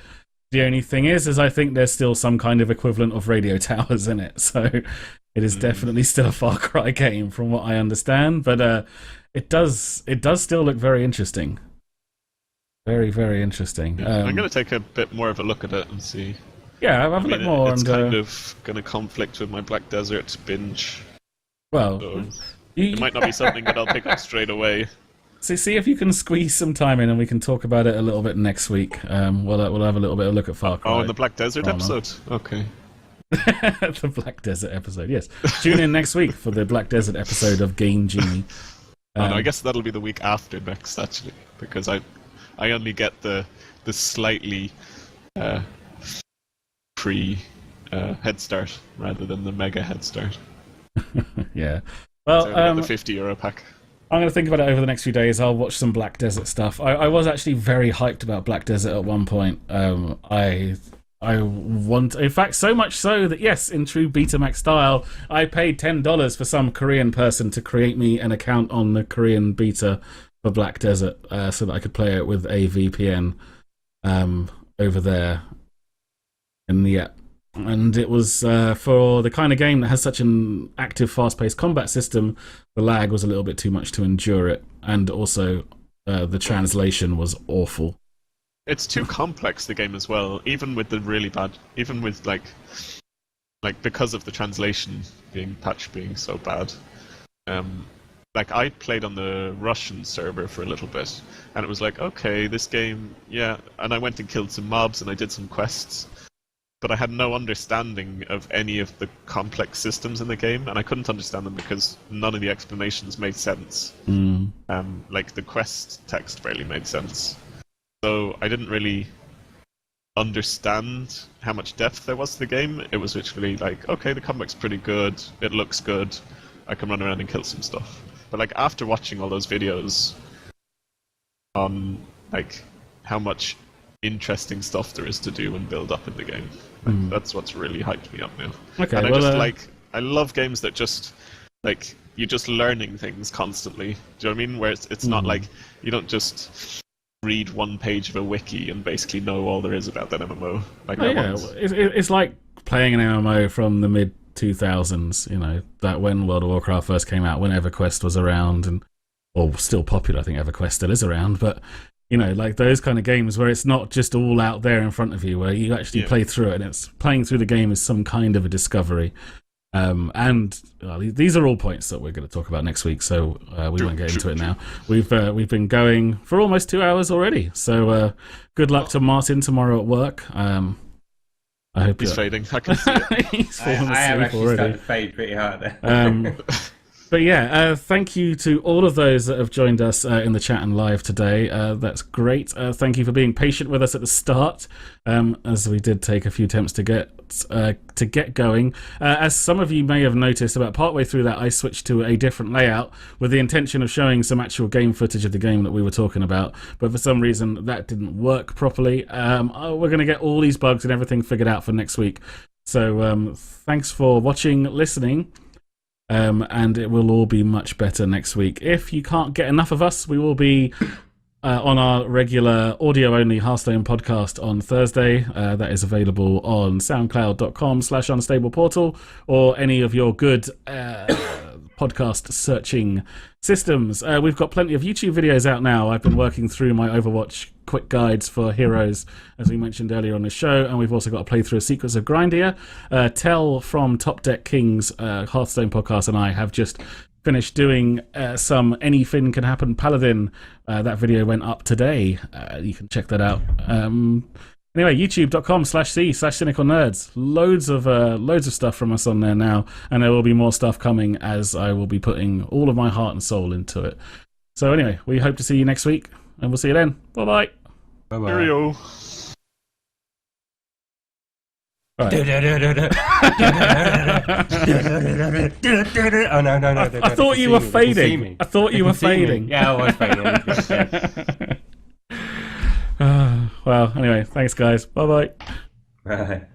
A: The only thing is I think there's still some kind of equivalent of radio towers in it, so it is definitely still a Far Cry game from what I understand. But it does still look very interesting. Very, very interesting.
C: I'm going to take a bit more of a look at it and see.
A: Yeah, I'll have a look more.
C: It's kind of going to conflict with my Black Desert binge.
A: Well,
C: so it might not be something that I'll pick up straight away.
A: See if you can squeeze some time in, and we can talk about it a little bit next week. We'll have a little bit of a look at Far Cry.
C: Oh, in the Black Desert episode? Okay.
A: The Black Desert episode, yes. Tune in next week for the Black Desert episode of Game Genie.
C: No, I guess that'll be the week after next, actually, because I only get the slightly pre head start rather than the mega head start.
A: Yeah. Well,
C: the €50 pack.
A: I'm going to think about it over the next few days. I'll watch some Black Desert stuff. I was actually very hyped about Black Desert at one point. I want, in fact, so much so that yes, in true Betamax style, I paid $10 for some Korean person to create me an account on the Korean beta for Black Desert, so that I could play it with a VPN over there. And yeah, and it was for the kind of game that has such an active, fast-paced combat system. The lag was a little bit too much to endure it, and also the translation was awful.
C: It's too complex, the game, as well, even with the really bad, even with like because of the translation patch being so bad. Like, I played on the Russian server for a little bit, and it was like, okay, this game, yeah, and I went and killed some mobs and I did some quests, but I had no understanding of any of the complex systems in the game, and I couldn't understand them because none of the explanations made sense. Like, the quest text barely made sense. So I didn't really understand how much depth there was to the game. It was literally like, okay, the combat's pretty good, it looks good, I can run around and kill some stuff. But like, after watching all those videos on like how much interesting stuff there is to do and build up in the game, that's what's really hyped me up now.
A: Okay,
C: and I love games that just like, you're just learning things constantly. Do you know what I mean? Where it's not like you don't just read one page of a wiki and basically know all there is about that MMO. Like,
A: it's like playing an MMO from the mid 2000s. You know, that when World of Warcraft first came out, when EverQuest was around, or still popular. I think EverQuest still is around, but You know, like those kind of games where it's not just all out there in front of you, where you actually play through it, and it's playing through the game is some kind of a discovery. And these are all points that we're going to talk about next week, so we won't get into it now. We've been going for almost 2 hours already, so good luck to Martin tomorrow at work. I hope
C: he's fading. I can see it.
A: He's fallen asleep
B: I have actually
A: already.
B: started to fade pretty hard there.
A: But yeah, thank you to all of those that have joined us in the chat and live today. That's great. Thank you for being patient with us at the start, as we did take a few attempts to get going. As some of you may have noticed, about partway through that, I switched to a different layout with the intention of showing some actual game footage of the game that we were talking about. But for some reason, that didn't work properly. We're going to get all these bugs and everything figured out for next week. So thanks for watching, listening. And it will all be much better next week. If you can't get enough of us, we will be on our regular audio-only Hearthstone podcast on Thursday. That is available on soundcloud.com/unstableportal or any of your good podcast searching systems. We've got plenty of YouTube videos out now. I've been working through my Overwatch quick guides for heroes, as we mentioned earlier on the show, and we've also got a playthrough of Secrets of Grindia. Tell from Top Deck Kings Hearthstone podcast and I have just finished doing some Anything Can Happen Paladin. That video went up today. You can check that out. Anyway, youtube.com/c/Cynical Nerds. Loads of stuff from us on there now, and there will be more stuff coming as I will be putting all of my heart and soul into it. So anyway, we hope to see you next week, and we'll see you then. Bye-bye.
B: Bye-bye.
C: Cheerio.
A: Right.
B: Oh no!
A: I thought you were fading. I thought you were fading.
B: Yeah, I was fading.
A: Well, anyway, thanks guys. Bye-bye.
B: Bye.